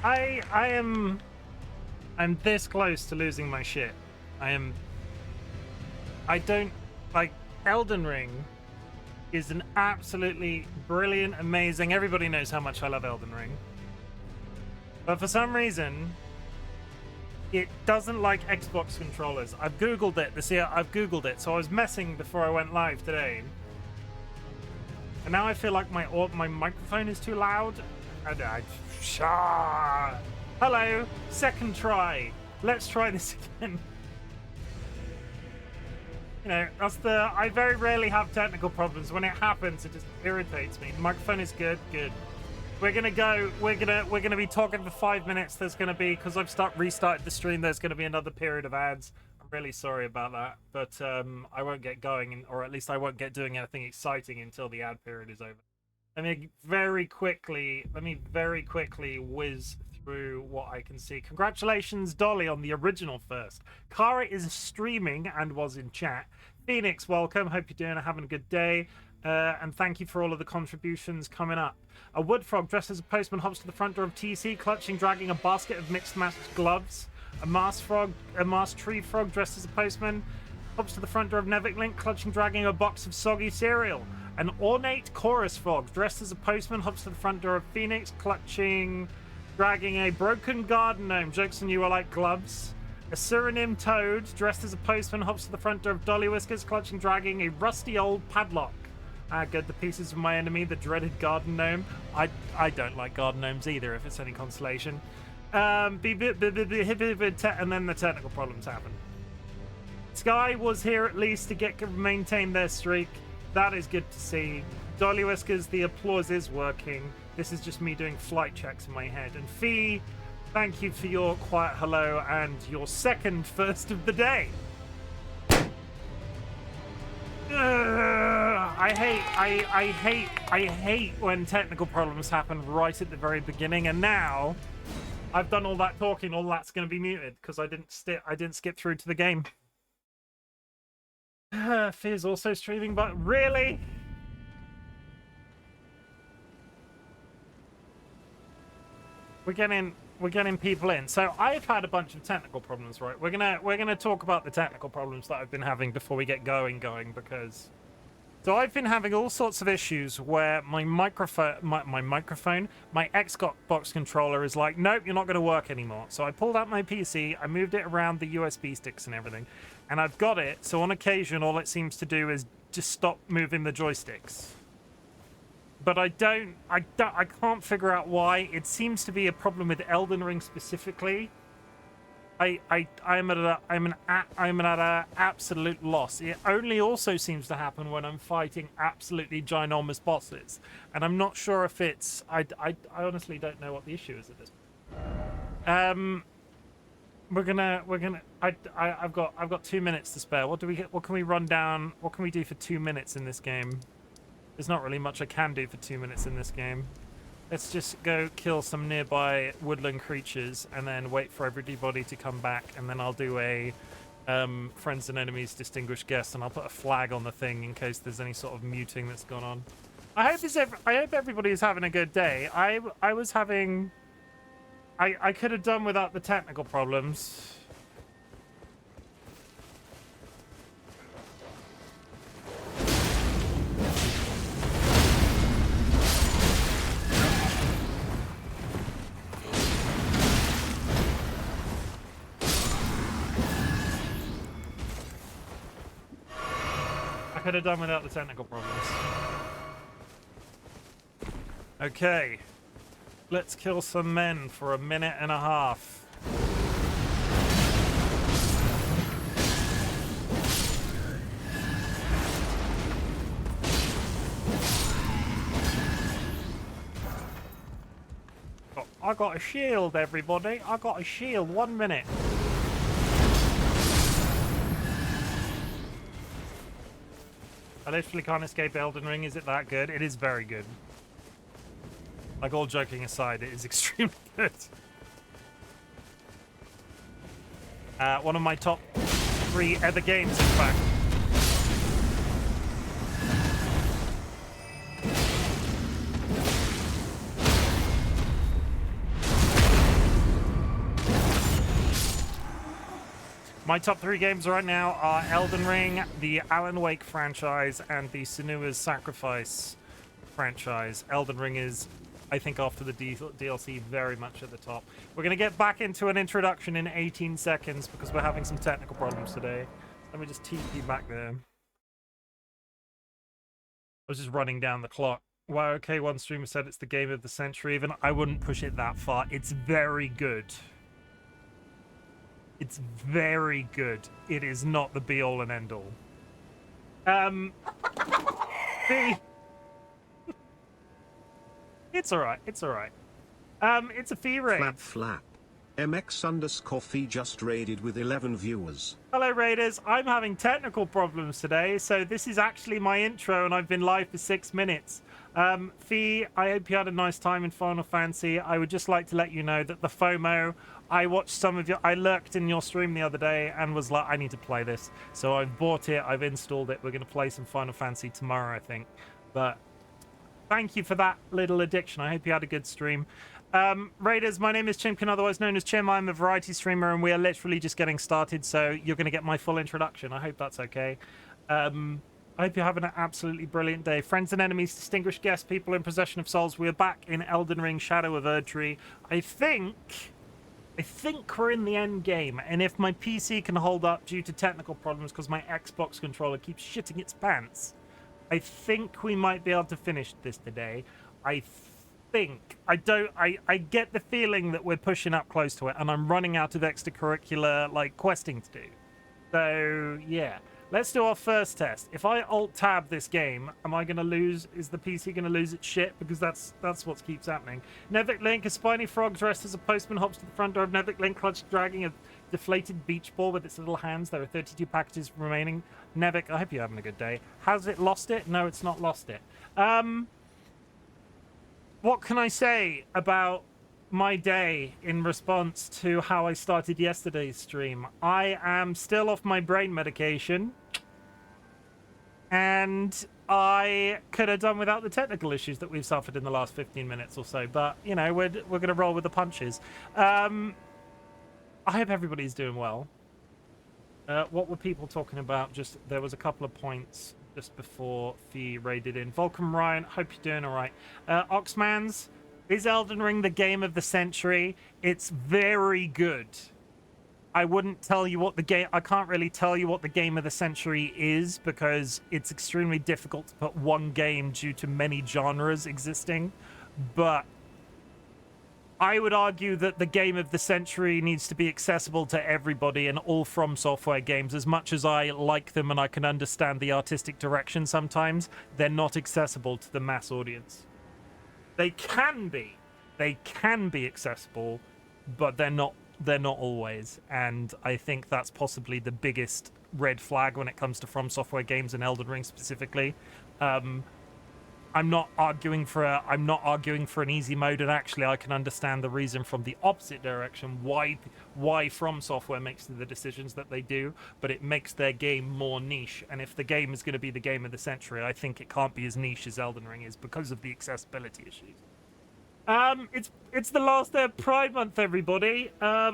I'm this close to losing my shit. I don't like Elden Ring is an absolutely brilliant, amazing. Everybody knows how much I love Elden Ring. But for some reason, it doesn't like Xbox controllers. I've Googled it. I've Googled it. So I was messing before I went live today. And now I feel like my microphone is too loud. Hello, second try. Let's try this again. You know, I very rarely have technical problems. When it happens, it just irritates me. The microphone is good. We're gonna be talking for 5 minutes. There's gonna be, because I've restarted the stream, there's gonna be another period of ads. I'm really sorry about that, but I won't get going, or at least I won't get doing anything exciting until the ad period is over. Let me very quickly whiz through what I can see. Congratulations, Dolly, on the original first. Kara is streaming and was in chat. Phoenix, welcome. Hope you're having a good day. And thank you for all of the contributions coming up. A wood frog dressed as a postman hops to the front door of TC, dragging a basket of mixed matched gloves. A masked tree frog dressed as a postman hops to the front door of Nevic dragging a box of soggy cereal. An ornate chorus frog dressed as a postman hops to the front door of Phoenix, dragging a broken garden gnome. Jokes on you are like gloves. A Suriname toad dressed as a postman hops to the front door of DollyWhiskers, dragging a rusty old padlock. Good, the pieces of my enemy, the dreaded garden gnome. I don't like garden gnomes either, if it's any consolation. And then the technical problems happen. Sky was here at least to maintain their streak. That is good to see. DollyWhiskers, the applause is working. This is just me doing flight checks in my head. And Fee, thank you for your quiet hello and your second first of the day. I hate when technical problems happen right at the very beginning, and now I've done all that talking, all that's going to be muted because I didn't skip through to the game. Fear's also streaming, but really? We're getting people in. So I've had a bunch of technical problems, right? We're gonna talk about the technical problems that I've been having before we get going, because so I've been having all sorts of issues where my microphone, my Xbox controller is like, nope, you're not going to work anymore. So I pulled out my PC, I moved it around the USB sticks and everything, and I've got it. So on occasion, all it seems to do is just stop moving the joysticks. But I can't figure out why. It seems to be a problem with Elden Ring specifically. I'm at an absolute loss. It only also seems to happen when I'm fighting absolutely ginormous bosses, and I'm not sure if it's. I honestly don't know what the issue is at this point. I've got 2 minutes to spare. What can we run down? What can we do for 2 minutes in this game? There's not really much I can do for 2 minutes in this game. Let's just go kill some nearby woodland creatures and then wait for everybody to come back, and then I'll do a friends and enemies distinguished guest, and I'll put a flag on the thing in case there's any sort of muting that's gone on. I hope everybody is having a good day. I was having... I could have done without the technical problems. I could have done without the technical problems. Okay. Let's kill some men for 1.5 minutes. Oh, I got a shield, everybody. I got a shield. 1 minute. I literally can't escape Elden Ring. Is it that good? It is very good. Like, all joking aside, it is extremely good. One of my top 3 ever games, in fact. My top 3 games right now are Elden Ring, the Alan Wake franchise, and the Senua's Sacrifice franchise. Elden Ring is, I think, after the DLC, very much at the top. We're going to get back into an introduction in 18 seconds because we're having some technical problems today. Let me just TP back there. I was just running down the clock. Wow, okay, one streamer said it's the game of the century. Even I wouldn't push it that far. It's very good. It's very good. It is not the be-all and end-all. It's alright. It's alright. It's a fee raid. Flap flap. MX_fee just raided with 11 viewers. Hello, Raiders. I'm having technical problems today, so this is actually my intro, and I've been live for 6 minutes. Fee, I hope you had a nice time in Final Fantasy. I would just like to let you know that the FOMO, I watched some of your... I lurked in your stream the other day and was like, I need to play this. So I've bought it, I've installed it. We're going to play some Final Fantasy tomorrow, I think. But thank you for that little addiction. I hope you had a good stream. Raiders, my name is Chimken, otherwise known as Chim. I'm a variety streamer, and we are literally just getting started, so you're going to get my full introduction. I hope that's okay. I hope you're having an absolutely brilliant day. Friends and enemies, distinguished guests, people in possession of souls, we are back in Elden Ring, Shadow of Erdtree. I think we're in the end game, and if my PC can hold up due to technical problems because my Xbox controller keeps shitting its pants, I think we might be able to finish this today. I get the feeling that we're pushing up close to it, and I'm running out of extracurricular like questing to do. So yeah, let's do our first test. If I alt tab this game, am I gonna lose? Is the PC gonna lose its shit? Because that's what keeps happening. Nevik Link, a spiny frog dressed as a postman, hops to the front door of Nevik Link, clutched dragging a deflated beach ball with its little hands. There are 32 packages remaining. Nevik, I hope you're having a good day. Has it lost it? No, it's not lost it. What can I say about my day in response to how I started yesterday's stream? I am still off my brain medication, and I could have done without the technical issues that we've suffered in the last 15 minutes or so, but, you know, we're going to roll with the punches. I hope everybody's doing well. What were people talking about? Just, there was a couple of points just before Fee raided in. Volcom Ryan, hope you're doing all right. Oxmans, is Elden Ring the game of the century? It's very good. I wouldn't tell you what the game... I can't really tell you what the game of the century is because it's extremely difficult to put one game due to many genres existing. But I would argue that the game of the century needs to be accessible to everybody in all From Software games. As much as I like them and I can understand the artistic direction sometimes, they're not accessible to the mass audience. They can be accessible, but they're not always. And I think that's possibly the biggest red flag when it comes to From Software games and Elden Ring specifically. I'm not arguing for an easy mode, and actually I can understand the reason from the opposite direction why From Software makes the decisions that they do, but it makes their game more niche. And if the game is going to be the game of the century, I think it can't be as niche as Elden Ring is because of the accessibility issues. It's the last day of Pride Month, everybody. I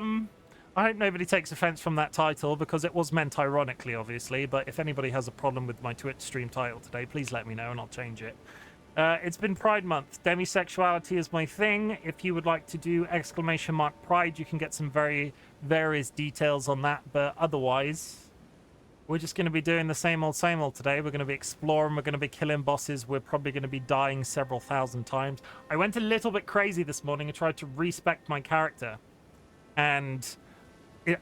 hope nobody takes offense from that title because it was meant ironically, obviously, but if anybody has a problem with my Twitch stream title today, please let me know and I'll change it. It's been Pride Month. Demisexuality is my thing. If you would like to do !Pride, you can get some very various details on that. But otherwise, we're just going to be doing the same old today. We're going to be exploring. We're going to be killing bosses. We're probably going to be dying several thousand times. I went a little bit crazy this morning and tried to respec my character. And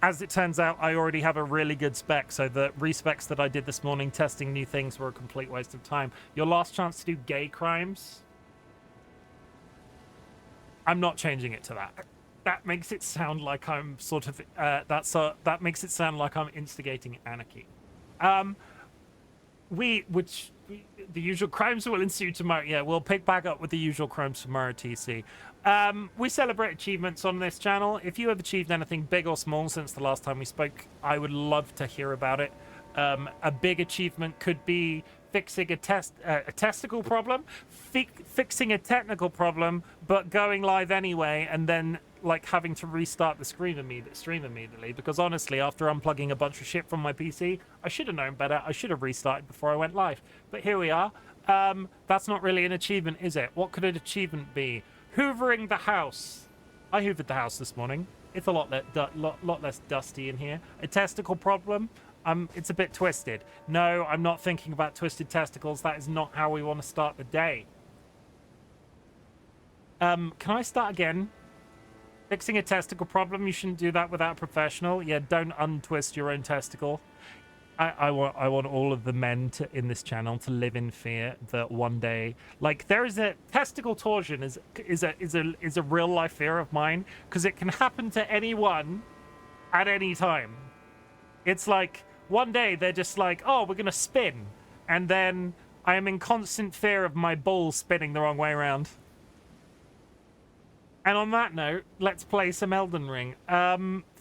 as it turns out, I already have a really good spec, so the respecs that I did this morning testing new things were a complete waste of time. Your last chance to do gay crimes? I'm not changing it to that. That makes it sound like I'm sort of... that makes it sound like I'm instigating anarchy. The usual crimes will ensue tomorrow. Yeah, we'll pick back up with the usual crimes tomorrow, TC. We celebrate achievements on this channel. If you have achieved anything big or small since the last time we spoke, I would love to hear about it. A big achievement could be fixing a testicle problem, fixing a technical problem, but going live anyway, and then like having to restart the stream immediately. Because honestly, after unplugging a bunch of shit from my PC, I should have known better. I should have restarted before I went live. But here we are. That's not really an achievement, is it? What could an achievement be? Hoovering the house. I hoovered the house this morning. It's a lot less dusty in here. A testicle problem. It's a bit twisted. No, I'm not thinking about twisted testicles. That is not how we want to start the day. Can I start again? Fixing a testicle problem. You shouldn't do that without a professional. Yeah, don't untwist your own testicle. I want all of the men in this channel to live in fear that one day, like, there is a testicle torsion is a real life fear of mine, because it can happen to anyone at any time. It's like one day they're just like, oh, we're gonna spin, and then I am in constant fear of my balls spinning the wrong way around. And on that note, let's play some Elden Ring.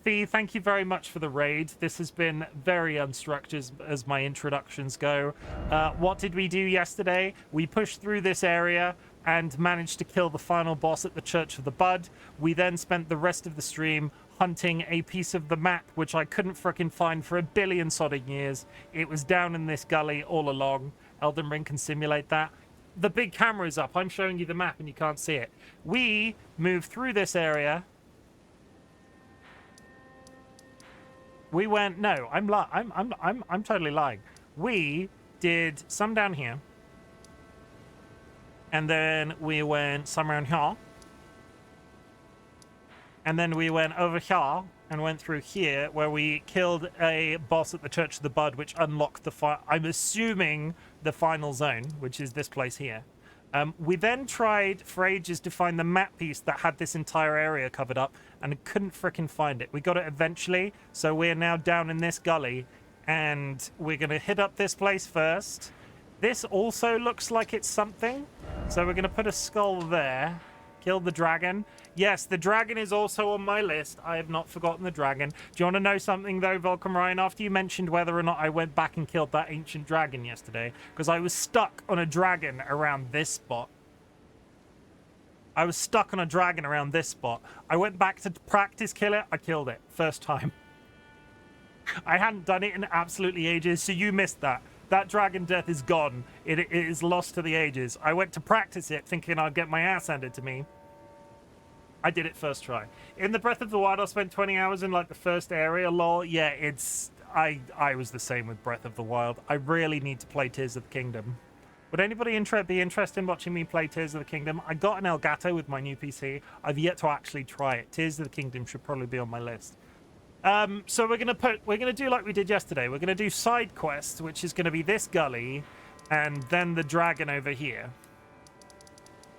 Fee, thank you very much for the raid. This has been very unstructured as my introductions go. What did we do yesterday? We pushed through this area and managed to kill the final boss at the Church of the Bud. We then spent the rest of the stream hunting a piece of the map, which I couldn't frickin' find for a billion sodding years. It was down in this gully all along. Elden Ring can simulate that. The big camera is up. I'm showing you the map and you can't see it. We moved through this area. We went, no, I'm totally lying. We did some down here. And then we went some around here. And then we went over here and went through here, where we killed a boss at the Church of the Bud, which unlocked I'm assuming the final zone, which is this place here. We then tried for ages to find the map piece that had this entire area covered up, and couldn't frickin' find it. We got it eventually, so we're now down in this gully, and we're gonna hit up this place first. This also looks like it's something, so we're gonna put a skull there. Kill the dragon. Yes, the dragon is also on my list. I have not forgotten the dragon. Do you want to know something, though, Volcom Ryan? After you mentioned whether or not I went back and killed that ancient dragon yesterday, because I was stuck on a dragon around this spot. I was stuck on a dragon around this spot. I went back to practice kill it. I killed it. First time. I hadn't done it in absolutely ages, so you missed that. That dragon death is gone. It is lost to the ages. I went to practice it thinking I'd get my ass handed to me. I did it first try. In the Breath of the Wild, I spent 20 hours in like the first area, lol. Yeah, I was the same with Breath of the Wild. I really need to play Tears of the Kingdom. Would anybody be interested in watching me play Tears of the Kingdom? I got an Elgato with my new PC. I've yet to actually try it. Tears of the Kingdom should probably be on my list. So we're gonna do like we did yesterday. We're gonna do side quests, which is gonna be this gully, and then the dragon over here,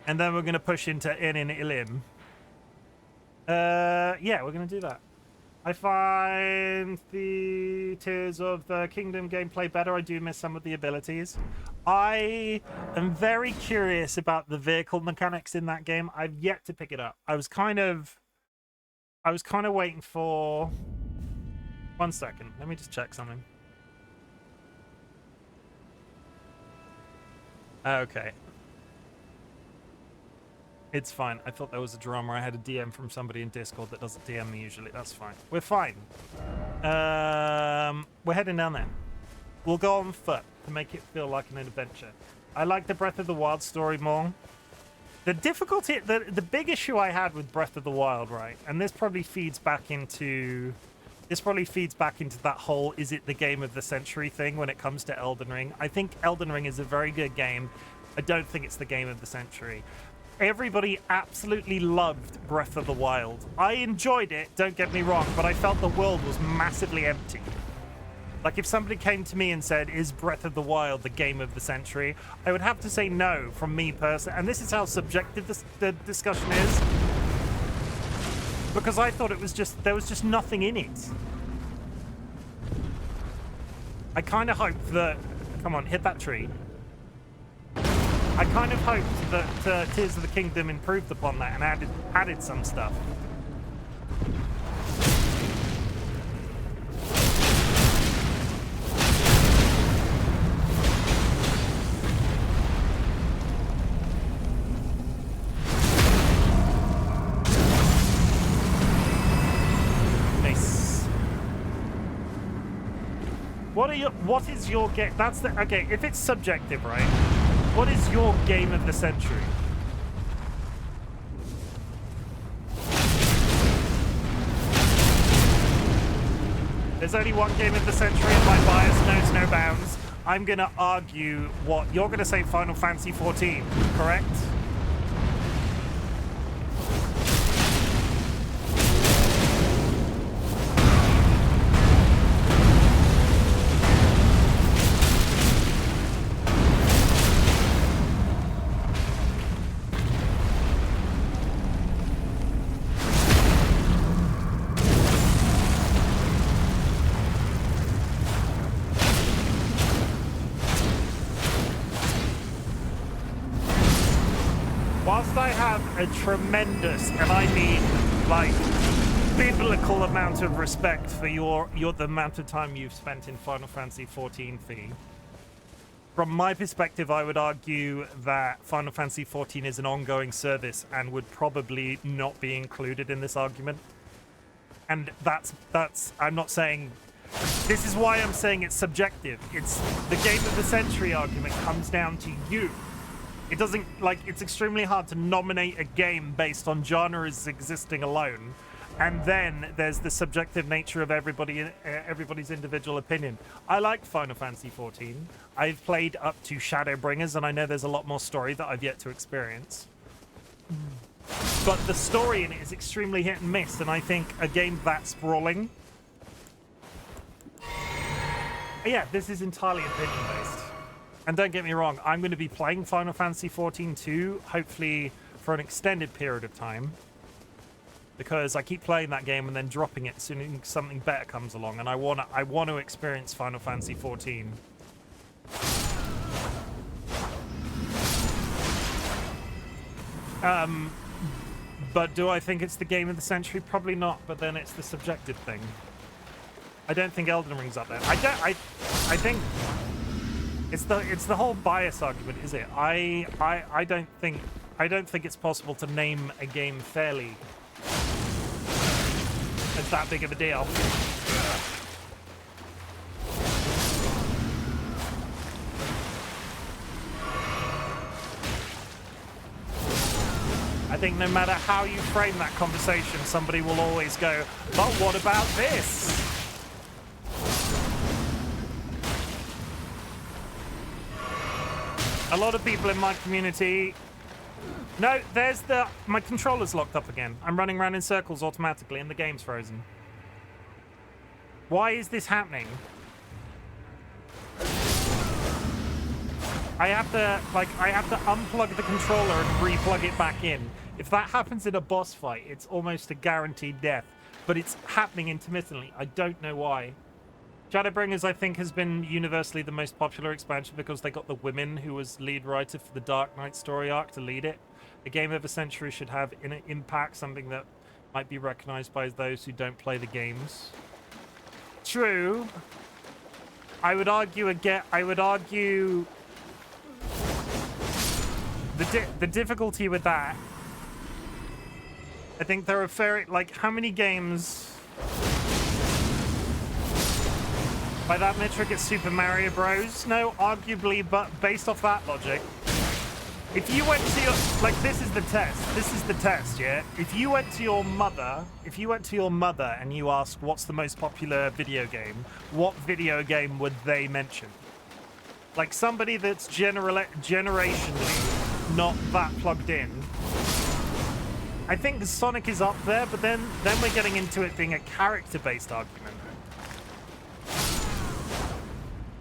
and then we're gonna push into in Ilim. Yeah, we're gonna do that. I find the Tears of the Kingdom gameplay better. I do miss some of the abilities. I am very curious about the vehicle mechanics in that game. I've yet to pick it up. I was kind of waiting for... 1 second. Let me just check something. Okay. It's fine. I thought there was a drama. I had a DM from somebody in Discord that doesn't DM me usually. That's fine. We're fine. We're heading down there. We'll go on foot to make it feel like an adventure. I like the Breath of the Wild story more. The difficulty, the big issue I had with Breath of the Wild, right, and this probably feeds back into that whole is it the game of the century thing when it comes to Elden Ring. I think Elden Ring is a very good game. I don't think it's the game of the century. Everybody absolutely loved Breath of the Wild. I enjoyed it, don't get me wrong, but I felt the world was massively empty. Like, if somebody came to me and said, is Breath of the Wild the game of the century? I would have to say no from me personally. And this is how subjective the discussion is. Because I thought there was just nothing in it. I kind of hoped that... Come on, hit that tree. I kind of hoped that Tears of the Kingdom improved upon that and added some stuff. What is your game? That's the okay. If it's subjective, right? What is your game of the century? There's only one game of the century, and my bias knows no bounds. I'm gonna argue what you're gonna say. Final Fantasy 14, correct? Whilst I have a tremendous, and I mean like biblical amount of respect for the amount of time you've spent in Final Fantasy 14, Fee, from my perspective, I would argue that Final Fantasy 14 is an ongoing service and would probably not be included in this argument. And that's I'm not saying. This is why I'm saying it's subjective. It's the game of the century argument comes down to you. It doesn't, like, it's extremely hard to nominate a game based on genres existing alone. And then there's the subjective nature of everybody's individual opinion. I like Final Fantasy 14. I've played up to Shadowbringers, and I know there's a lot more story that I've yet to experience. But the story in it is extremely hit and miss, and I think a game that sprawling... Yeah, this is entirely opinion-based. And don't get me wrong, I'm going to be playing Final Fantasy 14 too, hopefully for an extended period of time. Because I keep playing that game and then dropping it as soon as something better comes along, and I want to experience Final Fantasy 14. But do I think it's the game of the century? Probably not, but then it's the subjective thing. I don't think Elden Ring's up there. I think it's the whole bias argument, is it? I don't think it's possible to name a game fairly. It's that big of a deal. I think no matter how you frame that conversation, somebody will always go, but what about this? A lot of people in my community... No, my controller's locked up again. I'm running around in circles automatically and the game's frozen. Why is this happening? I have to unplug the controller and re-plug it back in. If that happens in a boss fight, it's almost a guaranteed death. But it's happening intermittently. I don't know why. Shadowbringers, I think, has been universally the most popular expansion because they got the women who was lead writer for the Dark Knight story arc to lead it. The game of a century should have an impact, something that might be recognized by those who don't play the games. True. I would argue the difficulty with that. I think there are how many games? By that metric, it's Super Mario Bros. No, arguably, but based off that logic, if you went to your, this is the test, yeah? If you went to your mother and you asked what's the most popular video game, what video game would they mention? Like somebody that's generationally not that plugged in. I think Sonic is up there, but then we're getting into it being a character-based argument.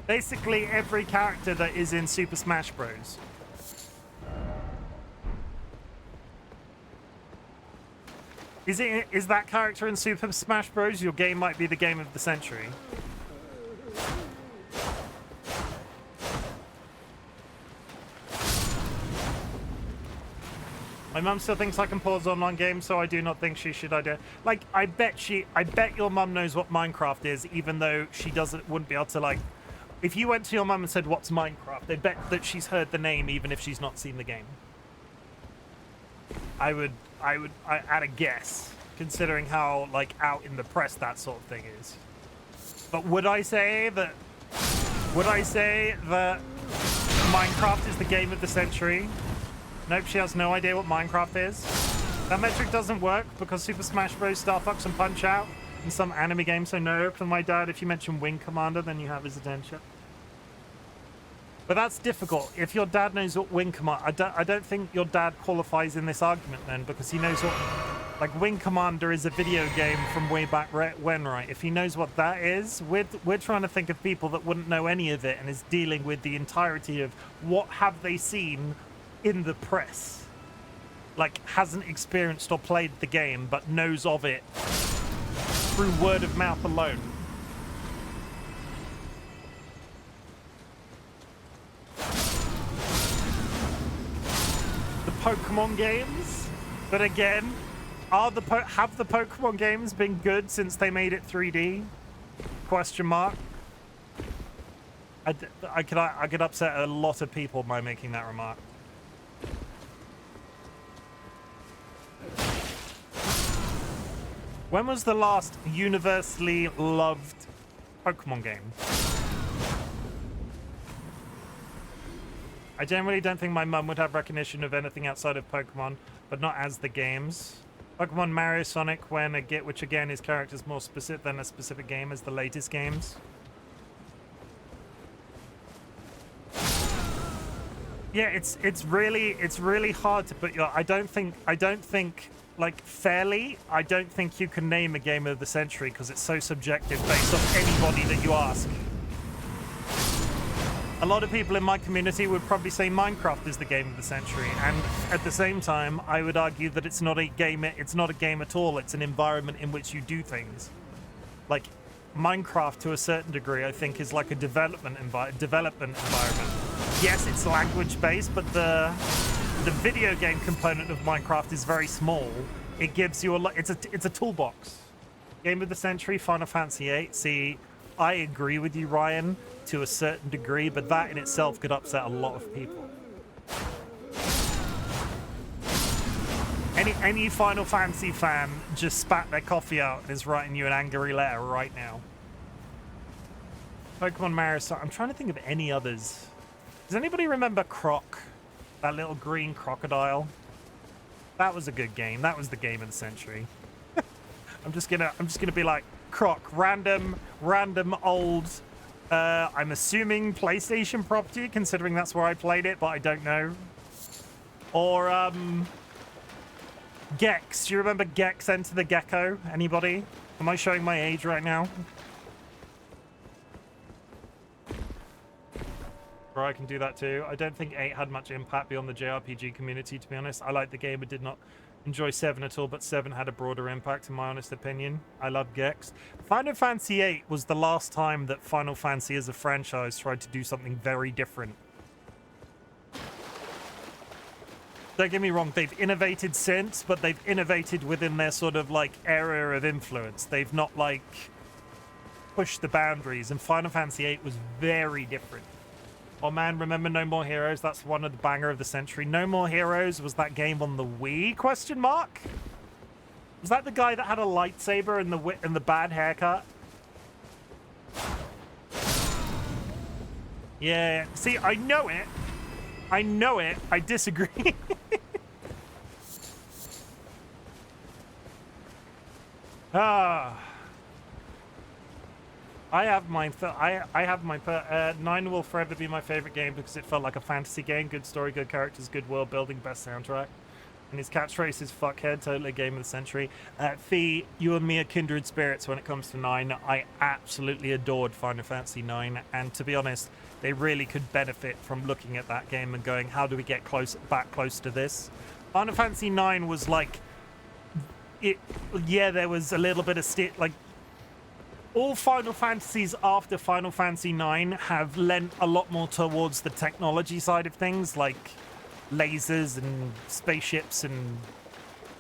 Basically, every character that is in Super Smash Bros. Is that character in Super Smash Bros? Your game might be the game of the century. My mum still thinks I can pause online games, so I do not think she should either. Like, I bet your mum knows what Minecraft is, even though she wouldn't be able to, if you went to your mum and said, what's Minecraft? They bet that she's heard the name, even if she's not seen the game. I at a guess, considering how, out in the press that sort of thing is. But would I say that Would I say that Minecraft is the game of the century? Nope, she has no idea what Minecraft is. That metric doesn't work because Super Smash Bros, Star Fox, and Punch-Out in some anime games, so no. For my dad, if you mention Wing Commander, then you have his attention. But that's difficult. If your dad knows what Wing Commander... I don't think your dad qualifies in this argument then, because he knows what... Like, Wing Commander is a video game from way back when, right? If he knows what that is, we're trying to think of people that wouldn't know any of it and is dealing with the entirety of what have they seen in the press. Like, hasn't experienced or played the game, but knows of it through word of mouth alone. The Pokemon games, but again, have the Pokemon games been good since they made it 3D? Question mark. I could upset a lot of people by making that remark. When was the last universally loved Pokemon game? I generally don't think my mum would have recognition of anything outside of Pokemon, but not as the games. Pokemon, Mario, Sonic, which again is characters more specific than a specific game as the latest games. Yeah, it's really hard to put your... I don't think like fairly, I don't think you can name a game of the century because it's so subjective based off anybody that you ask. A lot of people in my community would probably say Minecraft is the game of the century, and at the same time, I would argue that it's not a game. It's not a game at all. It's an environment in which you do things. Like Minecraft, to a certain degree, I think is like a development environment. Yes, it's language based, but the video game component of Minecraft is very small. It gives you a lot. It's a toolbox. Game of the century, Final Fantasy VIII. See, I agree with you, Ryan, to a certain degree, but that in itself could upset a lot of people. Any Final Fantasy fan just spat their coffee out and is writing you an angry letter right now. Pokemon, Mario, I'm trying to think of any others. Does anybody remember Croc? That little green crocodile? That was a good game. That was the game of the century. I'm just gonna be like, Croc, random old, I'm assuming PlayStation property, considering that's where I played it, but I don't know. Or, Gex. Do you remember Gex Enter the Gecko? Anybody? Am I showing my age right now? Or I can do that too. I don't think 8 had much impact beyond the JRPG community, to be honest. I liked the game, but did not enjoy 7 at all, but 7 had a broader impact, in my honest opinion. I love Gex. Final Fantasy VIII was the last time that Final Fantasy as a franchise tried to do something very different. Don't get me wrong, they've innovated since, but they've innovated within their sort of like area of influence. They've not like pushed the boundaries, and Final Fantasy VIII was very different. Oh man, remember No More Heroes? That's one of the banger of the century. No More Heroes was that game on the Wii? Question mark? Was that the guy that had a lightsaber and the bad haircut? Yeah. See, I know it. I know it. I disagree. I have mine. I have my 9 will forever be my favorite game because it felt like a fantasy game. Good story, good characters, good world building, best soundtrack. And his catchphrase is fuckhead, totally game of the century. Fee, you and me are kindred spirits when it comes to 9. I absolutely adored Final Fantasy 9, and to be honest, they really could benefit from looking at that game and going, how do we get back close to this? Final Fantasy 9 was like, there was a little bit of like, all Final Fantasies after Final Fantasy 9 have lent a lot more towards the technology side of things, like lasers and spaceships and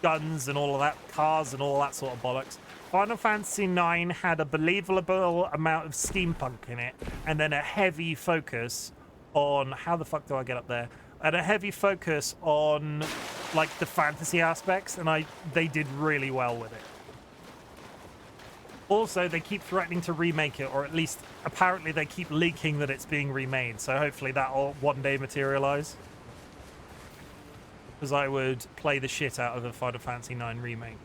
guns and all of that, cars and all that sort of bollocks. Final Fantasy 9 had a believable amount of steampunk in it, and then a heavy focus on... How the fuck do I get up there? And a heavy focus on, like, the fantasy aspects, and they did really well with it. Also, they keep threatening to remake it, or at least apparently they keep leaking that it's being remade. So hopefully that'll one day materialize. Because I would play the shit out of a Final Fantasy IX remake,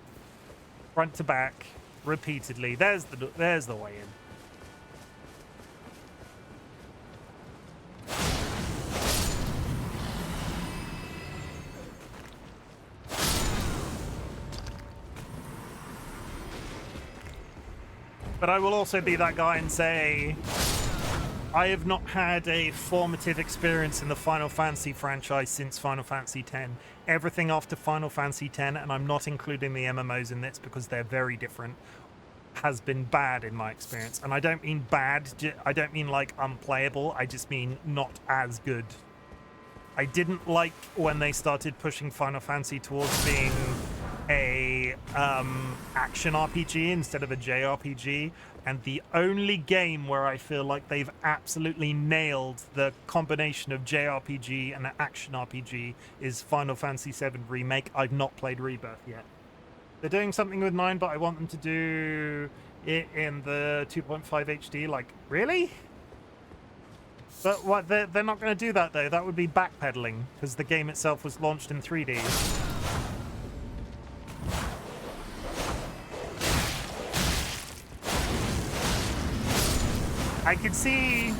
front to back, repeatedly. There's the way in. But I will also be that guy and say, I have not had a formative experience in the Final Fantasy franchise since Final Fantasy X. Everything after Final Fantasy X, and I'm not including the MMOs in this because they're very different, has been bad in my experience. And I don't mean bad, I don't mean like unplayable, I just mean not as good. I didn't like when they started pushing Final Fantasy towards being a action RPG instead of a JRPG, and the only game where I feel like they've absolutely nailed the combination of JRPG and action RPG is Final Fantasy VII Remake. I've not played Rebirth yet. They're doing something with 9, but I want them to do it in the 2.5 HD. Like, really? But what? They're not going to do that though. That would be backpedaling because the game itself was launched in 3D. I could see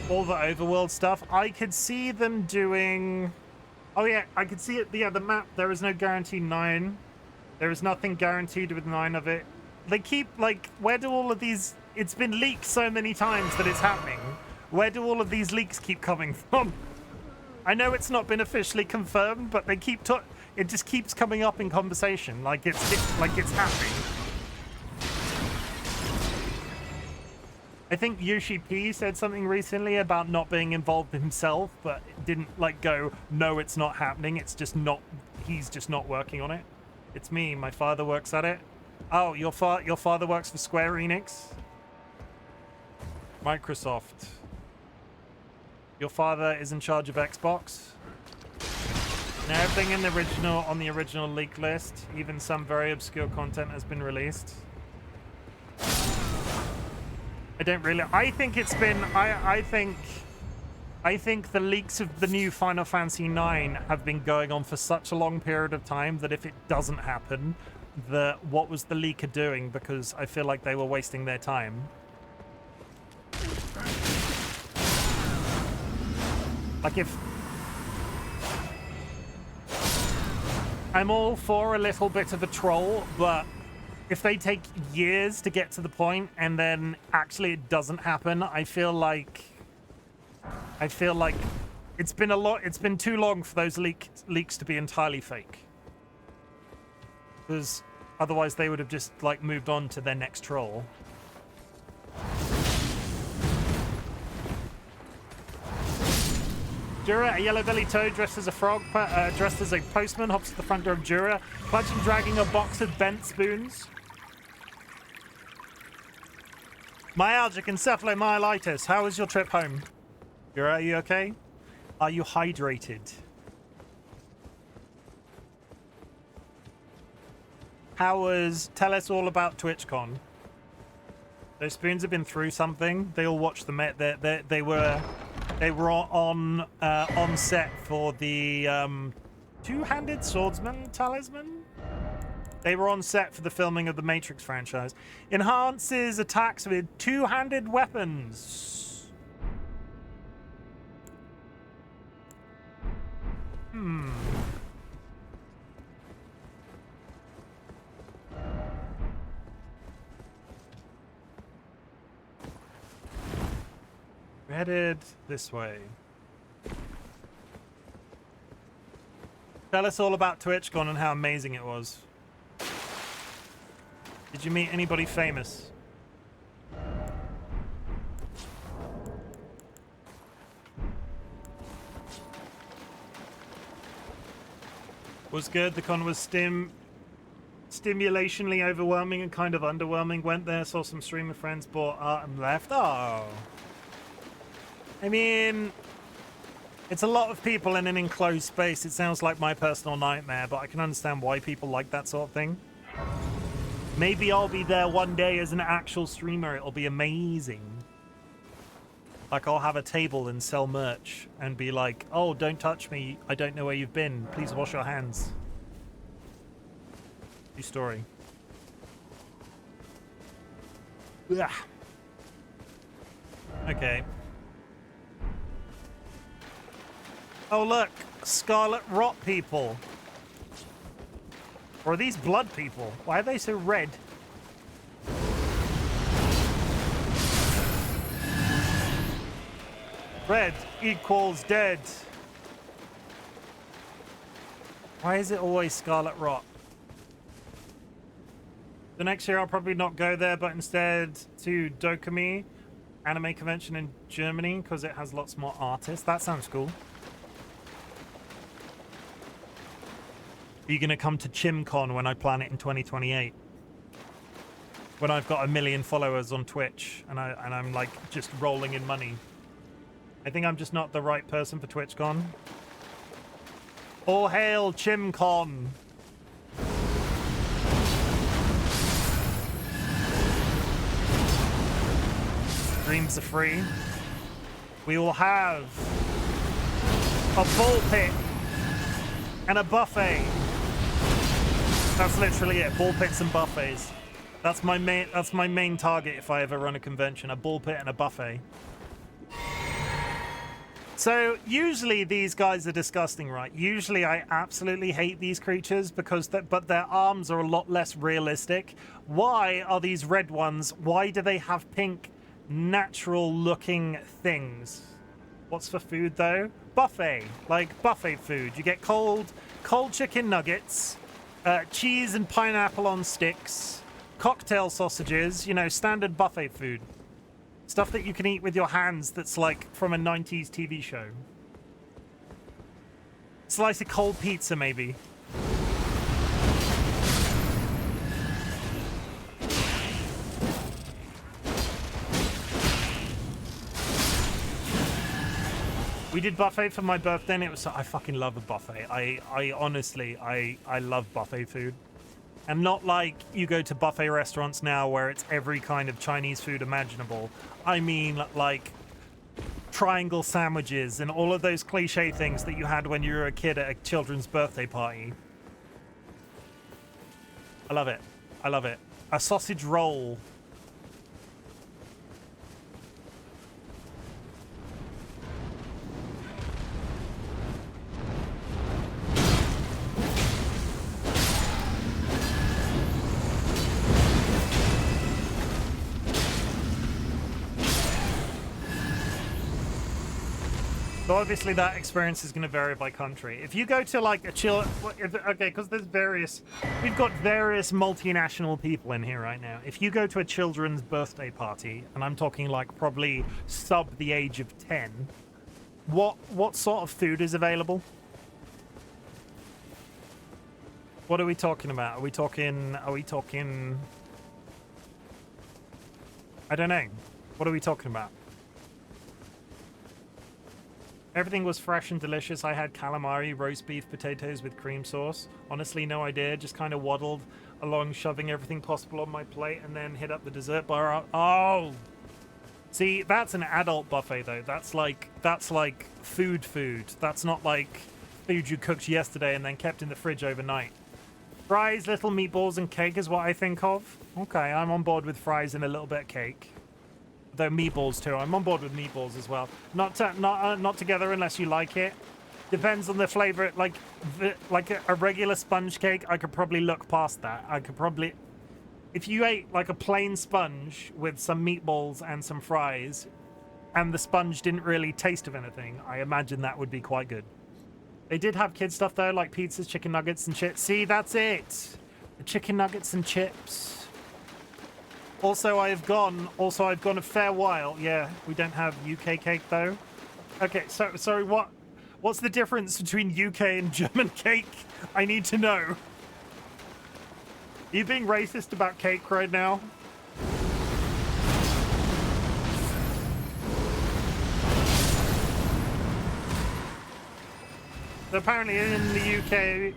all the overworld stuff. I could see them doing... Oh yeah, I could see it. Yeah, the map, there is no guaranteed 9. There is nothing guaranteed with 9 of it. They keep, like, where do all of these... It's been leaked so many times that it's happening. Where do all of these leaks keep coming from? I know it's not been officially confirmed, but they keep... It just keeps coming up in conversation, like it's happening. I think Yoshi P said something recently about not being involved himself, but it didn't like go, no, it's not happening. It's just not, he's just not working on it. It's me, my father works at it. Oh, your father works for Square Enix? Microsoft. Your father is in charge of Xbox? And everything in the original, on the original leak list, even some very obscure content has been released. I don't really... I think it's been... I think the leaks of the new Final Fantasy IX have been going on for such a long period of time that if it doesn't happen, what was the leaker doing? Because I feel like they were wasting their time. Like if... I'm all for a little bit of a troll, but... if they take years to get to the point and then actually it doesn't happen, I feel like it's been too long for those leaks to be entirely fake. Because otherwise they would have just like moved on to their next troll. Jura, a yellow-bellied toad dressed as a frog, dressed as a postman, hops to the front door of Jura, clutching, dragging a box of bent spoons. Myalgic encephalomyelitis. How was your trip home? Jura, are you okay? Are you hydrated? Tell us all about TwitchCon. Those spoons have been through something. They all watched the they were on set for the two-handed swordsman talisman. They were on set for the filming of the Matrix franchise. Enhances attacks with two-handed weapons. We're headed this way. Tell us all about TwitchCon and how amazing it was. Did you meet anybody famous? Was good. The con was stimulationally overwhelming and kind of underwhelming. Went there, saw some streamer friends, bought art and left. Oh. I mean, it's a lot of people in an enclosed space. It sounds like my personal nightmare, but I can understand why people like that sort of thing. Maybe I'll be there one day as an actual streamer. It'll be amazing. Like, I'll have a table and sell merch and be like, oh, don't touch me. I don't know where you've been. Please wash your hands. True story. Ugh. Okay. Oh, look. Scarlet rot people. Or are these blood people? Why are they so red? Red equals dead. Why is it always scarlet rot? The next year I'll probably not go there, but instead to Dokumi anime convention in Germany because it has lots more artists. That sounds cool. Are you going to come to ChimCon when I plan it in 2028? When I've got 1 million followers on Twitch and I'm like just rolling in money. I think I'm just not the right person for TwitchCon. All hail ChimCon! Streams are free. We will have a ball pit and a buffet. That's literally it. Ball pits and buffets. That's my main target if I ever run a convention. A ball pit and a buffet. So usually these guys are disgusting, right? Usually I absolutely hate these creatures because but their arms are a lot less realistic. Why are these red ones? Why do they have pink, natural looking things? What's for food though? Buffet, like buffet food. You get cold chicken nuggets, cheese and pineapple on sticks, cocktail sausages, you know, standard buffet food. Stuff that you can eat with your hands that's like from a 90s TV show. Slice of cold pizza, maybe. We did buffet for my birthday and it was, I fucking love a buffet. I honestly, I love buffet food. And not like you go to buffet restaurants now where it's every kind of Chinese food imaginable. I mean, like triangle sandwiches and all of those cliche things that you had when you were a kid at a children's birthday party. I love it. I love it. A sausage roll. So obviously that experience is going to vary by country. If you go to like a chill, okay, because we've got various multinational people in here right now. If you go to a children's birthday party, and I'm talking like probably sub the age of 10, what sort of food is available? What are we talking about? Are we talking, I don't know. What are we talking about? Everything was fresh and delicious. I had calamari, roast beef, potatoes with cream sauce. Honestly, no idea. Just kind of waddled along, shoving everything possible on my plate, and then hit up the dessert bar. Oh! See, that's an adult buffet, though. That's like food. That's not like food you cooked yesterday and then kept in the fridge overnight. Fries, little meatballs, and cake is what I think of. Okay, I'm on board with fries and a little bit of cake. Though meatballs too. I'm on board with meatballs as well. Not together unless you like it. Depends on the flavor. Like a regular sponge cake, I could probably look past that. I could probably, if you ate like a plain sponge with some meatballs and some fries, and the sponge didn't really taste of anything, I imagine that would be quite good. They did have kid stuff though, like pizzas, chicken nuggets, and chips. See, that's it. The chicken nuggets and chips. Also, I've gone a fair while. Yeah, we don't have UK cake though. Okay, so sorry, what's the difference between UK and German cake? I need to know. Are you being racist about cake right now? So apparently in the UK,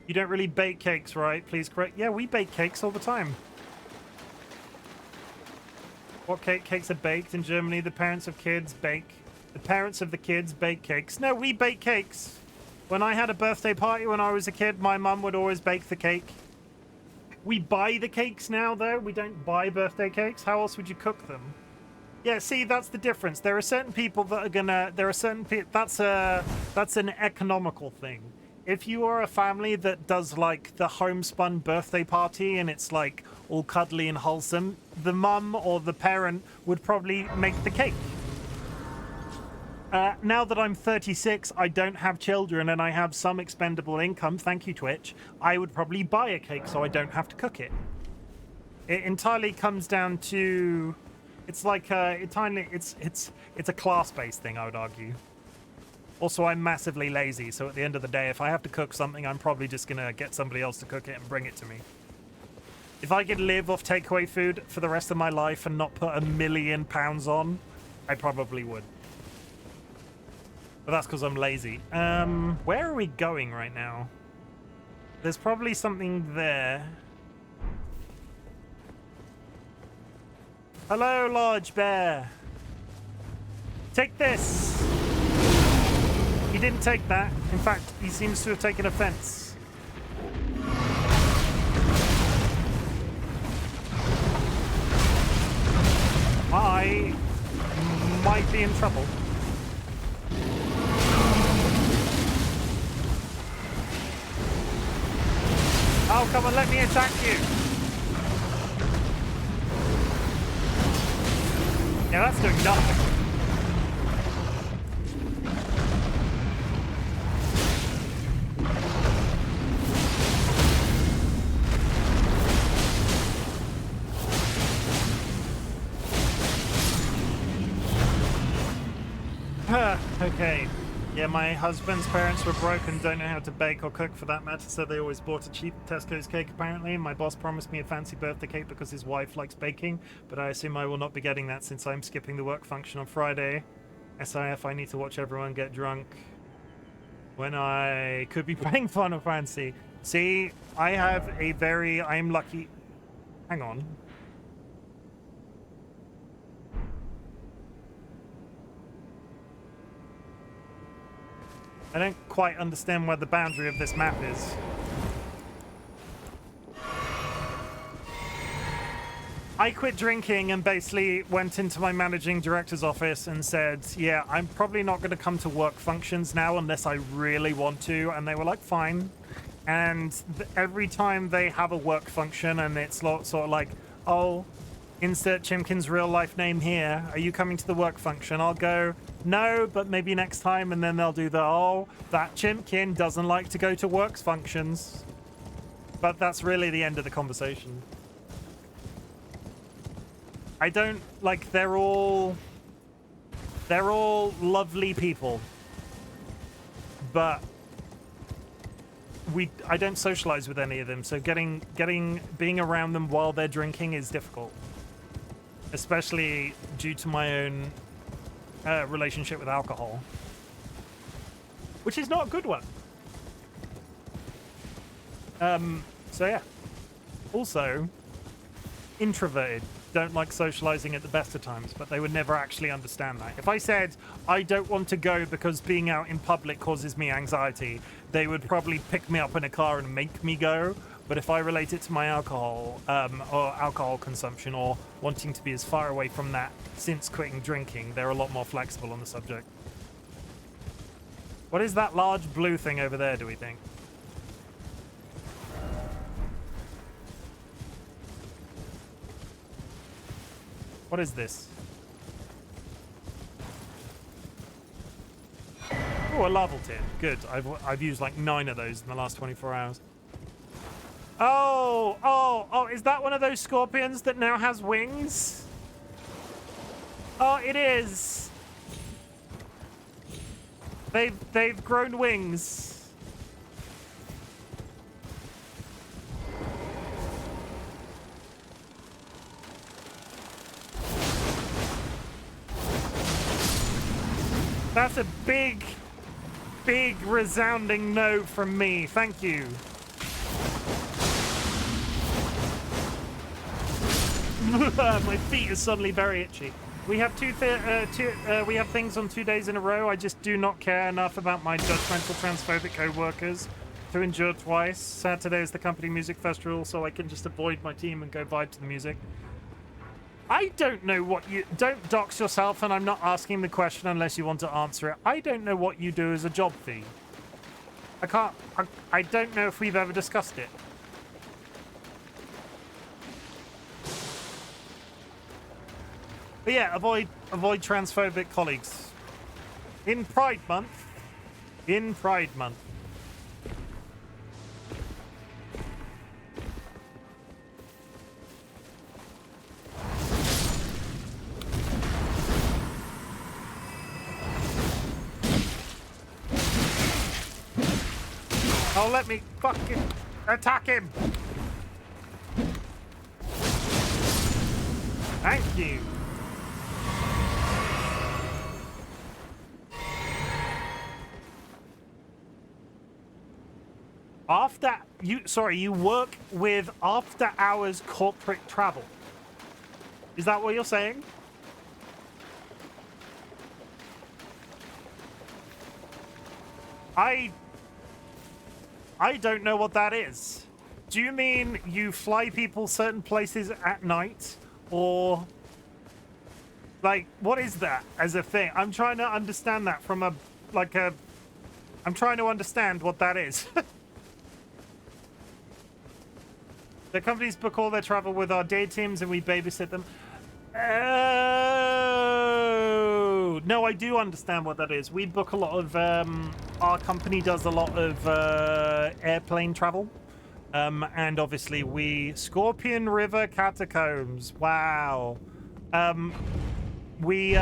you don't really bake cakes, right? Please correct. Yeah, we bake cakes all the time. What cakes are baked in Germany? The parents of the kids bake cakes. No, we bake cakes. When I had a birthday party when I was a kid, my mum would always bake the cake. We buy the cakes now, though. We don't buy birthday cakes. How else would you cook them? Yeah, see, that's the difference. There are certain people that are gonna... There are certain people... That's an economical thing. If you are a family that does, like, the homespun birthday party and it's, like, all cuddly and wholesome, the mum or the parent would probably make the cake. Now that I'm 36, I don't have children and I have some expendable income, thank you, Twitch, I would probably buy a cake so I don't have to cook it. It entirely comes down to... It's like it's a class-based thing, I would argue. Also, I'm massively lazy, so at the end of the day, if I have to cook something, I'm probably just gonna get somebody else to cook it and bring it to me. If I could live off takeaway food for the rest of my life and not put £1 million on, I probably would. But that's because I'm lazy. Where are we going right now? There's probably something there. Hello, large bear. Take this. He didn't take that. In fact, he seems to have taken offense. I might be in trouble. Oh, come on, let me attack you. Yeah, that's doing nothing. Okay. Yeah, my husband's parents were broke and don't know how to bake or cook for that matter, so they always bought a cheap Tesco's cake apparently. My boss promised me a fancy birthday cake because his wife likes baking, but I assume I will not be getting that since I'm skipping the work function on Friday. SIF, I need to watch everyone get drunk when I could be playing Final Fantasy. See, I'm lucky. Hang on. I don't quite understand where the boundary of this map is. I quit drinking and basically went into my managing director's office and said, yeah, I'm probably not going to come to work functions now unless I really want to. And they were like, fine. And every time they have a work function and it's sort of like, oh, insert Chimken's real life name here. Are you coming to the work function? I'll go, no, but maybe next time. And then they'll do the, oh, that Chimken doesn't like to go to works functions. But that's really the end of the conversation. I don't, like, they're all lovely people. But I don't socialize with any of them. So being around them while they're drinking is difficult. Especially due to my own relationship with alcohol, which is not a good one. So yeah. Also, introverted, don't like socializing at the best of times, but they would never actually understand that. If I said, I don't want to go because being out in public causes me anxiety, they would probably pick me up in a car and make me go. But if I relate it to my alcohol, or alcohol consumption, or wanting to be as far away from that since quitting drinking, they're a lot more flexible on the subject. What is that large blue thing over there, do we think? What is this? Oh, a lava tin. Good. I've used like 9 of those in the last 24 hours. Oh, is that one of those scorpions that now has wings? Oh, it is. They've grown wings. That's a big resounding no from me. Thank you. My feet are suddenly very itchy. We have we have things on 2 days in a row. I just do not care enough about my judgmental, transphobic co-workers to endure twice. Saturday is the company music festival, so I can just avoid my team and go vibe to the music. I don't know what you... Don't dox yourself, and I'm not asking the question unless you want to answer it. I don't know what you do as a job fee. I don't know if we've ever discussed it. But yeah, avoid transphobic colleagues. In Pride Month. In Pride Month. Oh, let me fucking attack him. Thank you. You work with after hours corporate travel. Is that what you're saying? I don't know what that is. Do you mean you fly people certain places at night? Or like, what is that as a thing? I'm trying to understand that from I'm trying to understand what that is. The companies book all their travel with our day teams and we babysit them. Oh, no, I do understand what that is. We book a lot of, our company does a lot of airplane travel. And obviously Scorpion River Catacombs. Wow. We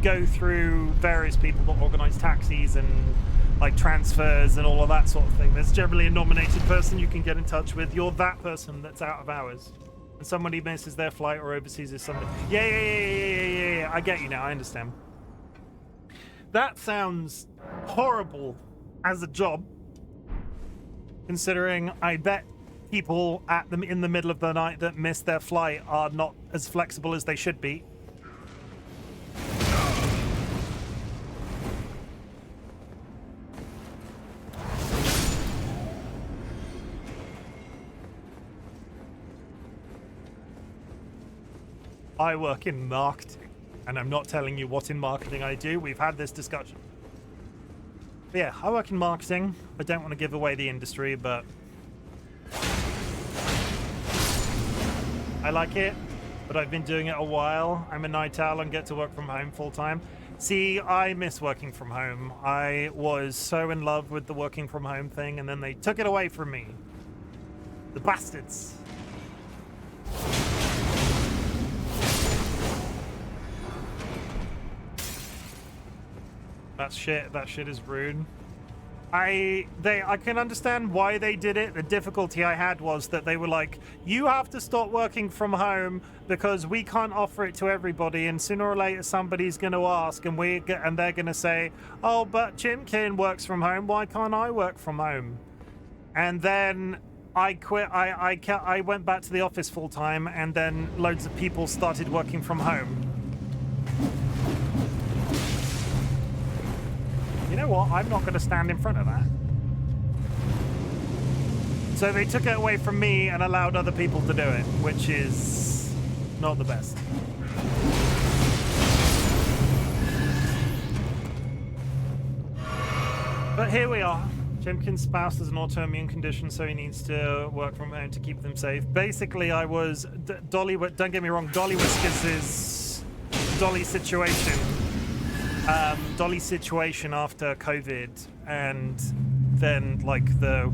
go through various people that organize taxis and like transfers and all of that sort of thing. There's generally a nominated person you can get in touch with. You're that person that's out of hours. And somebody misses their flight or overseas is something. Yeah. I get you now. I understand. That sounds horrible as a job. Considering I bet people in the middle of the night that miss their flight are not as flexible as they should be. I work in marketing, and I'm not telling you what in marketing I do. We've had this discussion. But yeah, I work in marketing. I don't want to give away the industry, but I like it, but I've been doing it a while. I'm a night owl and get to work from home full time. See, I miss working from home. I was so in love with the working from home thing, and then they took it away from me. The bastards. That shit is rude. I can understand why they did it. The difficulty I had was that they were like, you have to stop working from home because we can't offer it to everybody, and sooner or later somebody's going to ask, and they're going to say, oh, but Chimken works from home, why can't I work from home? And then I quit. I went back to the office full time, and then loads of people started working from home. You know what? I'm not going to stand in front of that. So they took it away from me and allowed other people to do it, which is not the best. But here we are. Chimken's spouse has an autoimmune condition, so he needs to work from home to keep them safe. Basically, I was Dolly. Don't get me wrong. DollyWhiskers' Dolly's situation. Dolly's situation after COVID, and then like the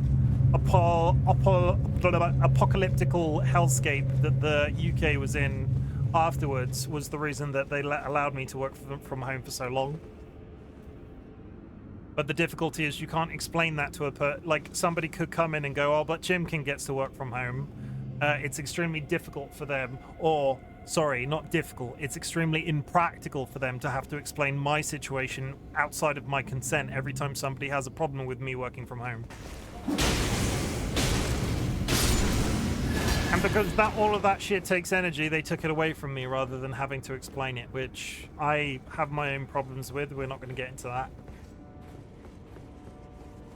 apocalyptical hellscape that the UK was in afterwards was the reason that they allowed me to work from home for so long. But the difficulty is you can't explain that to like somebody could come in and go, oh, but Chimken gets to work from home. It's extremely difficult for them, or sorry, not difficult, it's extremely impractical for them to have to explain my situation outside of my consent every time somebody has a problem with me working from home. And because all of that shit takes energy, they took it away from me rather than having to explain it, which I have my own problems with. We're not going to get into that.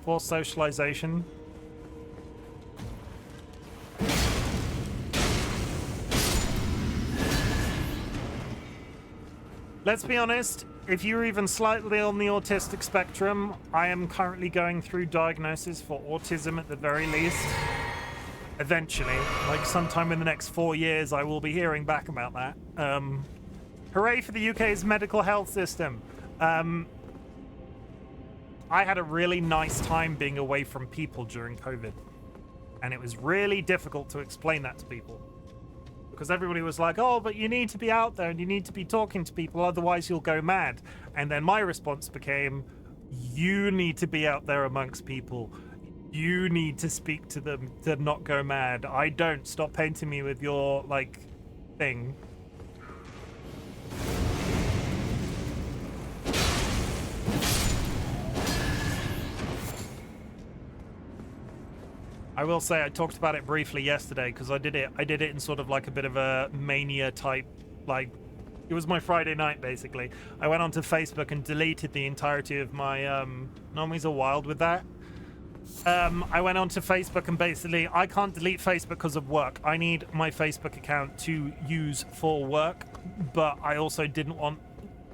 Forced socialization. Let's be honest, if you're even slightly on the autistic spectrum, I am currently going through diagnosis for autism at the very least. Eventually, like sometime in the next 4 years, I will be hearing back about that. Hooray for the UK's medical health system. I had a really nice time being away from people during COVID. And it was really difficult to explain that to people. Because everybody was like, oh, but you need to be out there and you need to be talking to people, otherwise you'll go mad. And then my response became, you need to be out there amongst people. You need to speak to them to not go mad. I don't. Stop painting me with your, like, thing. I will say I talked about it briefly yesterday because I did it in sort of like a bit of a mania type, like, it was my Friday night basically. I went onto Facebook and deleted the entirety of my Nomi's a wild with that. I went onto Facebook and basically I can't delete Facebook because of work. I need my Facebook account to use for work, but I also didn't want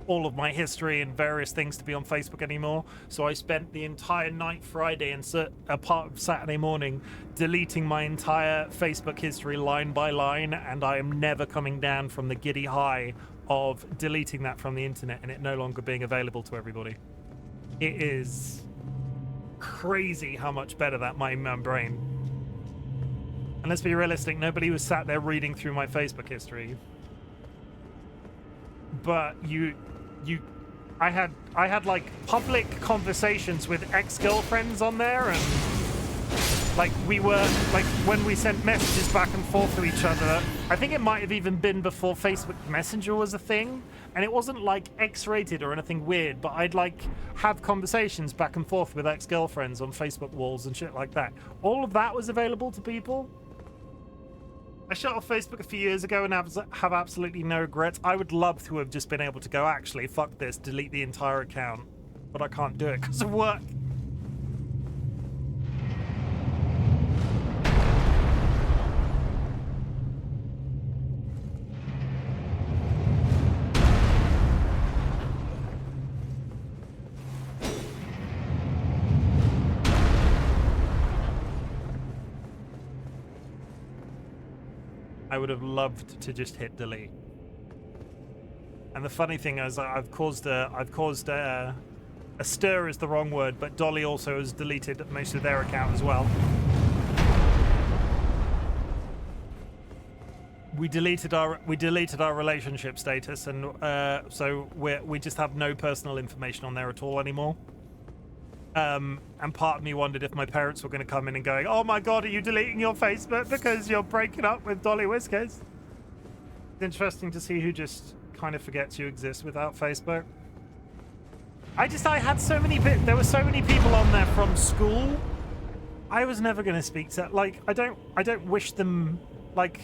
all of my history and various things to be on Facebook anymore. So I spent the entire night Friday and a part of Saturday morning deleting my entire Facebook history line by line, and I am never coming down from the giddy high of deleting that from the internet and it no longer being available to everybody. It is crazy how much better that made my brain. And let's be realistic, nobody was sat there reading through my Facebook history. But I had like public conversations with ex-girlfriends on there, and like we were like when we sent messages back and forth to each other. I think it might have even been before Facebook Messenger was a thing, and it wasn't like X-rated or anything weird, but I'd like have conversations back and forth with ex-girlfriends on Facebook walls and shit like that. All of that was available to people. I shut off Facebook a few years ago and have absolutely no regrets. I would love to have just been able to go, actually, fuck this, delete the entire account. But I can't do it because of work. I would have loved to just hit delete. And the funny thing is, I've caused a stir is the wrong word, but Dolly also has deleted most of their account as well. We deleted our relationship status, and so we just have no personal information on there at all anymore. And part of me wondered if my parents were going to come in and going, oh my god, are you deleting your Facebook because you're breaking up with DollyWhiskers? It's interesting to see who just kind of forgets you exist without Facebook. I had so many there were so many people on there from school. I was never going to speak to, like, I don't wish them, like,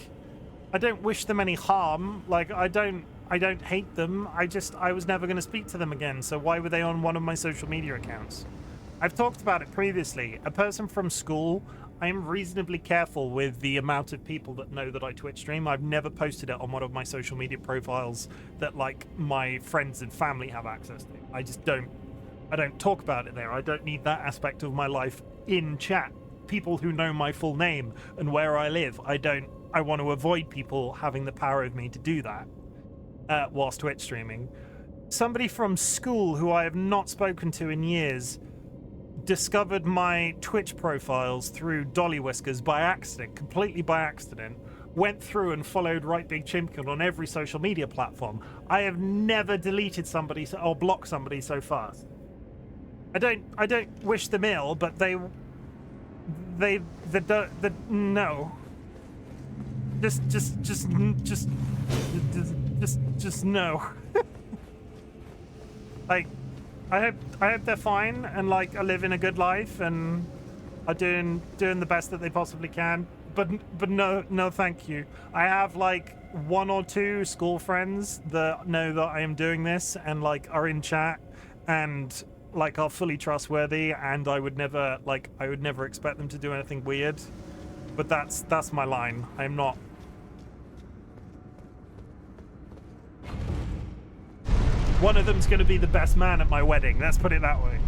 I don't wish them any harm. Like, I don't hate them. I was never going to speak to them again. So why were they on one of my social media accounts? I've talked about it previously. A person from school, I am reasonably careful with the amount of people that know that I Twitch stream. I've never posted it on one of my social media profiles that, like, my friends and family have access to. I don't talk about it there. I don't need that aspect of my life in chat. People who know my full name and where I live, I want to avoid people having the power of me to do that whilst Twitch streaming. Somebody from school who I have not spoken to in years discovered my Twitch profiles through DollyWhiskers by accident, completely by accident, went through and followed RightBigChimken on every social media platform. I have never deleted somebody or blocked somebody so fast. I don't wish them ill, but no. Just no. Like, I hope they're fine and, like, are living a good life and are doing the best that they possibly can. but no, thank you. I have like 1 or 2 school friends that know that I am doing this and like are in chat and like are fully trustworthy, and I would never expect them to do anything weird. But that's my line. I'm not. One of them's going to be the best man at my wedding. Let's put it that way.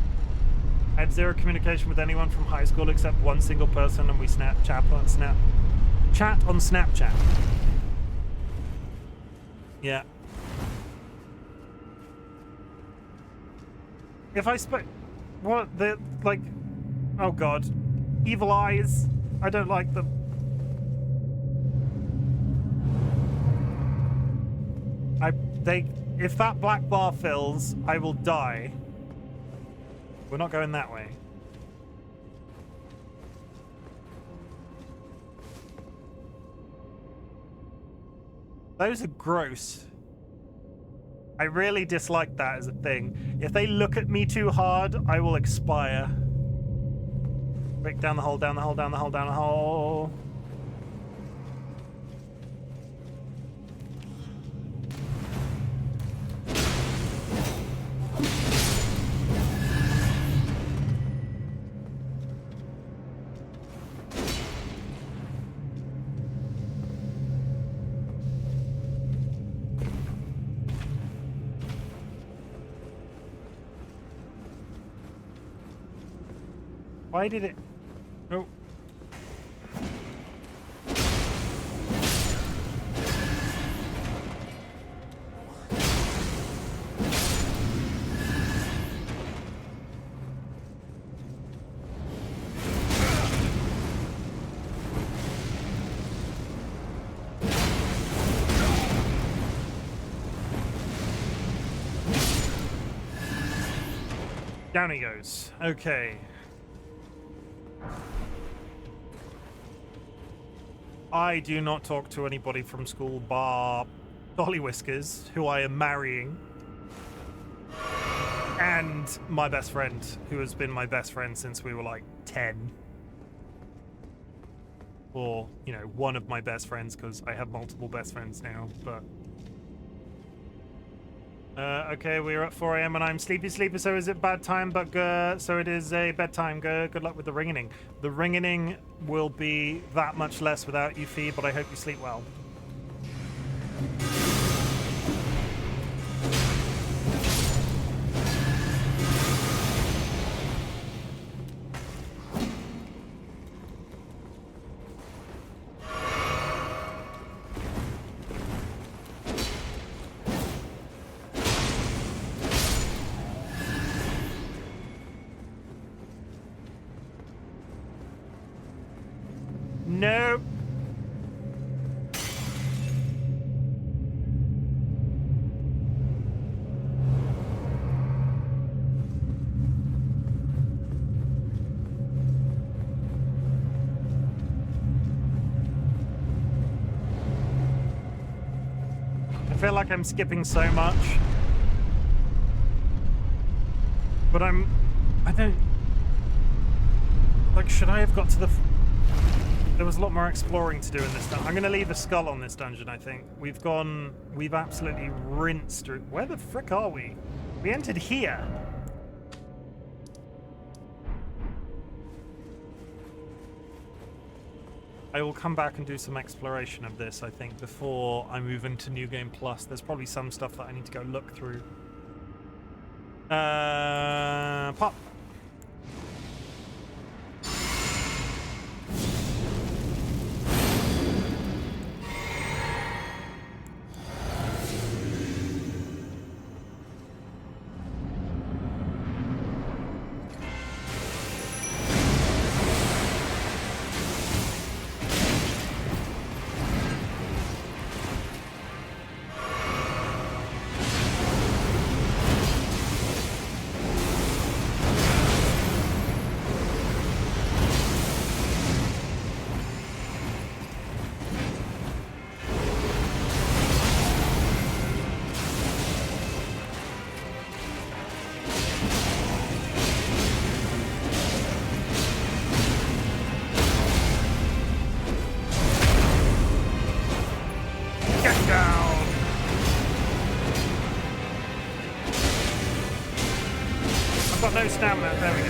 I had 0 communication with anyone from high school except 1 single person, and we chat on Snapchat. Yeah. If I spoke, what the like? Oh God, evil eyes. I don't like them. If that black bar fills, I will die. We're not going that way. Those are gross. I really dislike that as a thing. If they look at me too hard, I will expire. Break down the hole, down the hole, down the hole, down the hole. Why did it? Oh. Down he goes. Okay. I do not talk to anybody from school bar DollyWhiskers, who I am marrying, and my best friend, who has been my best friend since we were like 10. Or, you know, one of my best friends, because I have multiple best friends now, but... okay, we're at 4 a.m. and I'm sleepy, so is it bad time? But so it is a bedtime. Good luck with the ringing. The ringing will be that much less without you, Fee, but I hope you sleep well. Nope. I feel like I'm skipping so much. But I don't... Like, should I have got to the... There was a lot more exploring to do in this dungeon. I'm going to leave a skull on this dungeon, I think. We've absolutely rinsed through... Where the frick are we? We entered here. I will come back and do some exploration of this, I think, before I move into New Game Plus. There's probably some stuff that I need to go look through. Pop. no stamina. There we go.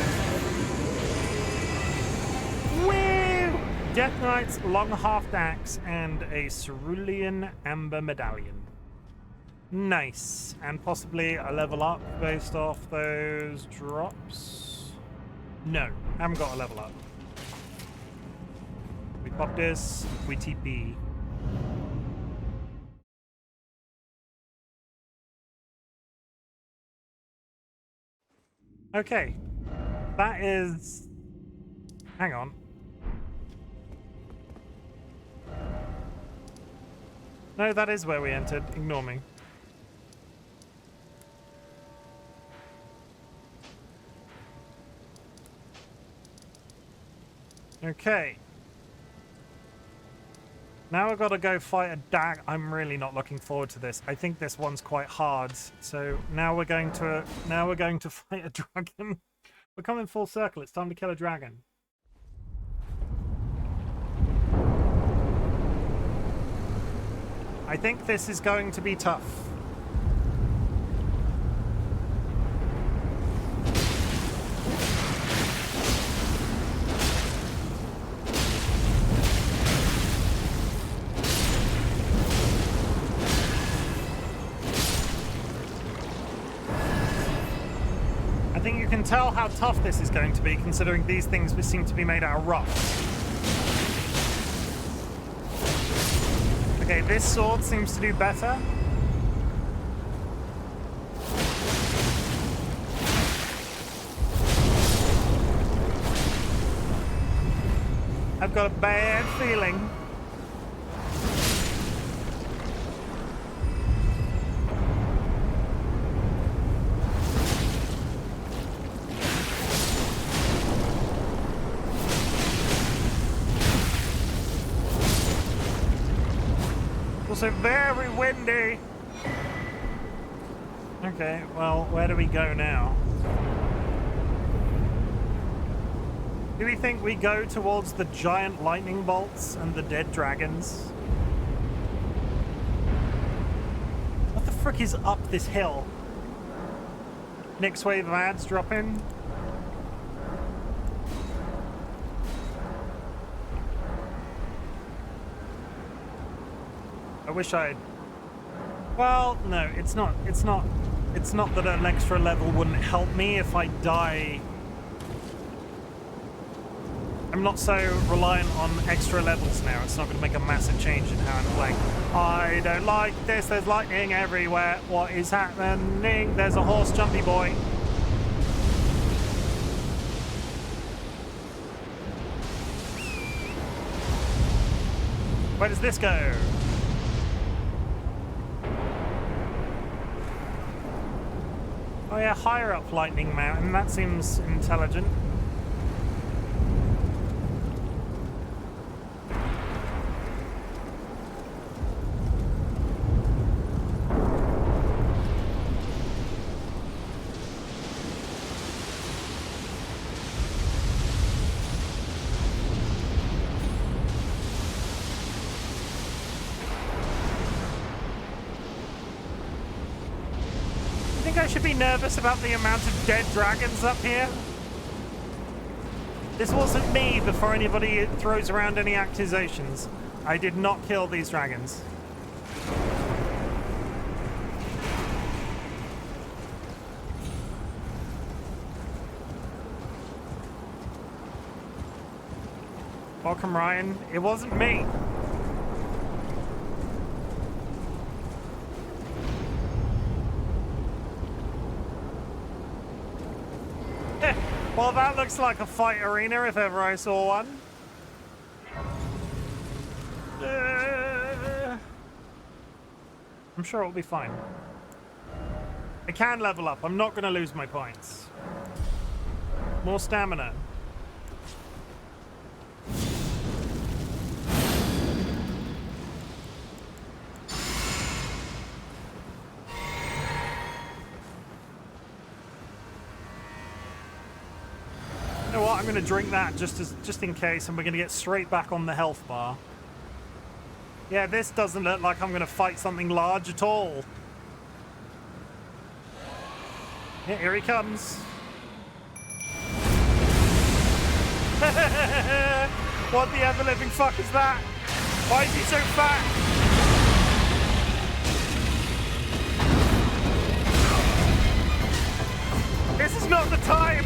Woo! Death Knight's long half axe and a cerulean amber medallion. Nice. And possibly a level up based off those drops. No, haven't got a level up. We pop this, we TP. Okay. That is... Hang on. No, that is where we entered. Ignore me. Okay. Now I've got to go fight a dag. I'm really not looking forward to this. I think this one's quite hard. So now we're going to fight a dragon. We're coming full circle. It's time to kill a dragon. I think this is going to be tough. I think you can tell how tough this is going to be, considering these things seem to be made out of rocks. Okay, this sword seems to do better. I've got a bad feeling. Also very windy. Okay, well, where do we go now? Do we think we go towards the giant lightning bolts and the dead dragons? What the frick is up this hill? Next wave of ads drop in. I wish I'd... Well, no, it's not that an extra level wouldn't help me if I die. I'm not so reliant on extra levels now. It's not going to make a massive change in how I'm playing. I don't like this. There's lightning everywhere. What is happening? There's a horse jumpy boy. Where does this go? Oh yeah, higher up Lightning Mountain. That seems intelligent. I should be nervous about the amount of dead dragons up here. This wasn't me before anybody throws around any accusations. I did not kill these dragons. Welcome, Ryan. It wasn't me. Well, that looks like a fight arena if ever I saw one. I'm sure it'll be fine. I can level up. I'm not going to lose my points. More stamina. You know what? I'm going to drink that just in case, and we're going to get straight back on the health bar. Yeah, this doesn't look like I'm going to fight something large at all. Yeah, here he comes. What the ever-living fuck is that? Why is he so fat? This is not the time!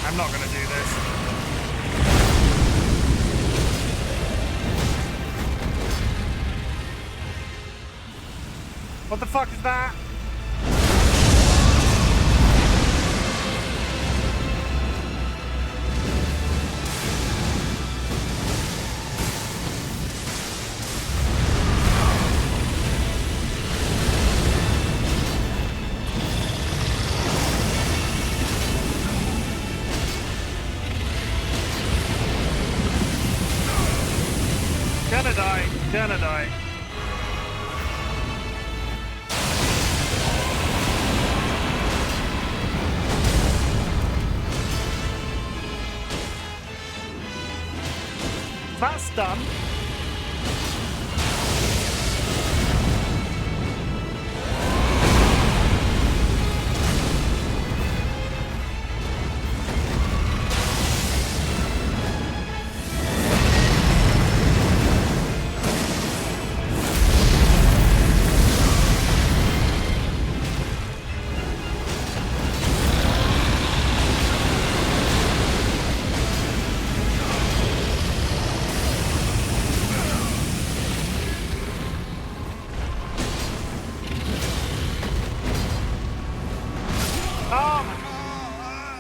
I'm not gonna do this. What the fuck is that? Gonna die. That's done.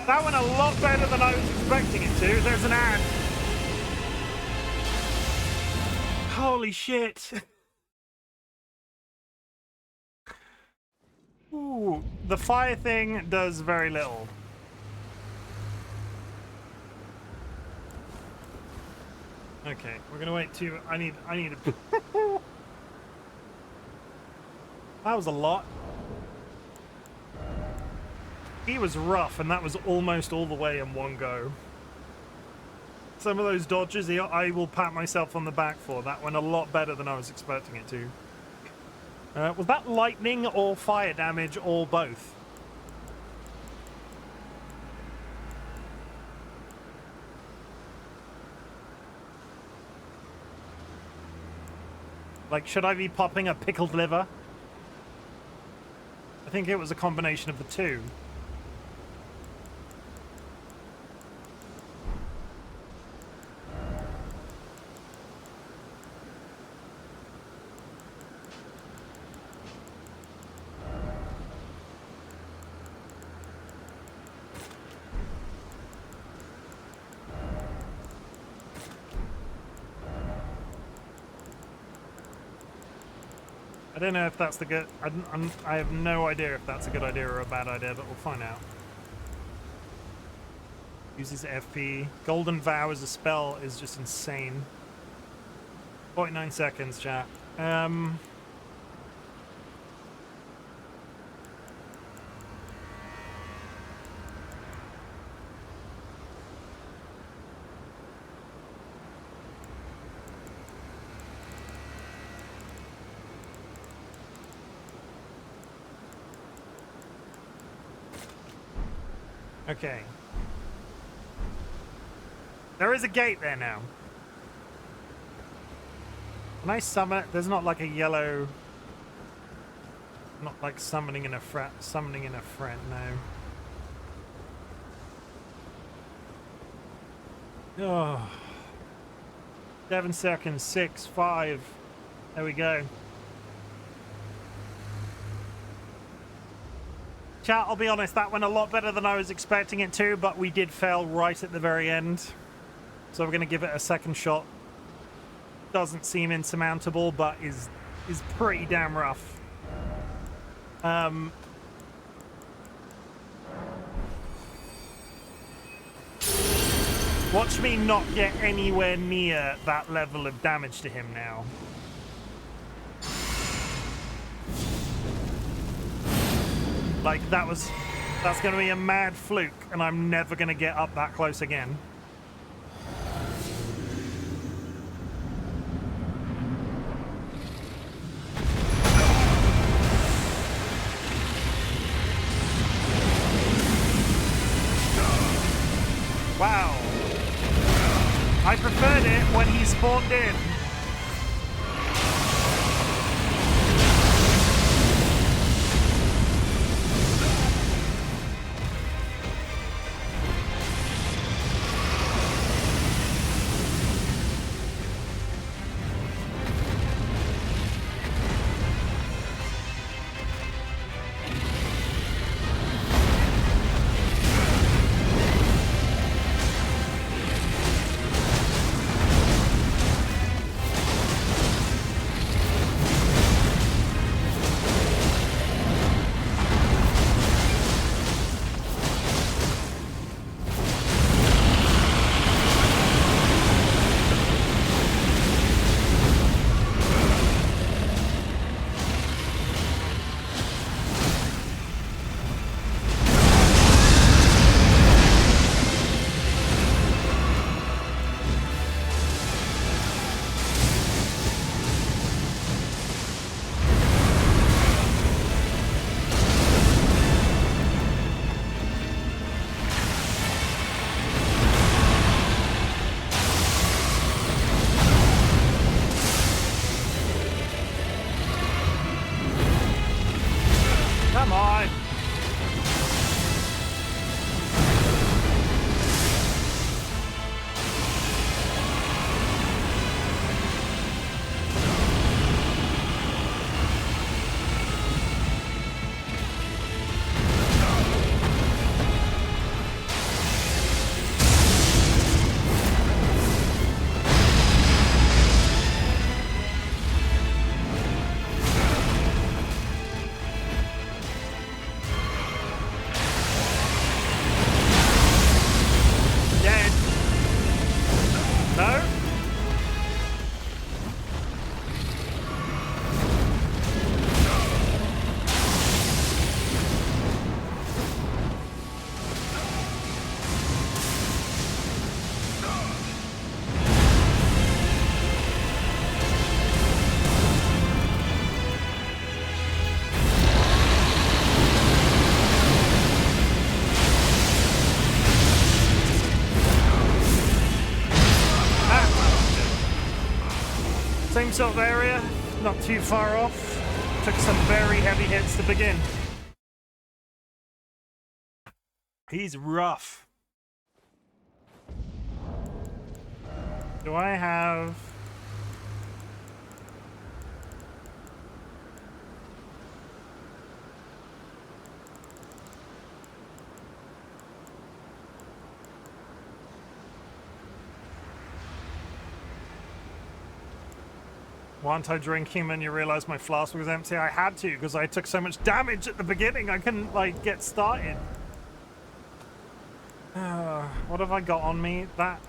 That went a lot better than I was expecting it to. There's an ad. Holy shit. Ooh, the fire thing does very little. Okay, we're gonna wait to. I need a. That was a lot. He was rough, and that was almost all the way in one go. Some of those dodges, I will pat myself on the back for. That went a lot better than I was expecting it to. Was that lightning or fire damage or both? Like, should I be popping a pickled liver? I think it was a combination of the two. I don't know if that's the good... I have no idea if that's a good idea or a bad idea, but we'll find out. Uses FP. Golden Vow as a spell is just insane. 49 seconds, chat. Okay. There is a gate there now. Can I summon it? There's not like a yellow... Not like summoning in a friend, no. Oh. 7 seconds, 6, 5. There we go. Chat, I'll be honest, that went a lot better than I was expecting it to, but we did fail right at the very end. So we're going to give it a second shot. Doesn't seem insurmountable, but is pretty damn rough. Watch me not get anywhere near that level of damage to him now. Like, that's going to be a mad fluke, and I'm never going to get up that close again. Wow. I preferred it when he spawned in. Same sort of area, not too far off. Took some very heavy hits to begin. He's rough. Do I have... Weren't I drinking and you realized my flask was empty? I had to, because I took so much damage at the beginning. I couldn't, like, get started. What have I got on me? That...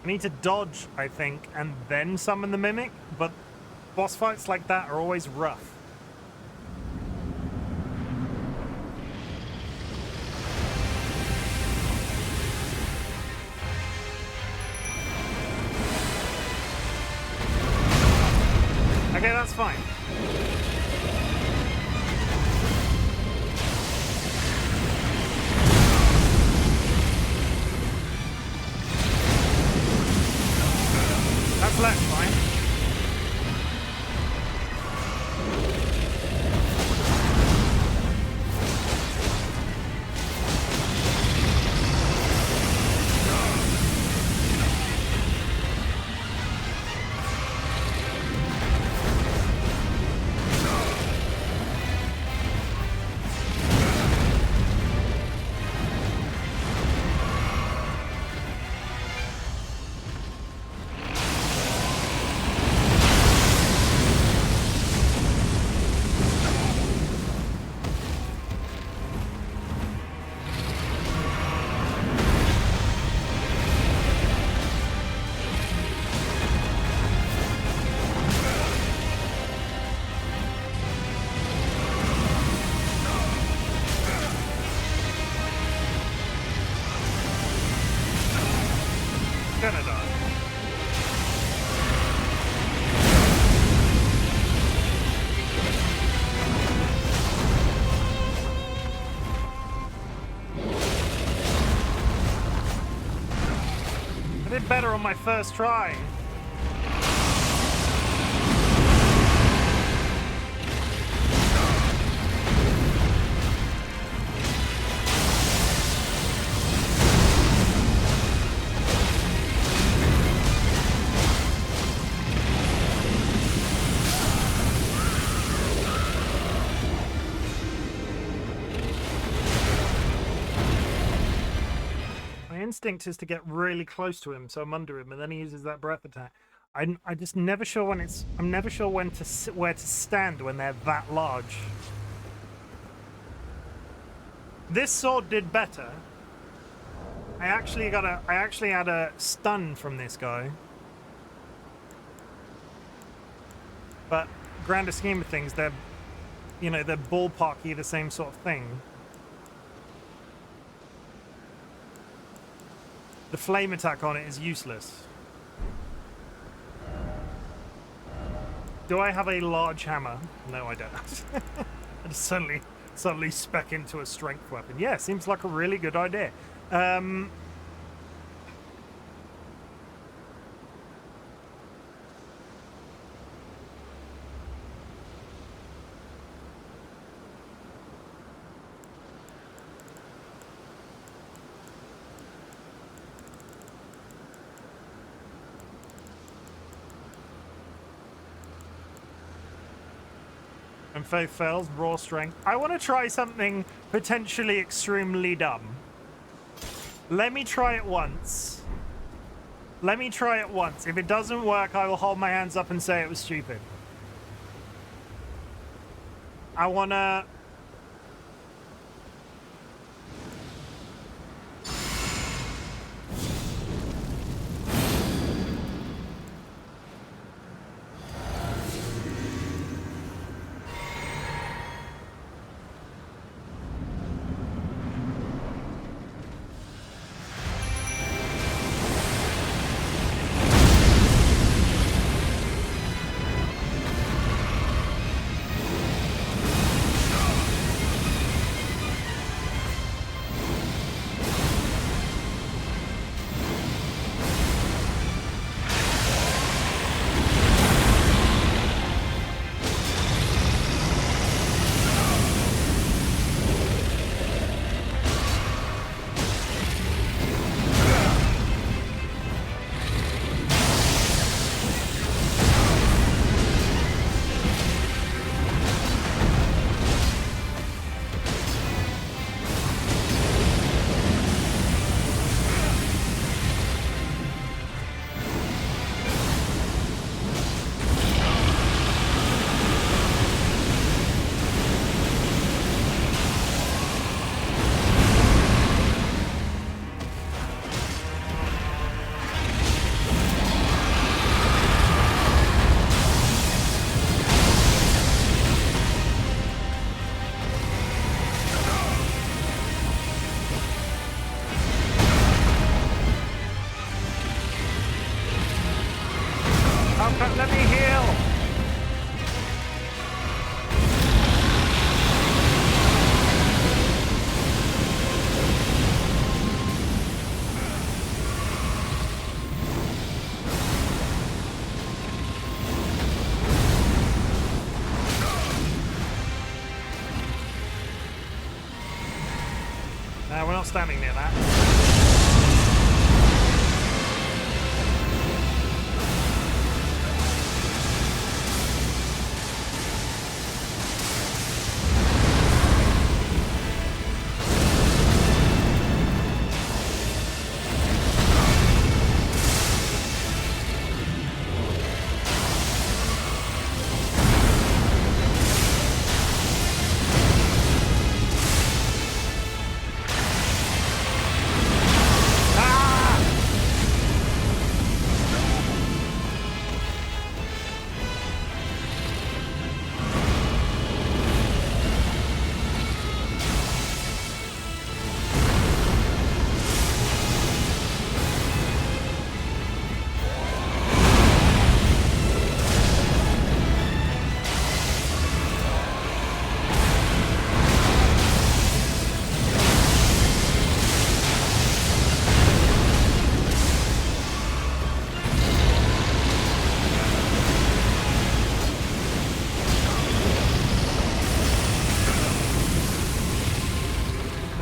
I need to dodge, I think, and then summon the Mimic, but boss fights like that are always rough. That's fine. That's left fine. Gonna die. I did better on my first try. Instinct is to get really close to him, so I'm under him, and then he uses that breath attack. I just never sure when it's. I'm never sure when to where to stand when they're that large. This sword did better. I actually had a stun from this guy. But grander scheme of things, they're ballparky the same sort of thing. The flame attack on it is useless. Do I have a large hammer? No, I don't. I just suddenly spec into a strength weapon. Yeah, seems like a really good idea. And faith fails, raw strength. I want to try something potentially extremely dumb. Let me try it once. If it doesn't work, I will hold my hands up and say it was stupid. I want to... We're not standing near that.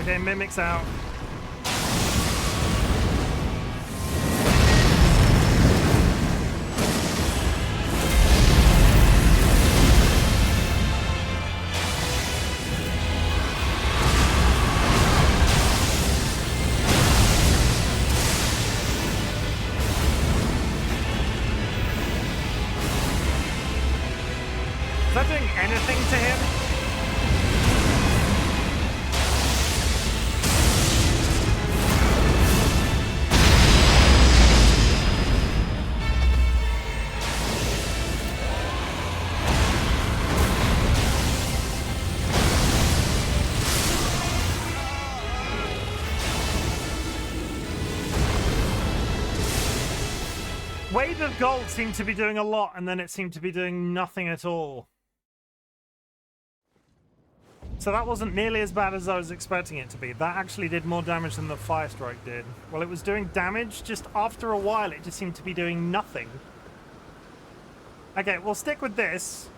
Okay, Mimic's out. Is that doing anything to him? Wave of Gold seemed to be doing a lot, and then it seemed to be doing nothing at all. So that wasn't nearly as bad as I was expecting it to be. That actually did more damage than the Fire Strike did. Well, it was doing damage, just after a while it just seemed to be doing nothing. Okay, we'll stick with this.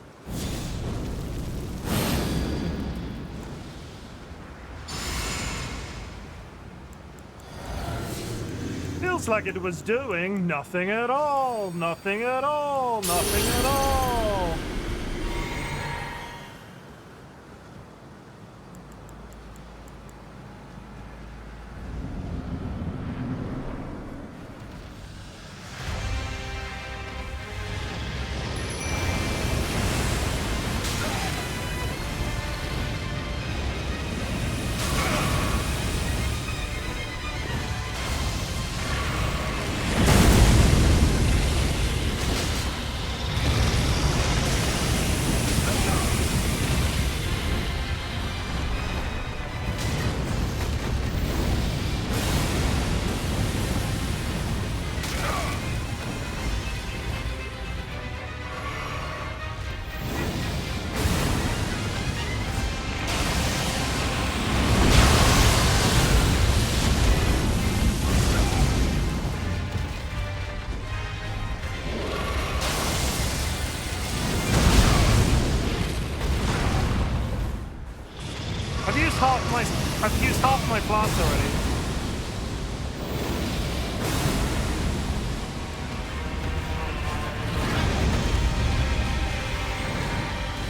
Feels like it was doing nothing at all, nothing at all, nothing at all. I've used half my plants already.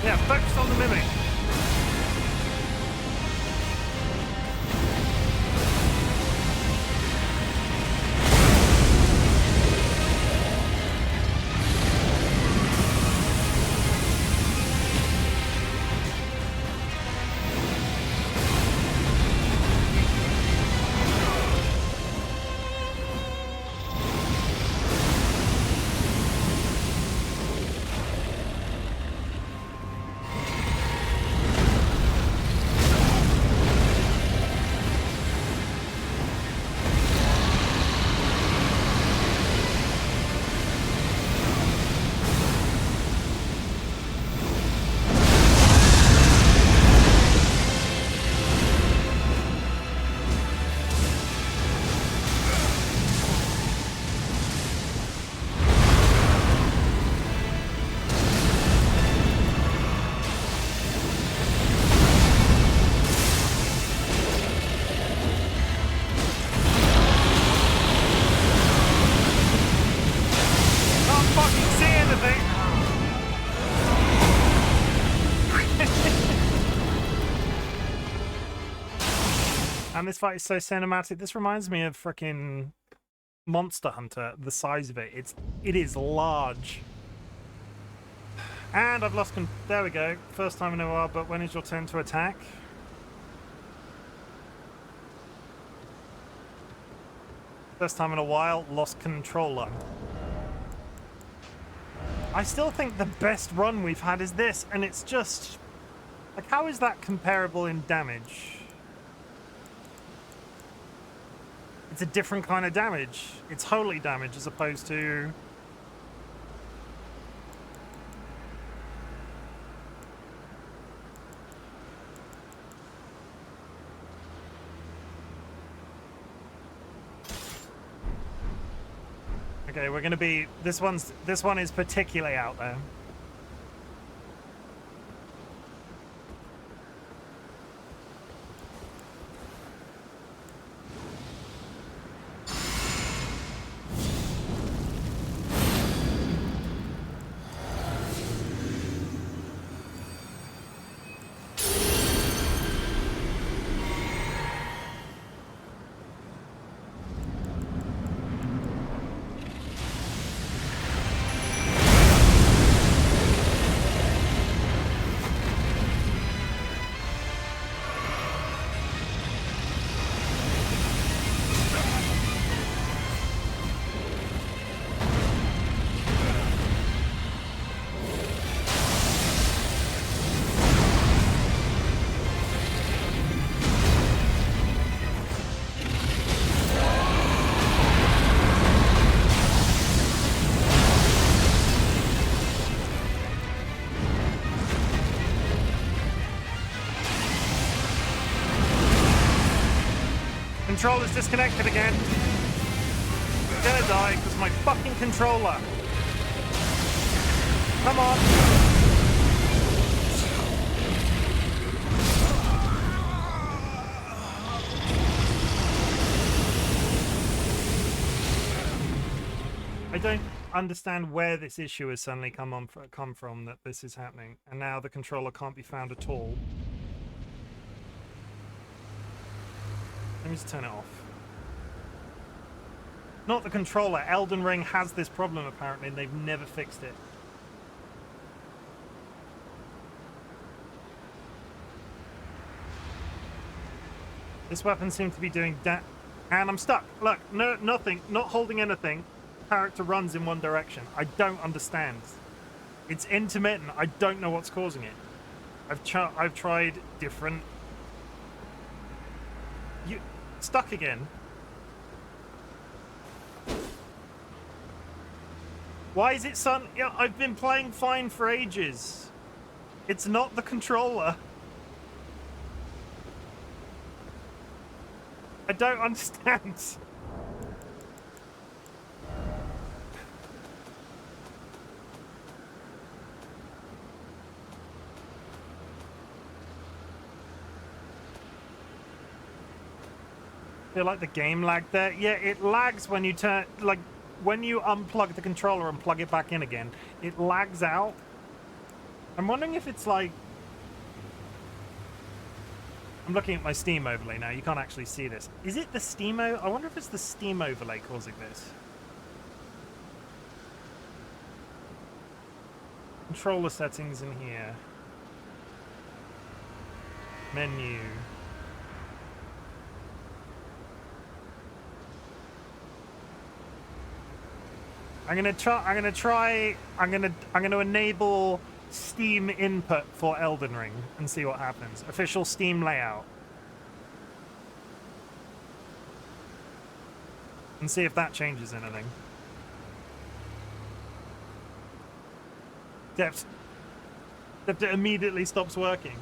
Yeah, focus on the Mimic. Man, this fight is so cinematic. This reminds me of freaking Monster Hunter. The size of it, it is large. And I've lost there we go. First time in a while, but when is your turn to attack? First time in a while, lost controller. I still think the best run we've had is this, and it's just... Like, how is that comparable in damage? It's a different kind of damage. It's holy damage as opposed to... Okay, we're gonna be... This one is particularly out there. Controller's disconnected again. I'm gonna die because my fucking controller. Come on. I don't understand where this issue has suddenly come from that this is happening, and now the controller can't be found at all. Let me just turn it off. Not the controller. Elden Ring has this problem apparently, and they've never fixed it. This weapon seems to be doing that, and I'm stuck. Look, no, nothing, not holding anything. Character runs in one direction. I don't understand. It's intermittent. I don't know what's causing it. I've tried different. You stuck again. Why is it son? Yeah, I've been playing fine for ages. It's not the controller. I don't understand. Feel like the game lagged there. Yeah, it lags when you turn, like, when you unplug the controller and plug it back in again. It lags out. I'm wondering if it's like... I'm looking at my Steam overlay now. You can't actually see this. Is it the Steam I wonder if it's the Steam overlay causing this. Controller settings in here. Menu. I'm gonna enable Steam input for Elden Ring and see what happens. Official Steam layout. And see if that changes anything. Except it immediately stops working.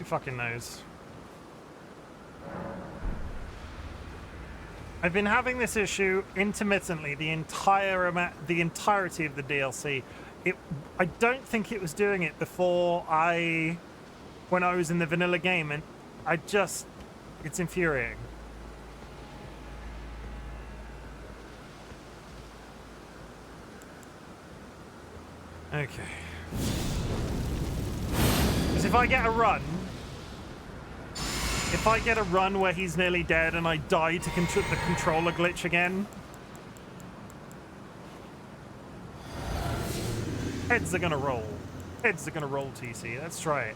Fucking knows. I've been having this issue intermittently the entirety of the DLC. I don't think it was doing it before when I was in the vanilla game, and it's infuriating. Okay. Because if I get a run where he's nearly dead and I die to the controller glitch again, heads are gonna roll. Heads are gonna roll, TC. Let's try it.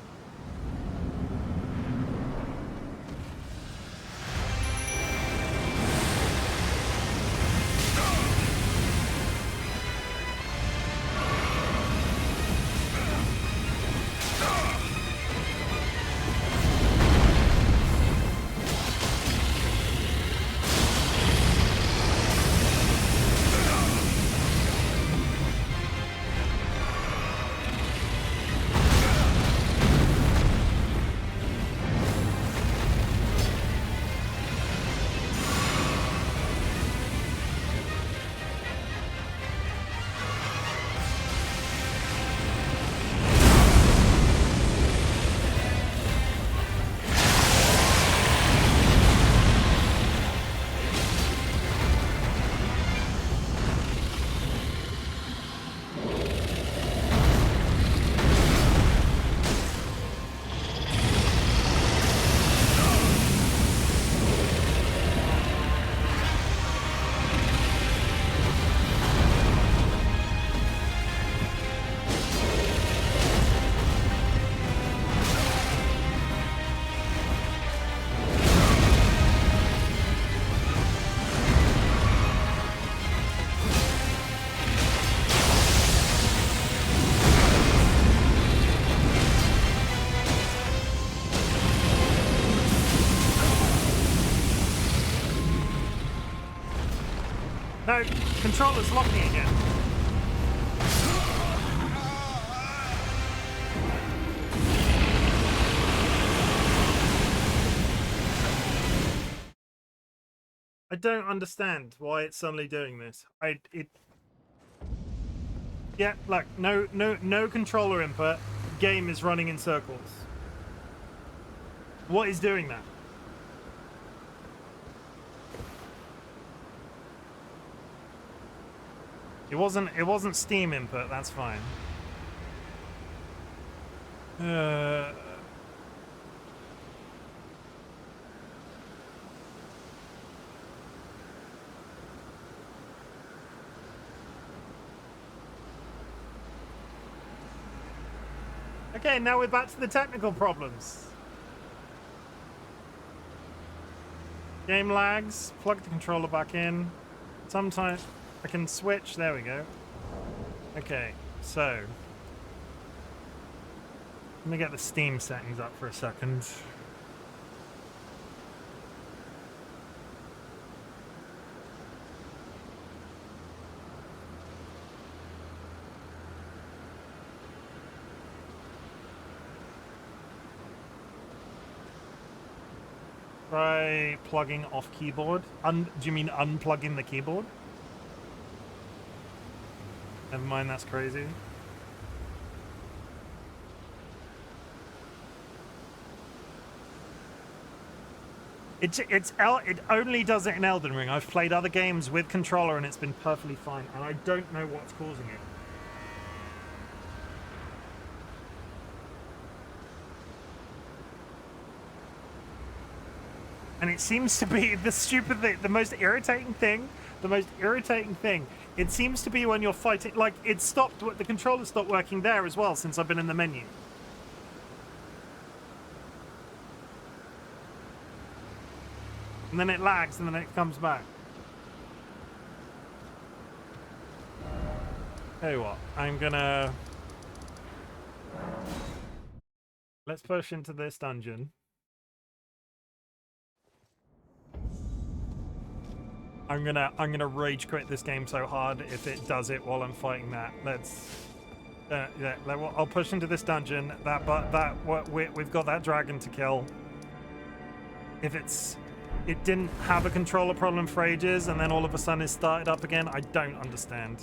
No, controller's locking again. I don't understand why it's suddenly doing this. Yeah, look, no controller input. Game is running in circles. What is doing that? It wasn't Steam input, that's fine. Okay, now we're back to the technical problems. Game lags, plug the controller back in. Sometimes I can switch, there we go. Okay, so let me get the Steam settings up for a second. Try plugging off keyboard. Do you mean unplugging the keyboard? Never mind, that's crazy. It only does it in Elden Ring. I've played other games with controller and it's been perfectly fine, and I don't know what's causing it. And it seems to be the stupid thing, the most irritating thing. It seems to be when you're fighting, like it stopped, the controller stopped working there as well since I've been in the menu. And then it lags and then it comes back. Tell you what, let's push into this dungeon. I'm gonna rage quit this game so hard if it does it while I'm fighting that. I'll push into this dungeon. We've got that dragon to kill. If it didn't have a controller problem for ages and then all of a sudden it started up again, I don't understand.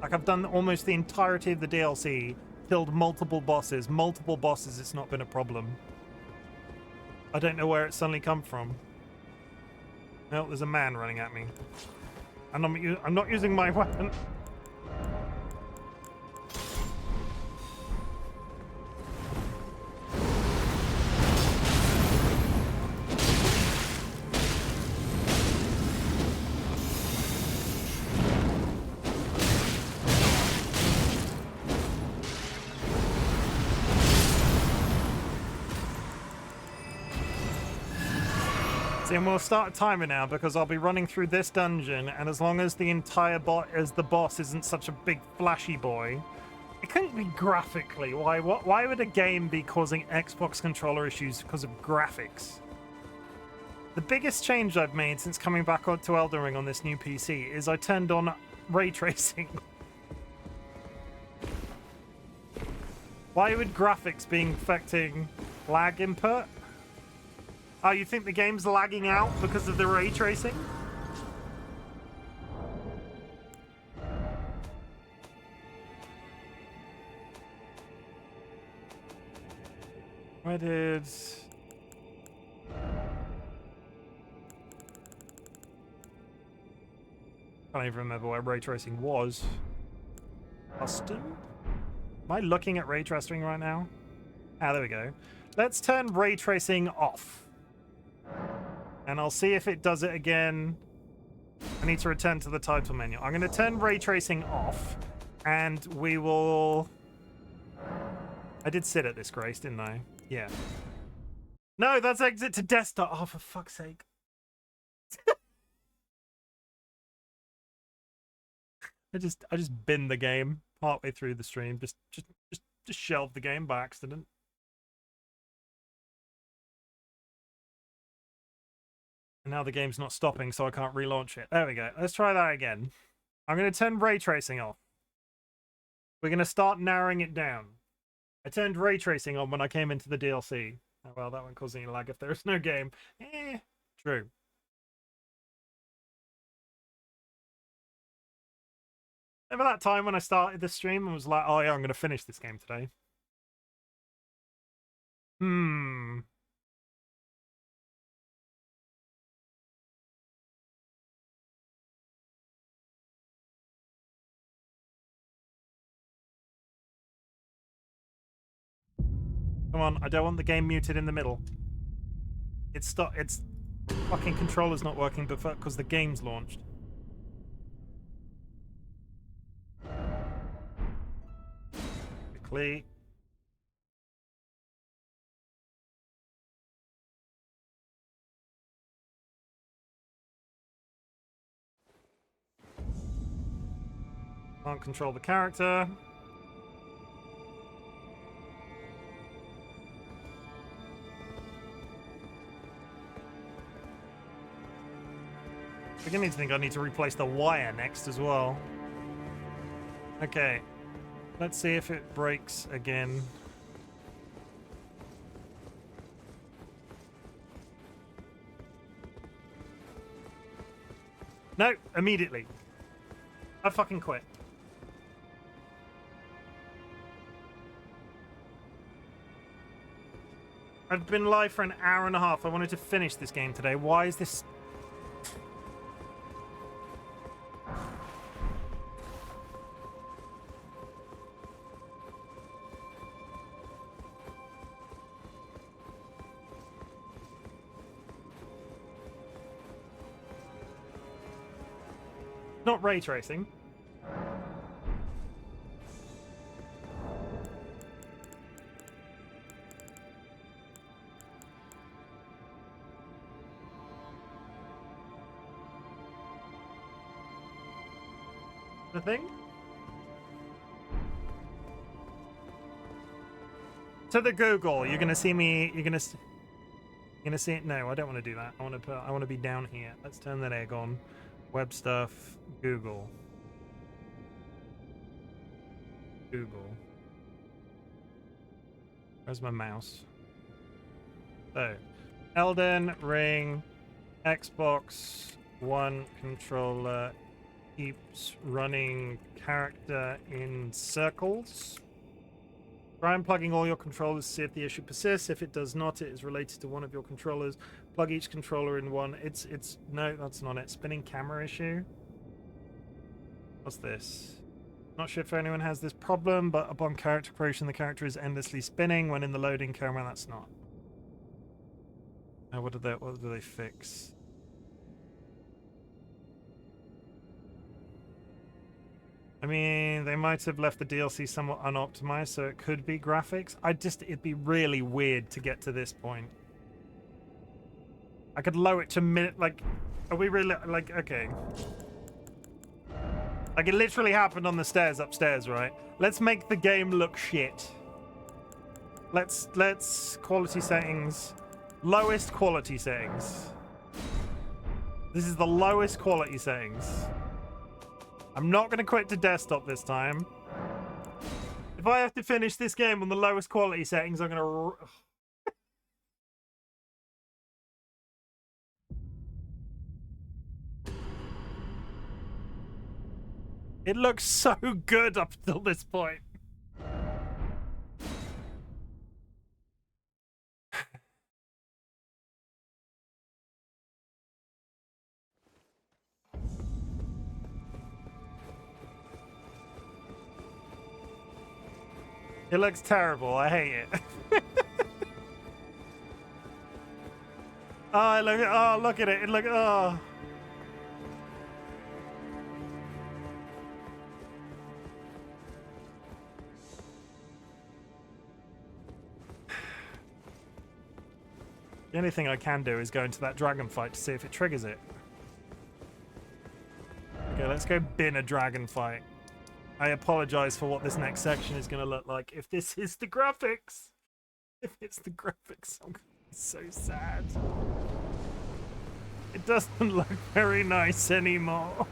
Like, I've done almost the entirety of the DLC, killed multiple bosses. Multiple bosses, it's not been a problem. I don't know where it suddenly come from. Oh, there's a man running at me. And I'm not using my weapon. And we'll start a timer now because I'll be running through this dungeon, and as long as the entire the boss isn't such a big flashy boy, it couldn't be graphically. Why would a game be causing Xbox controller issues because of graphics? The biggest change I've made since coming back onto Elden Ring on this new PC is I turned on ray tracing. Why would graphics be affecting lag input? Oh, you think the game's lagging out because of the ray tracing? Where did... I can't even remember where ray tracing was. Custom? Am I looking at ray tracing right now? Ah, there we go. Let's turn ray tracing off. And I'll see if it does it again. I need to return to the title menu. I'm going to turn ray tracing off, and we will... I did sit at this, Grace, didn't I? Yeah. No, that's exit to desktop. Oh, for fuck's sake. I just binned the game partway through the stream. Just shelved the game by accident. And now the game's not stopping, so I can't relaunch it. There we go. Let's try that again. I'm going to turn ray tracing off. We're going to start narrowing it down. I turned ray tracing on when I came into the DLC. Oh, well, that won't cause any lag if there is no game. True. Remember that time when I started the stream and was like, oh yeah, I'm going to finish this game today? Come on, I don't want the game muted in the middle. It's fucking controller's not working because the game's launched. Quickly. Can't control the character. I'm beginning to think I need to replace the wire next as well. Okay. Let's see if it breaks again. No, immediately. I fucking quit. I've been live for an hour and a half. I wanted to finish this game today. Why is this... Not ray tracing. The thing? To the Google, you're gonna see me. You're gonna see it. No, I don't want to do that. I want to be down here. Let's turn that egg on. Web stuff. Google. Google. Where's my mouse? So, Elden Ring, Xbox One controller keeps running character in circles. Try unplugging all your controllers to see if the issue persists. If it does not, it is related to one of your controllers. Plug each controller in one. It's no, that's not it. Spinning camera issue. What's this? Not sure if anyone has this problem, but upon character creation, the character is endlessly spinning when in the loading camera. That's not. Now, what do they fix? I mean, they might have left the DLC somewhat unoptimized, so it could be graphics. It'd be really weird to get to this point. I could lower it to minute, like, are we really, like, okay. Like, it literally happened on the stairs upstairs, right? Let's make the game look shit. Let's quality settings, lowest quality settings. This is the lowest quality settings. I'm not going to quit to desktop this time. If I have to finish this game on the lowest quality settings, I'm going to... It looks so good up until this point. It looks terrible. I hate it. Look at it. Oh. The only thing I can do is go into that dragon fight to see if it triggers it. Okay, let's go bin a dragon fight. I apologize for what this next section is going to look like. If this is the graphics, if it's the graphics, I'm going to be so sad. It doesn't look very nice anymore.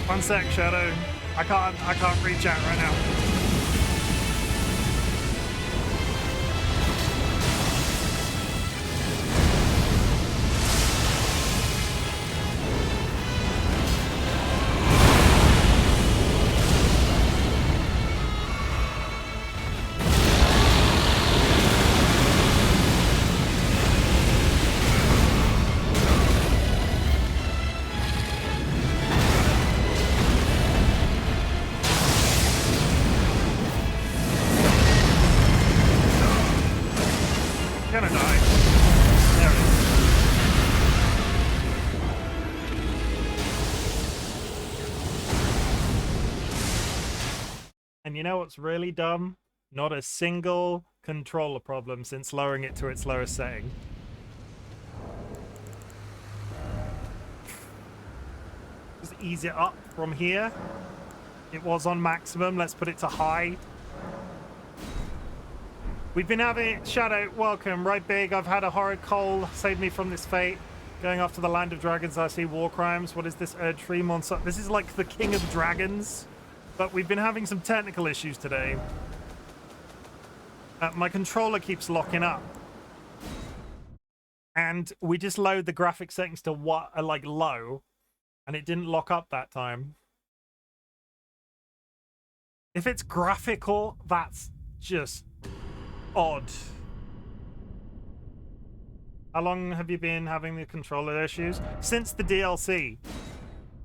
One sec, Shadow. I can't reach out right now. you know what's really dumb? Not a single controller problem since lowering it to its lowest setting. Just ease it up from here. It was on maximum. Let's put it to high. We've been having... Shadow, welcome. Right big. I've had a horrid cold. Save me from this fate. Going off to the land of dragons, I see war crimes. What is this Erdtree monster? This is like the king of dragons. But we've been having some technical issues today. My controller keeps locking up. And we just load the graphic settings to what like low. And it didn't lock up that time. If it's graphical, that's just odd. How long have you been having the controller issues? Since the DLC.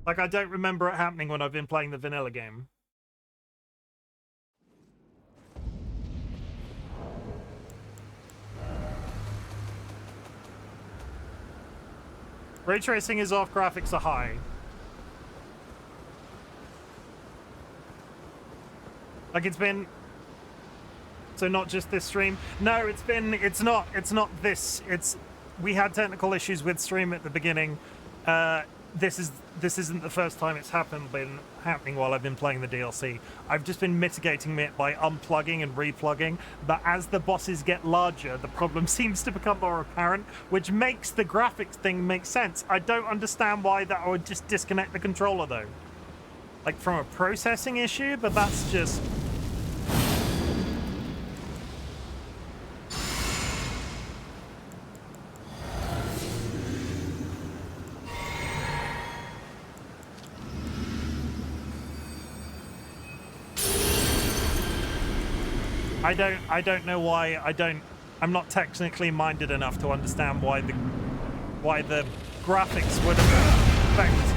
Like, I don't remember it happening when I've been playing the vanilla game. Ray tracing is off, graphics are high. Like, it's been... So not just this stream. No, it's not this. We had technical issues with stream at the beginning. This isn't the first time it's been happening while I've been playing the DLC. I've just been mitigating it by unplugging and replugging, but as the bosses get larger, the problem seems to become more apparent, which makes the graphics thing make sense. I don't understand why that would just disconnect the controller though. Like from a processing issue, but that's just... I don't know why I'm not technically minded enough to understand why the graphics would affect.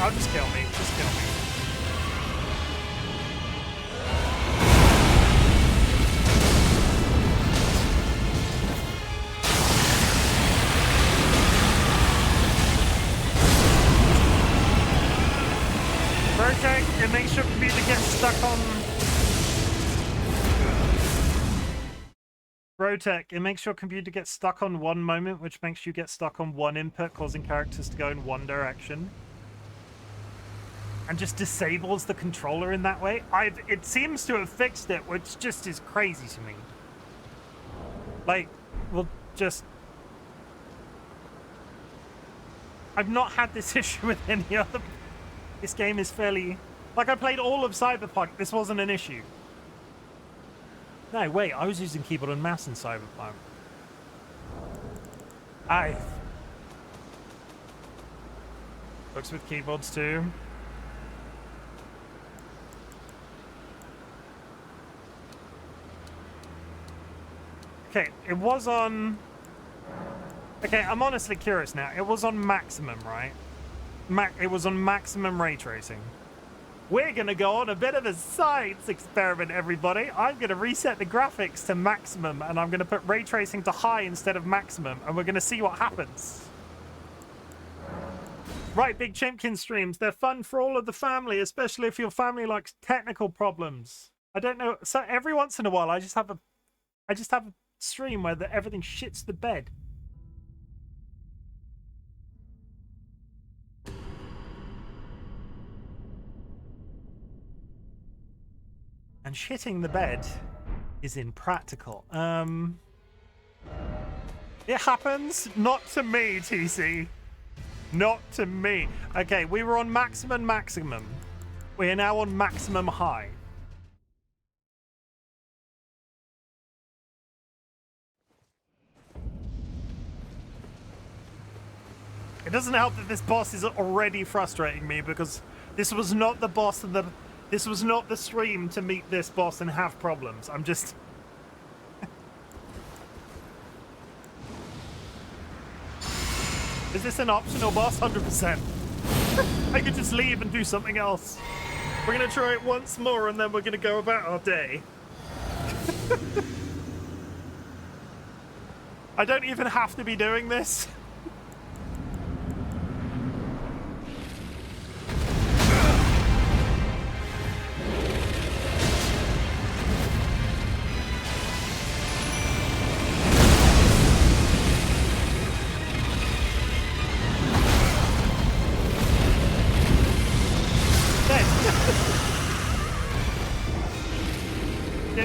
Oh, just kill me. Just kill me. it makes your computer get stuck on Rotec. It makes your computer get stuck on one moment, which makes you get stuck on one input, causing characters to go in one direction. And just disables the controller in that way. It seems to have fixed it, which just is crazy to me. Like, we'll just... I've not had this issue with any other... This game is fairly... Like, I played all of Cyberpunk. This wasn't an issue. No, wait. I was using keyboard and mouse in Cyberpunk. Looks with keyboards, too. Okay, it was on... Okay, I'm honestly curious now. It was on maximum, right? It was on maximum ray tracing. We're gonna go on a bit of a science experiment, everybody. I'm gonna reset the graphics to maximum, and I'm gonna put ray tracing to high instead of maximum, and we're gonna see what happens. RightBigChimken streams. They're fun for all of the family, especially if your family likes technical problems. I don't know. So every once in a while, I just have a stream where everything shits the bed. And shitting the bed is impractical. It happens. Not to me, TC. Not to me. Okay, we were on maximum. We are now on maximum high. It doesn't help that this boss is already frustrating me, because this was not the boss of the... This was not the stream to meet this boss and have problems. I'm just... Is this an optional boss? 100%. I could just leave and do something else. We're going to try it once more and then we're going to go about our day. I don't even have to be doing this.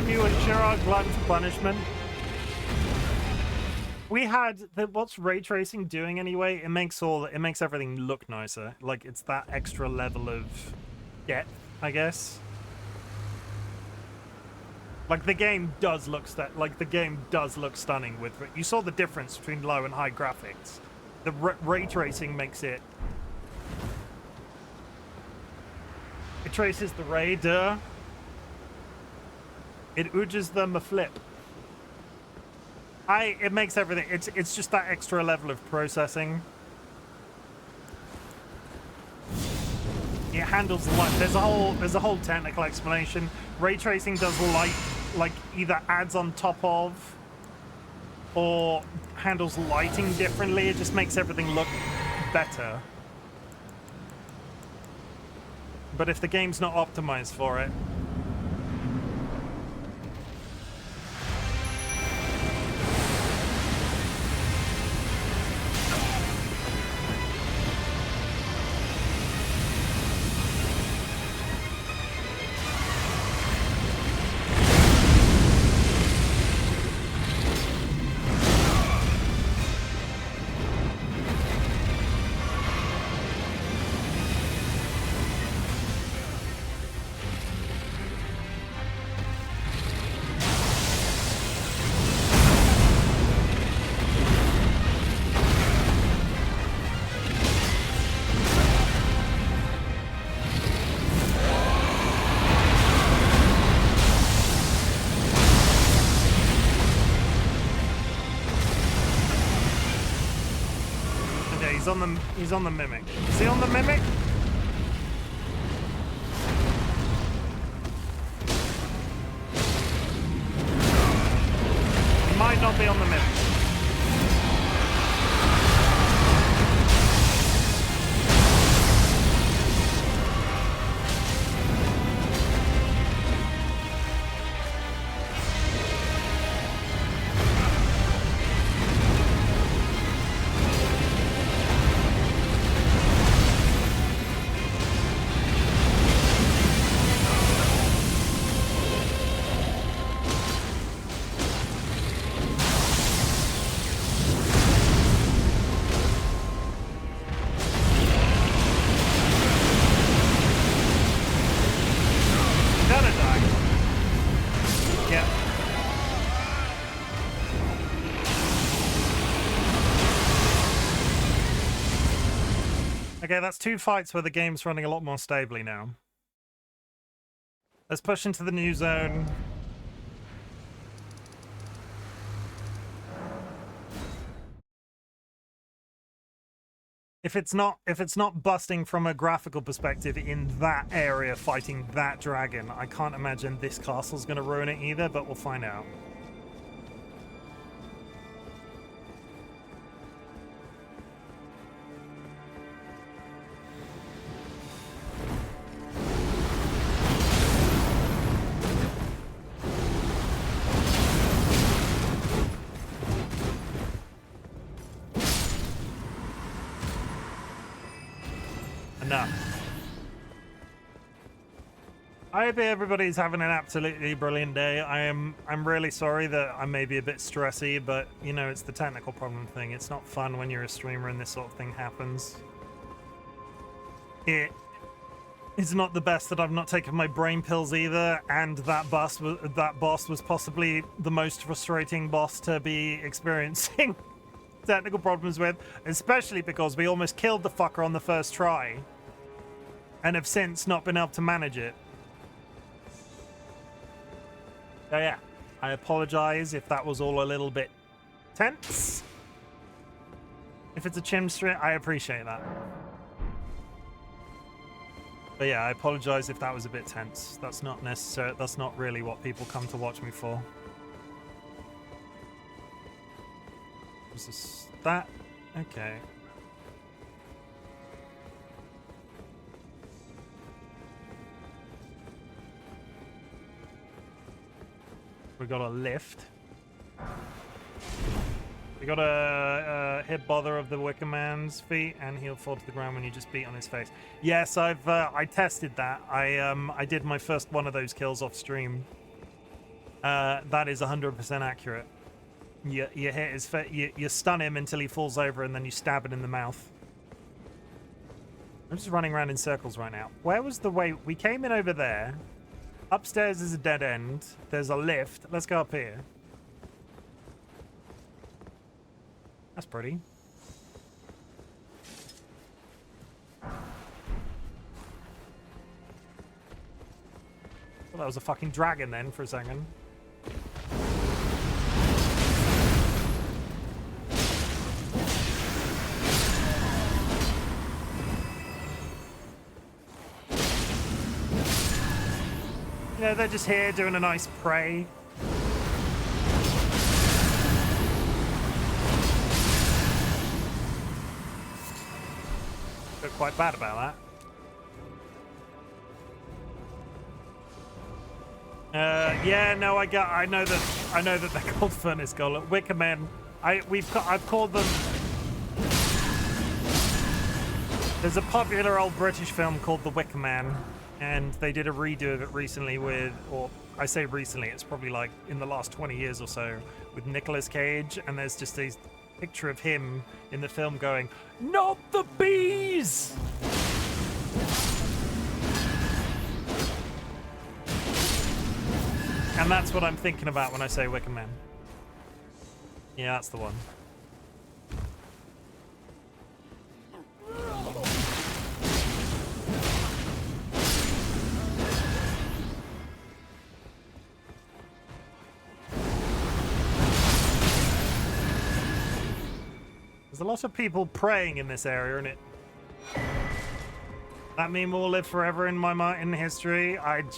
You and Gerard glutton for punishment. We had what's ray tracing doing anyway? It makes everything look nicer. Like, it's that extra level of depth, I guess. Like, the game does look stunning with it. You saw the difference between low and high graphics. The ray tracing makes it. It traces the ray, duh. It ooges them a flip. It makes everything. It's just that extra level of processing. It handles the light. There's a whole technical explanation. Ray tracing does light, like, either adds on top of or handles lighting differently. It just makes everything look better. But if the game's not optimized for it, he's on the mimic. Is he on the mimic? He might not be on the mimic. Okay, that's 2 fights where the game's running a lot more stably now. Let's push into the new zone. If it's not busting from a graphical perspective in that area fighting that dragon, I can't imagine this castle's going to ruin it either, but we'll find out. Enough. I hope everybody's having an absolutely brilliant day. I'm really sorry that I may be a bit stressy, but you know, it's the technical problem thing. It's not fun when you're a streamer and this sort of thing happens. It is not the best that I've not taken my brain pills either, and that boss was possibly the most frustrating boss to be experiencing technical problems with, especially because we almost killed the fucker on the first try and have since not been able to manage it. So yeah, I apologize if that was all a little bit tense. If it's a Chim stream, I appreciate that. But yeah, I apologize if that was a bit tense. That's not necessary. That's not really what people come to watch me for. Was this that? Okay. We got a lift. We got a hit bother of the Wicker Man's feet, and he'll fall to the ground when you just beat on his face. Yes, I tested that. I did my first one of those kills off stream. That is 100% accurate. You hit his face, you stun him until he falls over, and then you stab it in the mouth. I'm just running around in circles right now. Where was the way? We came in over there. Upstairs is a dead end. There's a lift. Let's go up here. That's pretty. Well, that was a fucking dragon then for a second. You know, they're just here doing a nice prey. Feel quite bad about that. Yeah, no, I know that they're called Furnace Golem. Wicker Men. I've called them. There's a popular old British film called The Wicker Man, and they did a redo of it recently with, or I say recently, it's probably like in the last 20 years or so, with Nicolas Cage, and there's just a picture of him in the film going, "Not the bees!" And that's what I'm thinking about when I say Wicker Man. Yeah, that's the one. There's a lot of people praying in this area, and that meme will live forever in my mind, in history. I've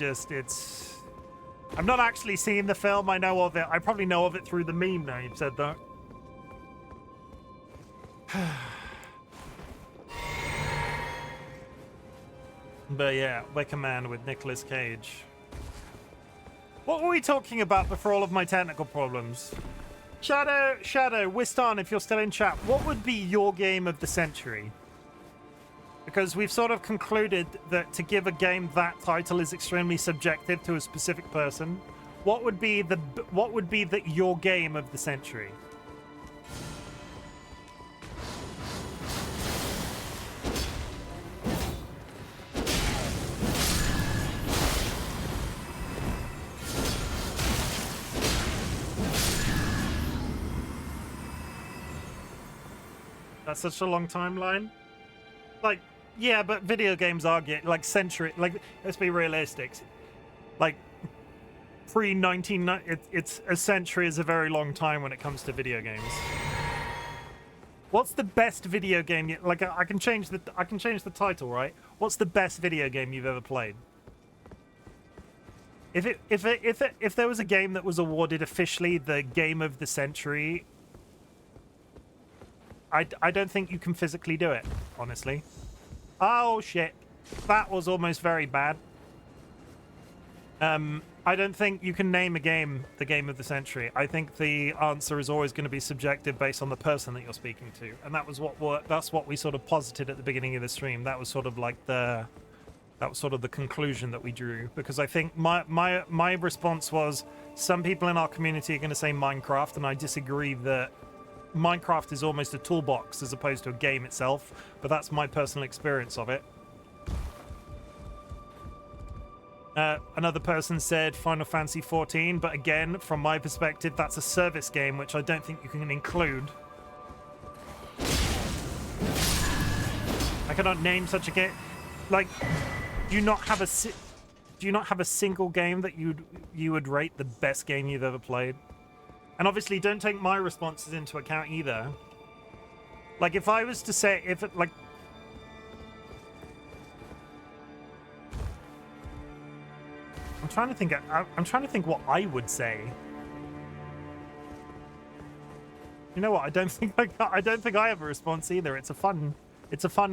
not actually seen the film. I know of it. I probably know of it through the meme now you've said that. But yeah, Wicker Man with Nicolas Cage. What were we talking about before all of my technical problems? Shadow, Wiston, if you're still in chat, what would be your game of the century? Because we've sort of concluded that to give a game that title is extremely subjective to a specific person. What would be your game of the century? That's such a long timeline. Like, yeah, but video games are like century. Like, let's be realistic. Like, pre-19, it's a century is a very long time when it comes to video games. What's the best video game? Like, I can change the title, right? What's the best video game you've ever played? If there was a game that was awarded officially the game of the century, I don't think you can physically do it, honestly. Oh shit, that was almost very bad. I don't think you can name a game the game of the century. I think the answer is always going to be subjective based on the person that you're speaking to, and that's what we sort of posited at the beginning of the stream. That was sort of like the conclusion that we drew, because I think my response was some people in our community are going to say Minecraft, and I disagree that Minecraft is almost a toolbox as opposed to a game itself, but that's my personal experience of it. Another person said Final Fantasy 14, but again, from my perspective, that's a service game, which I don't think you can include. I cannot name such a game. Like, do you not have a single game that you would rate the best game you've ever played? And obviously, don't take my responses into account either. Like, if I was to say, I'm trying to think what I would say. You know what? I don't think I have a response either. It's a fun,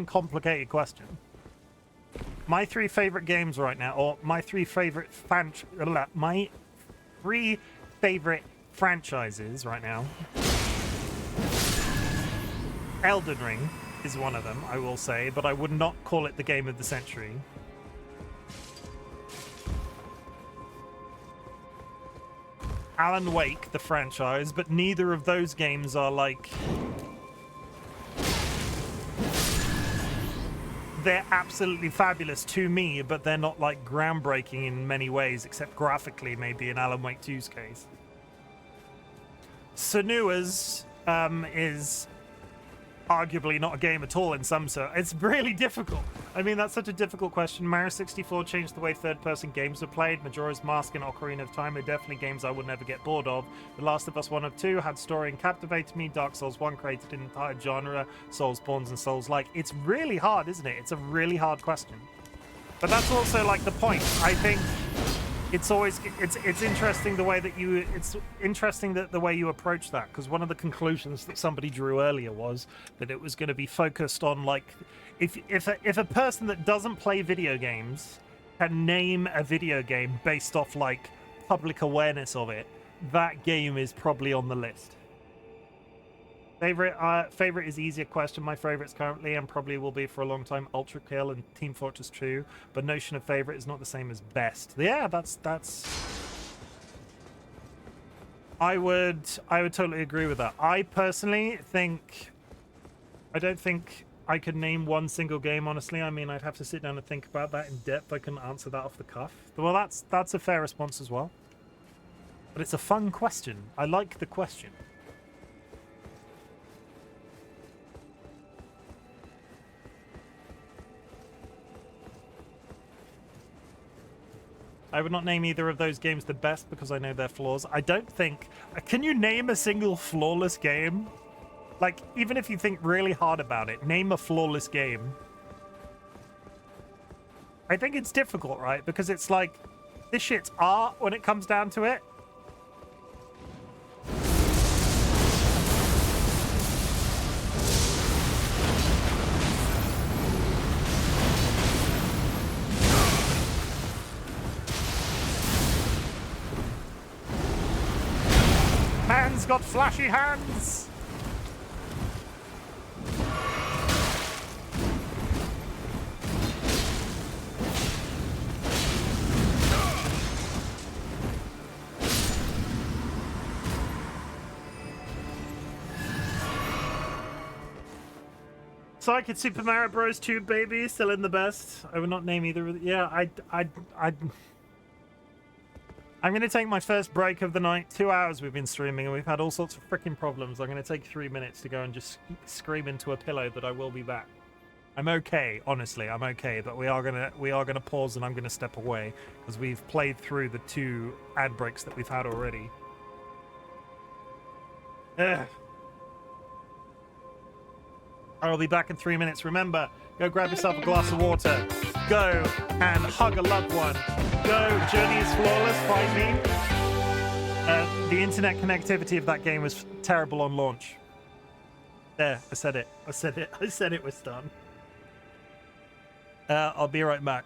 complicated question. My three favorite games right now, or my three favorite franchises right now. Elden Ring is one of them, I will say, but I would not call it the game of the century. Alan Wake, the franchise, but neither of those games are like... They're absolutely fabulous to me, but they're not like groundbreaking in many ways, except graphically, maybe in Alan Wake 2's case. Senua's is arguably not a game at all in some sort. It's really difficult. I mean, that's such a difficult question. Mario 64 changed the way third-person games are played. Majora's Mask and Ocarina of Time are definitely games I would never get bored of. The Last of Us 1 of 2 had story and captivated me. Dark Souls 1 created an entire genre. Soulsborne and Souls-like. It's really hard, isn't it? It's a really hard question. But that's also like the point. I think it's always it's interesting the way that the way you approach that, because one of the conclusions that somebody drew earlier was that it was going to be focused on like if a person that doesn't play video games can name a video game based off like public awareness of it, that game is probably on the list. Favorite is easier question. My favorites currently and probably will be for a long time Ultra Kill and Team Fortress 2, but notion of favorite is not the same as best. Yeah, that's I would totally agree with that. I personally think I don't think I could name one single game, honestly. I mean, I'd have to sit down and think about that in depth. I couldn't answer that off the cuff. Well, that's a fair response as well. But it's a fun question. I like the question. I would not name either of those games the best because I know their flaws. I don't think... Can you name a single flawless game? Like, even if you think really hard about it, name a flawless game. I think it's difficult, right? Because it's like, this shit's art when it comes down to it. Hands got flashy hands! Psychic Super Mario Bros. 2 baby, still in the best. I would not name either of the... Yeah, I'm going to take my first break of the night. 2 hours we've been streaming and we've had all sorts of freaking problems. I'm going to take 3 minutes to go and just scream into a pillow that I will be back. I'm okay, honestly. I'm okay, but we are gonna pause and I'm gonna step away because we've played through the 2 ad breaks that we've had already. Ugh. I'll be back in 3 minutes. Remember, go grab yourself a glass of water. Go and hug a loved one. Go, journey is flawless. Find me. The internet connectivity of that game was terrible on launch. There, I said it. I said it. I said it was done. I'll be right back.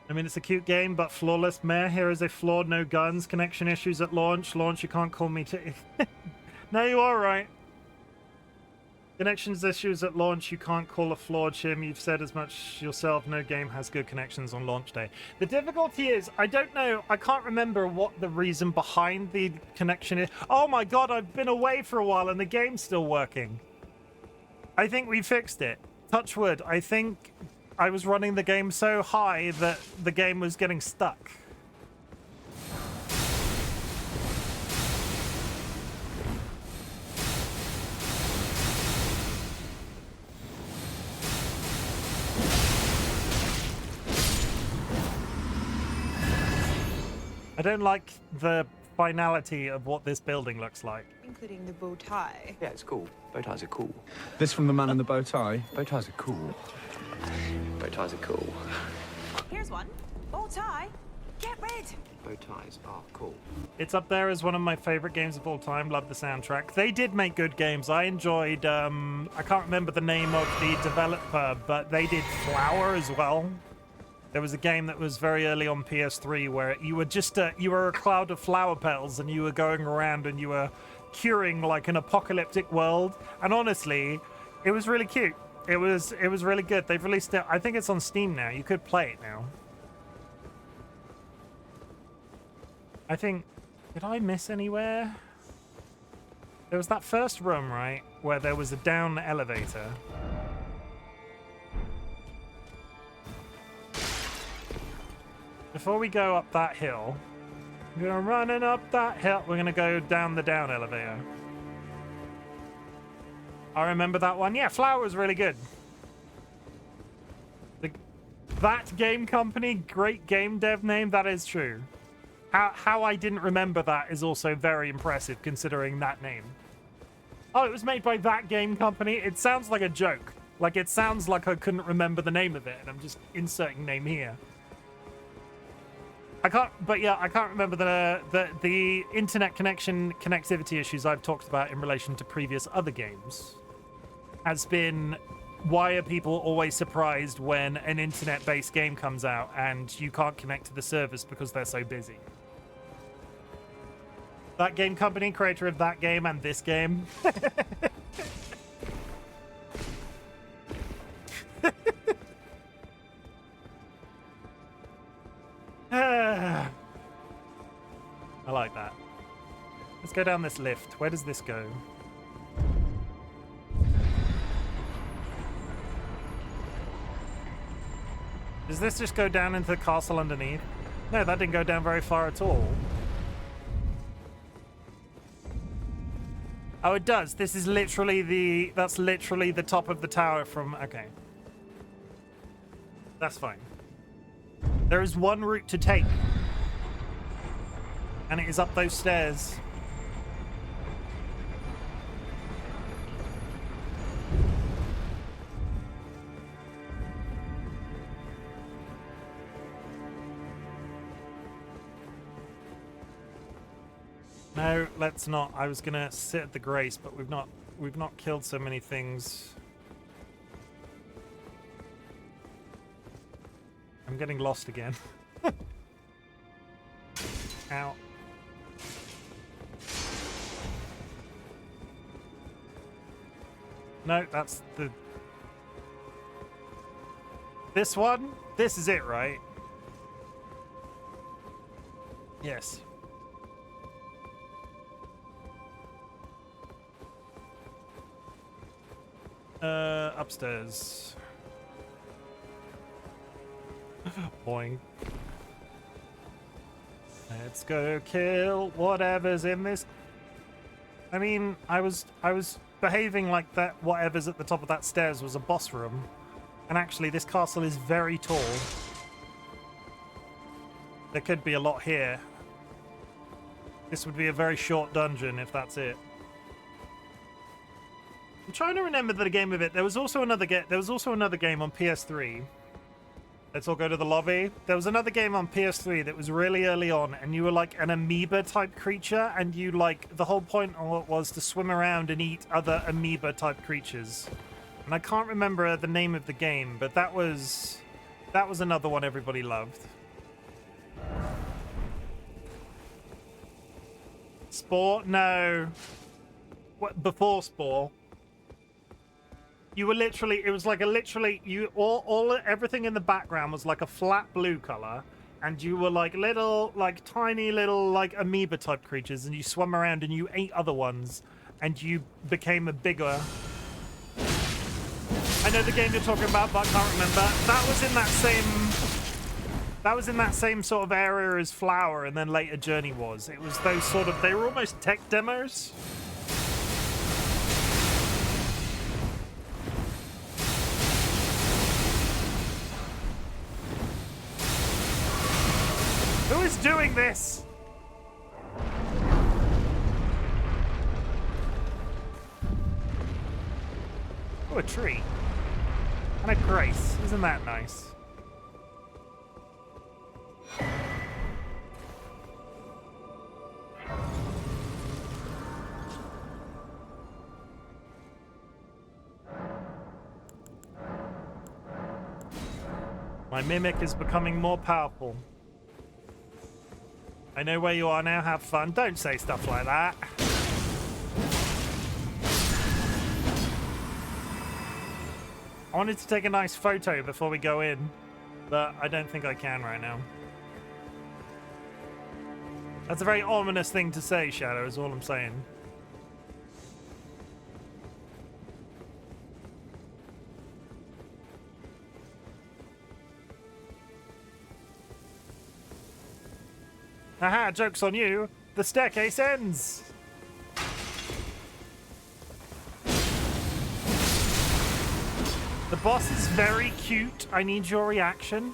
I mean, it's a cute game, but flawless. Mayor here is a flawed, no guns, connection issues at launch. Launch, you can't call me to... No, you are right. Connections issues at launch, you can't call a flawed, Chim. You've said as much yourself. No game has good connections on launch day. The difficulty is, I don't know, I can't remember what the reason behind the connection is. Oh my god, I've been away for a while and the game's still working. I think we fixed it. Touch wood, I think I was running the game so high that the game was getting stuck. I don't like the finality of what this building looks like. Including the bow tie. Yeah, it's cool. Bow ties are cool. This from the man in the bow tie? Bow ties are cool. Bow ties are cool. Here's one. Bow tie. Get rid! Bow ties are cool. It's up there as one of my favorite games of all time. Love the soundtrack. They did make good games. I enjoyed, I can't remember the name of the developer, but they did Flower as well. There was a game that was very early on PS3 where you were just you were a cloud of flower petals and you were going around and you were curing like an apocalyptic world. And honestly, it was really cute. It was really good. They've released it. I think it's on Steam now. You could play it now. I think, did I miss anywhere? There was that first room, right, where there was a down elevator. Before we go up that hill, we're running up that hill. We're gonna go down the down elevator. I remember that one. Yeah, Flower was really good. That game company, great game dev name, that is true. How I didn't remember that is also very impressive, considering that name. Oh, it was made by that game company? It sounds like a joke. Like, it sounds like I couldn't remember the name of it, and I'm just inserting name here. I can't remember the internet connectivity issues I've talked about in relation to previous other games. Has been, why are people always surprised when an internet-based game comes out and you can't connect to the service because they're so busy? That game company, creator of that game and this game. I like that. Let's go down this lift. Where does this go? Does this just go down into the castle underneath? No, that didn't go down very far at all. Oh, it does. This is literally that's literally the top of the tower from... Okay. That's fine. There is one route to take. And it is up those stairs. No, let's not. I was gonna sit at the grace, but we've not killed so many things. I'm getting lost again. Ow. No, that's the... This one? This is it, right? Yes. Upstairs. Boing. Let's go kill whatever's in this. I mean, I was behaving like that whatever's at the top of that stairs was a boss room. And actually, this castle is very tall. There could be a lot here. This would be a very short dungeon if that's it. I'm trying to remember the game of it. There was also another game on PS3. Let's all go to the lobby. There was another game on PS3 that was really early on, and you were like an amoeba type creature, and you like the whole point of it was to swim around and eat other amoeba type creatures. And I can't remember the name of the game, but that was another one everybody loved. Spore? No. What, before Spore? You were literally, it was like a literally, you everything in the background was like a flat blue color, and you were like little, like tiny little, like amoeba type creatures, and you swam around and you ate other ones, and you became a bigger. I know the game you're talking about, but I can't remember. That was in that same sort of area as Flower, and then later Journey was. It was those sort of, they were almost tech demos. Who is doing this? Oh, a tree. And a grace. Isn't that nice? My mimic is becoming more powerful. I know where you are now. Have fun. Don't say stuff like that. I wanted to take a nice photo before we go in, but I don't think I can right now. That's a very ominous thing to say, Shadow, is all I'm saying. Haha, joke's on you. The staircase ends. The boss is very cute. I need your reaction.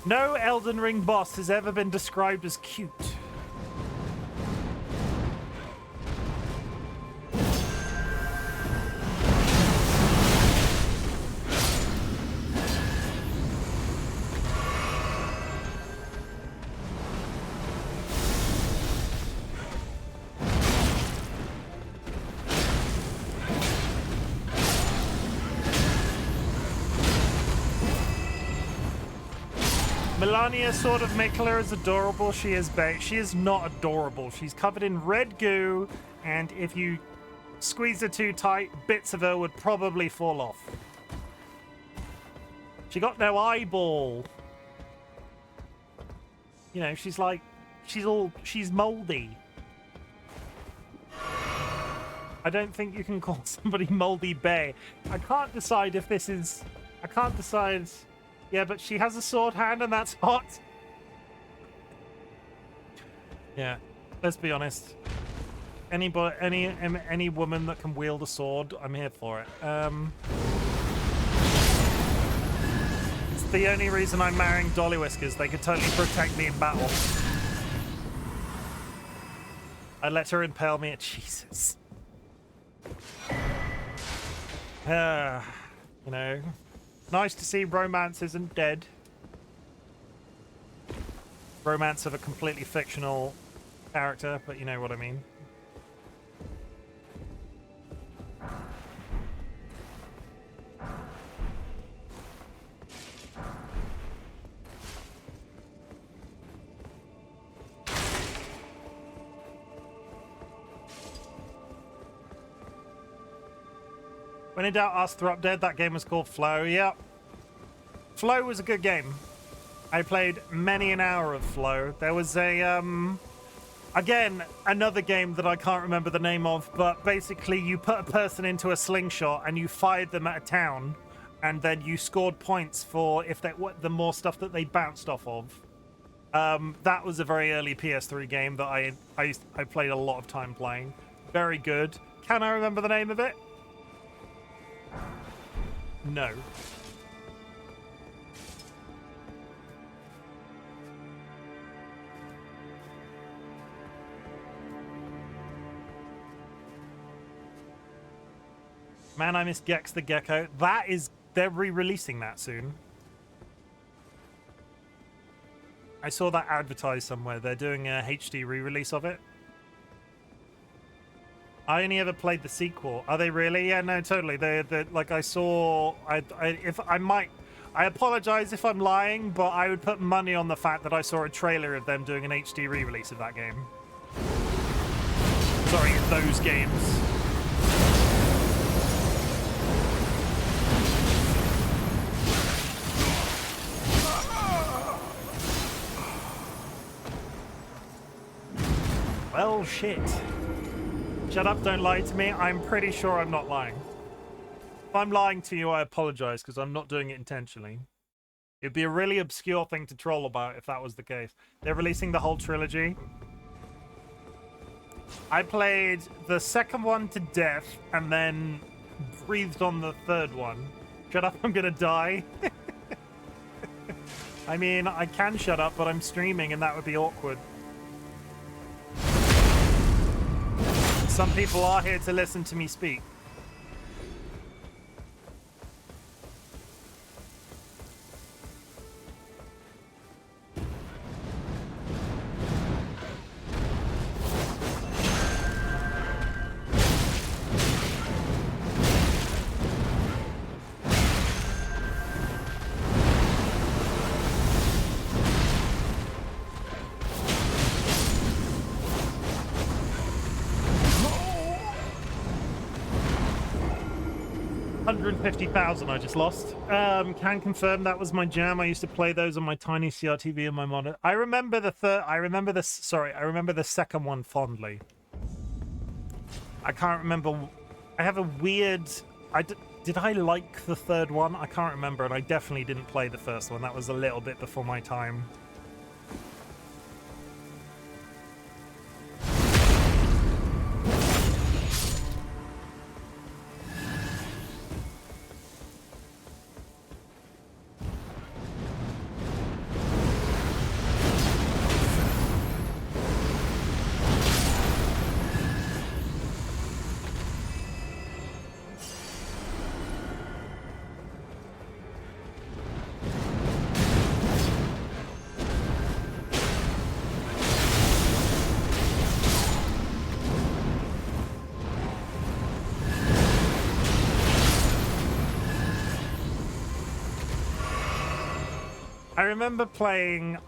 No Elden Ring boss has ever been described as cute. Melania sort of make her as adorable. She is not adorable. She's covered in red goo, and if you squeeze her too tight, bits of her would probably fall off. She got no eyeball. You know, she's moldy. I don't think you can call somebody moldy bae. I can't decide. Yeah, but she has a sword hand, and that's hot. Yeah, let's be honest. Any woman that can wield a sword, I'm here for it. It's the only reason I'm marrying DollyWhiskers. They could totally protect me in battle. I let her impale me at Jesus. You know. Nice to see romance isn't dead. Romance of a completely fictional character, but you know what I mean. When in doubt, ask Throp Dead. That game was called Flow. Yep. Flow was a good game. I played many an hour of Flow. There was a, again, another game that I can't remember the name of, but basically you put a person into a slingshot and you fired them at a town, and then you scored points for the more stuff that they bounced off of. That was a very early PS3 game that I played a lot of time playing. Very good. Can I remember the name of it? No. Man, I miss Gex the Gecko. They're re-releasing that soon. I saw that advertised somewhere. They're doing a HD re-release of it. I only ever played the sequel. Are they really? Yeah, no, totally. They're like I saw. I apologize if I'm lying, but I would put money on the fact that I saw a trailer of them doing an HD re-release of that game. Sorry, those games. Well, shit. Shut up, don't lie to me. I'm pretty sure I'm not lying. If I'm lying to you, I apologize, because I'm not doing it intentionally. It'd be a really obscure thing to troll about if that was the case. They're releasing the whole trilogy. I played the second one to death, and then breathed on the third one. Shut up, I'm gonna die. I mean, I can shut up, but I'm streaming, and that would be awkward. Some people are here to listen to me speak. 150,000 I just lost. Can confirm that was my jam. I used to play those on my tiny CRTV and my monitor. I remember the third. I remember this. Sorry, I remember the second one fondly. I can't remember. I have a weird. Did I like the third one? I can't remember, and I definitely didn't play the first one. That was a little bit before my time.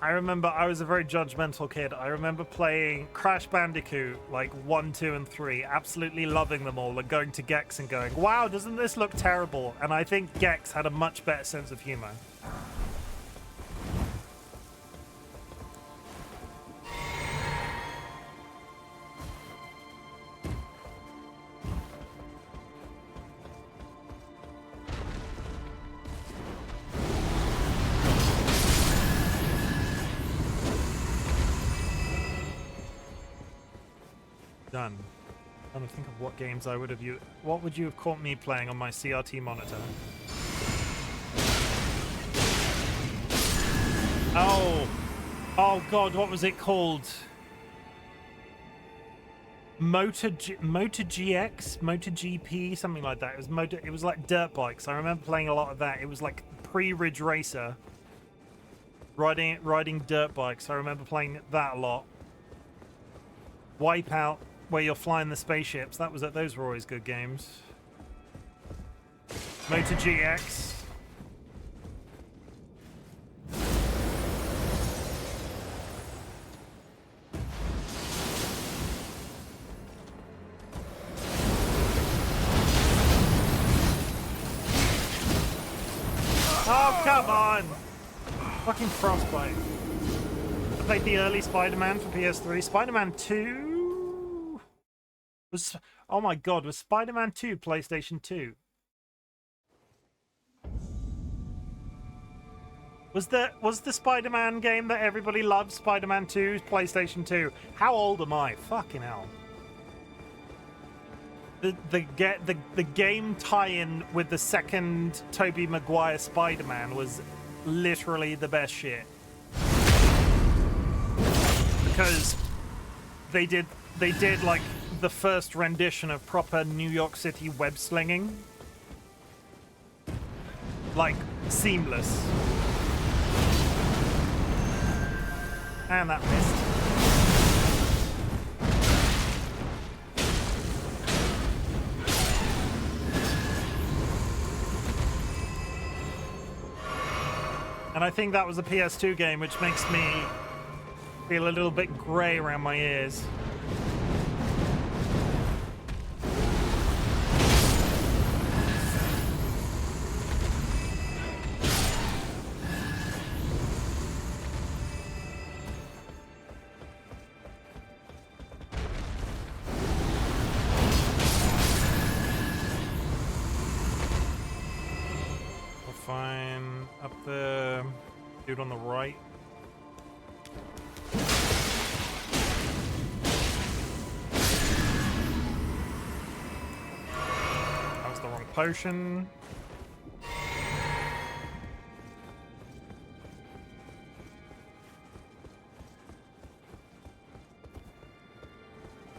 I remember I was a very judgmental kid. I remember playing Crash Bandicoot, like 1, 2, and 3, absolutely loving them all, and going to Gex and going, wow, doesn't this look terrible? And I think Gex had a much better sense of humor. Done. I'm trying to think of what games I would have you. What would you have caught me playing on my CRT monitor? Oh God, what was it called? Motor GX, Motor GP, something like that. It was like dirt bikes. I remember playing a lot of that. It was like pre-Ridge Racer. Riding dirt bikes. I remember playing that a lot. Wipeout, where you're flying the spaceships. Those were always good games. Motor GX. Oh, come on! Fucking Frostbite. I played the early Spider-Man for PS3. Spider-Man 2 was... Oh my god, was Spider-Man 2 PlayStation 2? Was the Spider-Man game that everybody loved, Spider-Man 2, PlayStation 2? How old am I? Fucking hell. The game tie-in with the second Tobey Maguire Spider-Man was literally the best shit. Because they did like the first rendition of proper New York City web slinging. Like seamless. And that missed. And I think that was a PS2 game, which makes me feel a little bit grey around my ears. We'll find up the dude on the right. Potion.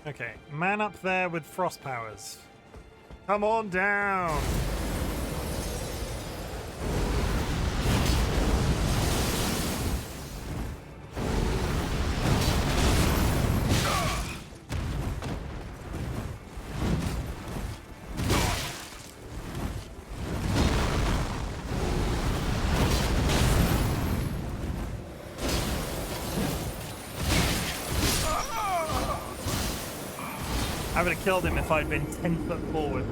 Okay, man up there with frost powers. Come on down. I would have killed him if I'd been 10 foot forward.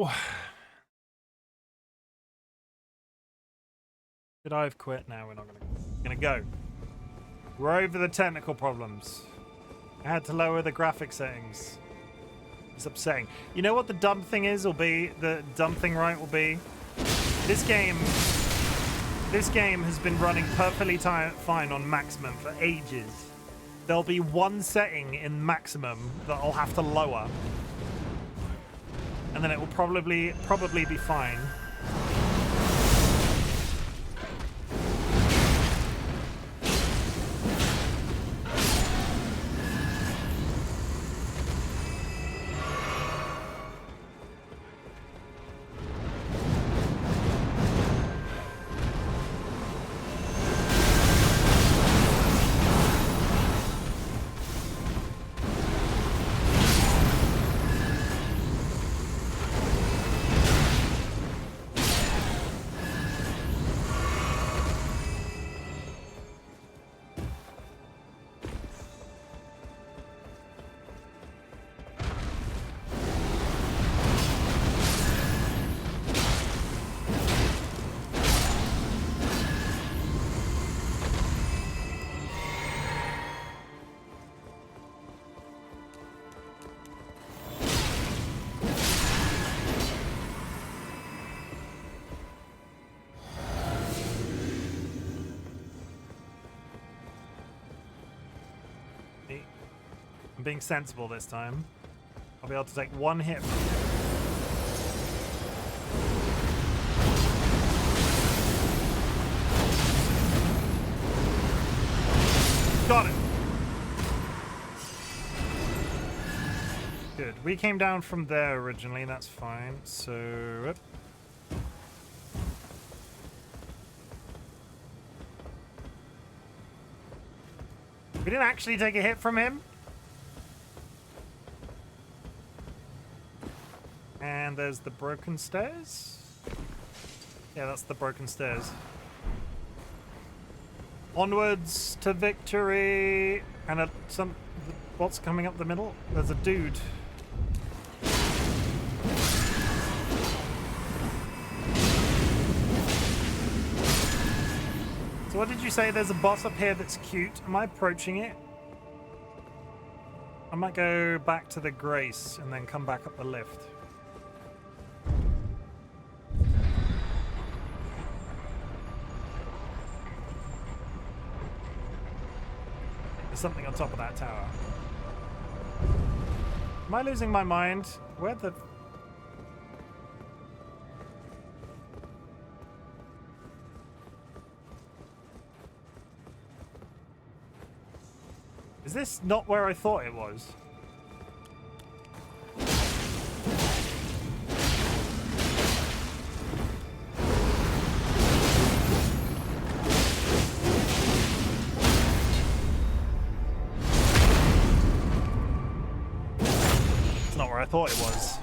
go. Should I have quit? No, we're not gonna go. We're over the technical problems. I had to lower the graphic settings. It's upsetting. You know what the dumb thing is? Will be the dumb thing, right? Will be this game. This game has been running perfectly fine on maximum for ages. There'll be one setting in maximum that I'll have to lower, and then it will probably be fine. I'm being sensible this time. I'll be able to take one hit. Got it. Good. We came down from there originally, that's fine. So... we didn't actually take a hit from him. And there's the broken stairs. Yeah, that's the broken stairs. Onwards to victory. And what's coming up the middle? There's a dude. So what did you say? There's a boss up here that's cute. Am I approaching it? I might go back to the Grace and then come back up the lift. There's something on top of that tower. Am I losing my mind? Where the... is this not where I thought it was? It's not where I thought it was.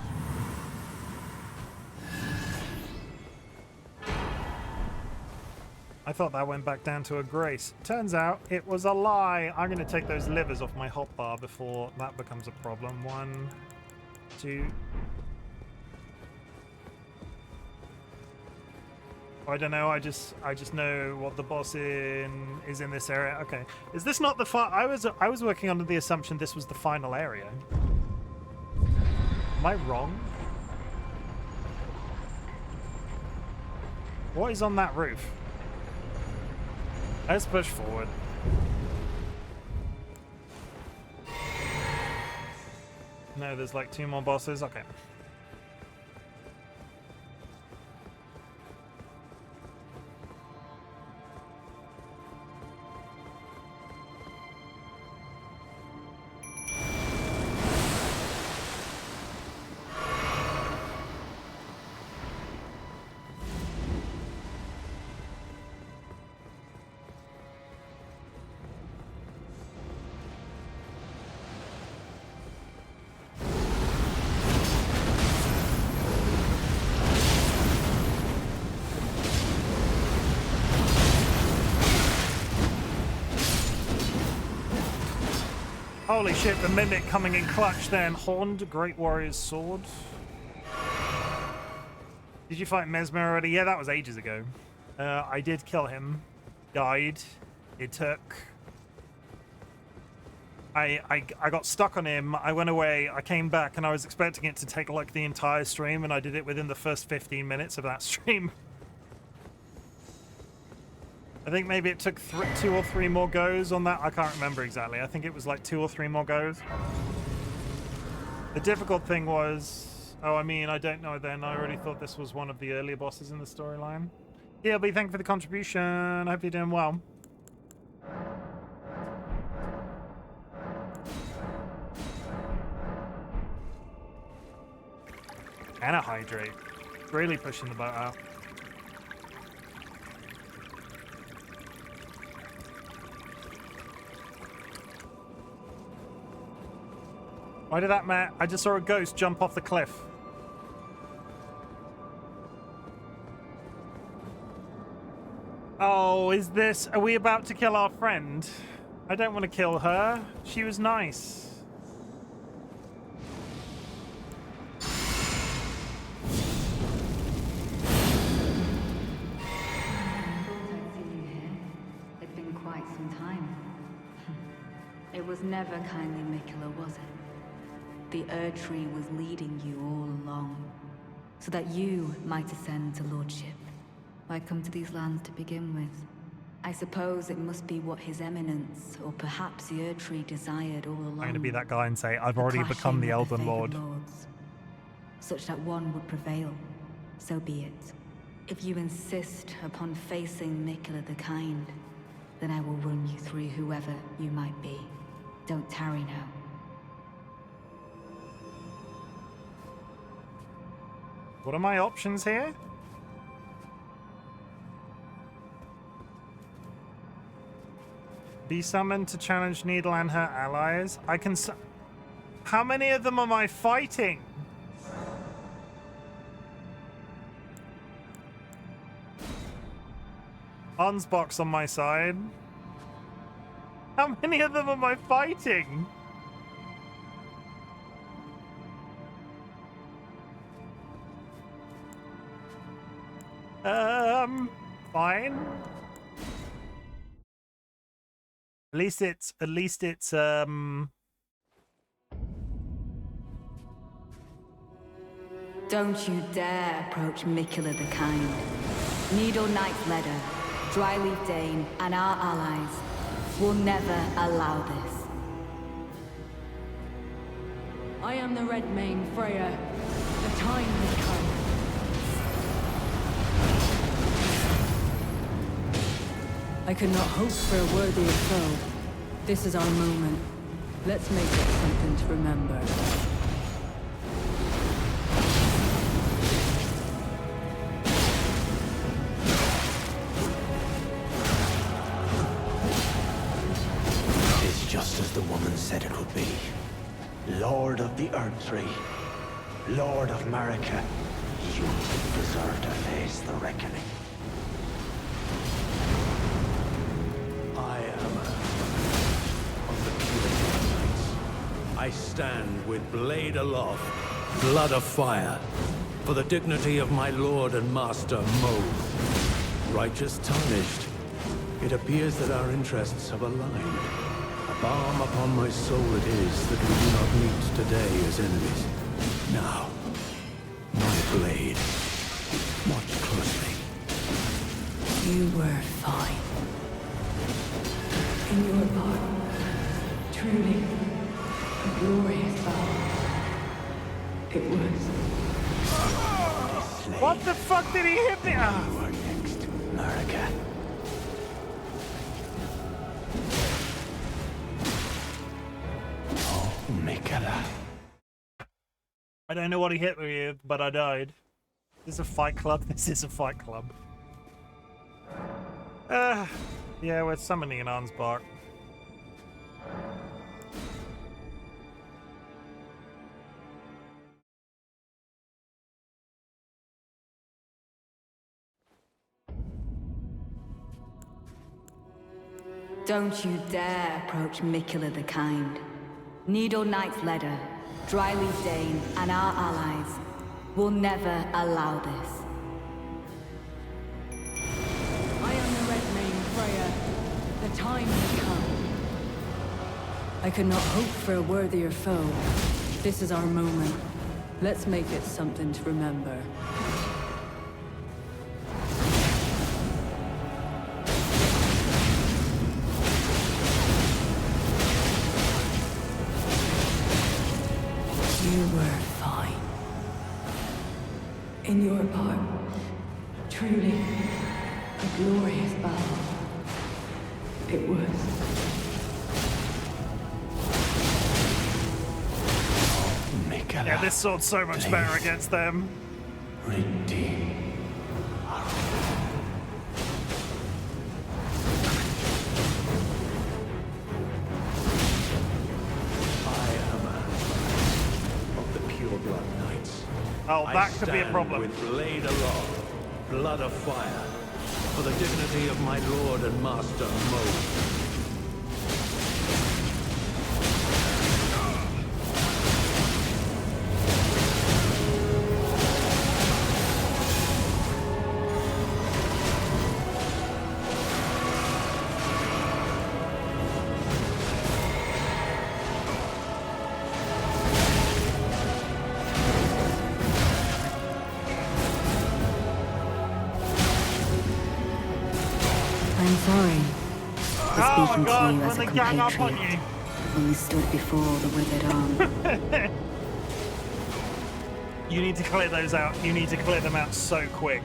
I thought that went back down to a Grace. Turns out it was a lie. I'm going to take those livers off my hotbar before that becomes a problem. 1, 2. I don't know. I just know what the boss is in this area. Okay, is this not the I was working under the assumption this was the final area. Am I wrong? What is on that roof? Let's push forward. No, there's like 2 more bosses. Okay. Holy shit, the Mimic coming in clutch then. Horned Great Warrior's Sword. Did you fight Mesmer already? Yeah, that was ages ago. I did kill him. Died. It took... I got stuck on him. I went away. I came back, and I was expecting it to take, like, the entire stream, and I did it within the first 15 minutes of that stream. I think maybe it took 2 or 3 more goes on that. I can't remember exactly. I think it was, like, 2 or 3 more goes. The difficult thing was... Oh, I mean, I don't know then. I already thought this was one of the earlier bosses in the storyline. DLB, thank you for the contribution. I hope you're doing well. And a hydrate. Really pushing the boat out. Why did that, Matt? I just saw a ghost jump off the cliff. Oh, is this... Are we about to kill our friend? I don't want to kill her. She was nice. It's been quite some time. It was never kindly Mikula, was it? The Erdtree was leading you all along, so that you might ascend to lordship. Why come to these lands to begin with? I suppose it must be what His Eminence, or perhaps the Erdtree, desired all along. I'm going to be that guy and say, I've already become the Elden Lord. Lords, such that one would prevail. So be it. If you insist upon facing Mikula the Kind, then I will run you through whoever you might be. Don't tarry now. What are my options here? Be summoned to challenge Needle and her allies. I can... How many of them am I fighting? Ansbach's on my side. How many of them am I fighting? Fine. At least it's, Don't you dare approach Mikula the Kind. Needle Knight's Leader, Dryleaf Dane, and our allies will never allow this. I am the Red Mane, Freya. The time has come. I could not hope for a worthier foe. This is our moment. Let's make it something to remember. It is just as the woman said it would be. Lord of the Erdtree, Lord of Marika, you deserve to face the reckoning. I am of the Knights. I stand with blade aloft, blood of fire, for the dignity of my lord and master, Moe. Righteous tarnished, it appears that our interests have aligned. A balm upon my soul it is that we do not meet today as enemies. Now, my blade, watch closely. You were fine. In your part, truly a glorious vow. It was. what the fuck did he hit me? You are next, Marika. Oh, Mikula. I don't know what he hit me with, but I died. This is a fight club. This is a fight club. Yeah, we're summoning an Ansbach. Don't you dare approach Mikula the Kind. Needle Knight's Leader, Dryleaf Dane, and our allies will never allow this. The time has come. I could not hope for a worthier foe. This is our moment. Let's make it something to remember. You were fine. In your part, truly a glorious battle. It was. Yeah, this sword's so much better against them. Redeem. I am of the pure blood knights. Oh, that could be a stand problem. with blade aloft, blood of fire, for the dignity of my lord and master Mo. I'm sorry for Oh speaking my god, to you when as a they gang up on compatriot you. when we stood before the withered arm. You need to clear those out. You need to clear them out so quick.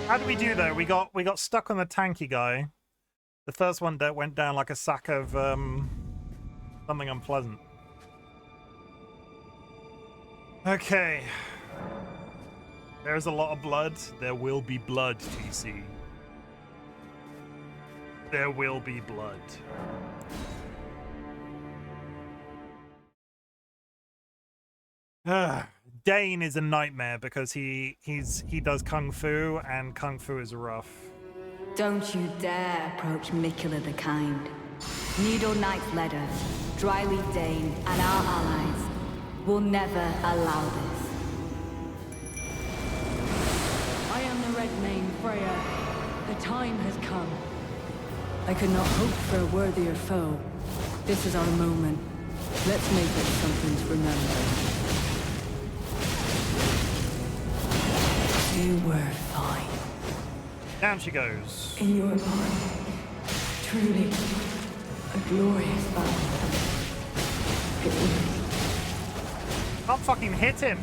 How did we do though? We got stuck on the tanky guy. The first one that went down like a sack of something unpleasant. Okay. There's a lot of blood. There will be blood, TC. There will be blood. Dane is a nightmare because he does kung fu, and kung fu is rough. Don't you dare approach Mikula the Kind. Needle Knight's led us, Dryleaf Dane, and our allies will never allow this. I am the Red Mane, Freya. The time has come. I could not hope for a worthier foe. This is our moment. Let's make it something to remember. You were fine. Down she goes. In your part, truly a glorious battle. It was. Can't fucking hit him.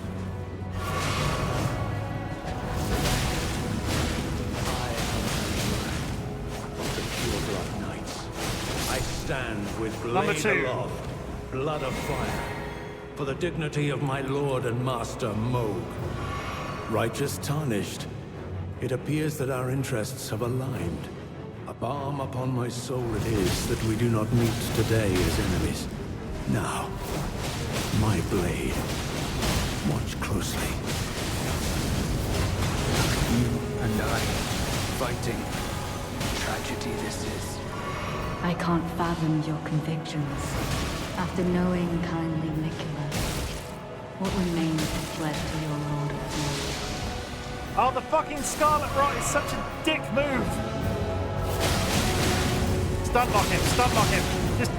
I stand with Number blade 2. aloft, blood of fire, for the dignity of my lord and master Moog. Righteous tarnished, it appears that our interests have aligned. A balm upon my soul it is that we do not meet today as enemies. Now, my blade, watch closely. You and I, fighting. Tragedy this is. I can't fathom your convictions. After knowing kindly Mikula, what remains is left to your Lord of War? Oh, the fucking Scarlet Rot is such a dick move. Stun lock him, stun lock him. Just...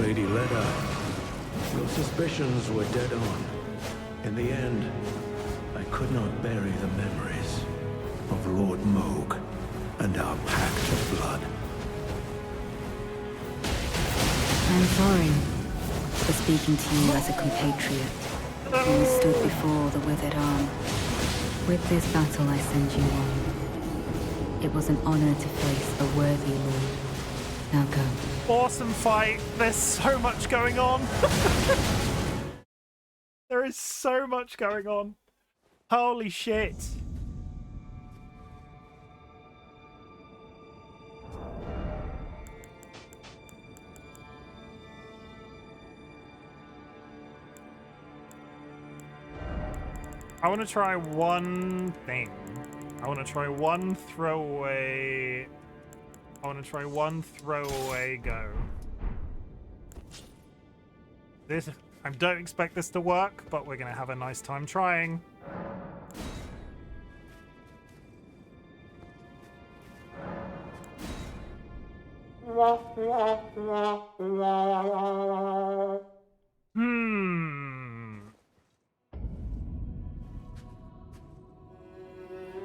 Lady Leda, your suspicions were dead on. In the end, I could not bury the memories of Lord Moog and our pact of blood. I'm sorry for speaking to you as a compatriot when we stood before the withered arm. With this battle I send you on. It was an honor to face a worthy lord. Now go. Awesome fight. There's so much going on. There is so much going on. Holy shit. I want to try one thing. I want to try one throwaway. I want to try one throwaway go. I don't expect this to work, but we're going to have a nice time trying.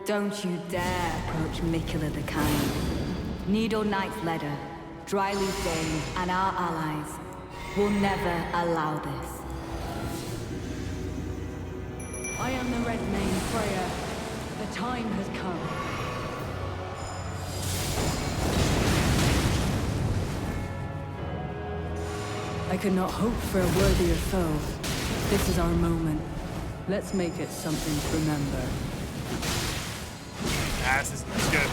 Don't you dare approach Mikula the Kind. Needle Knight's Ledder, Dryleaf Dane, and our allies will never allow this. I am the Red Mane Freya. The time has come. I could not hope for a worthier foe. This is our moment. Let's make it something to remember. This is good.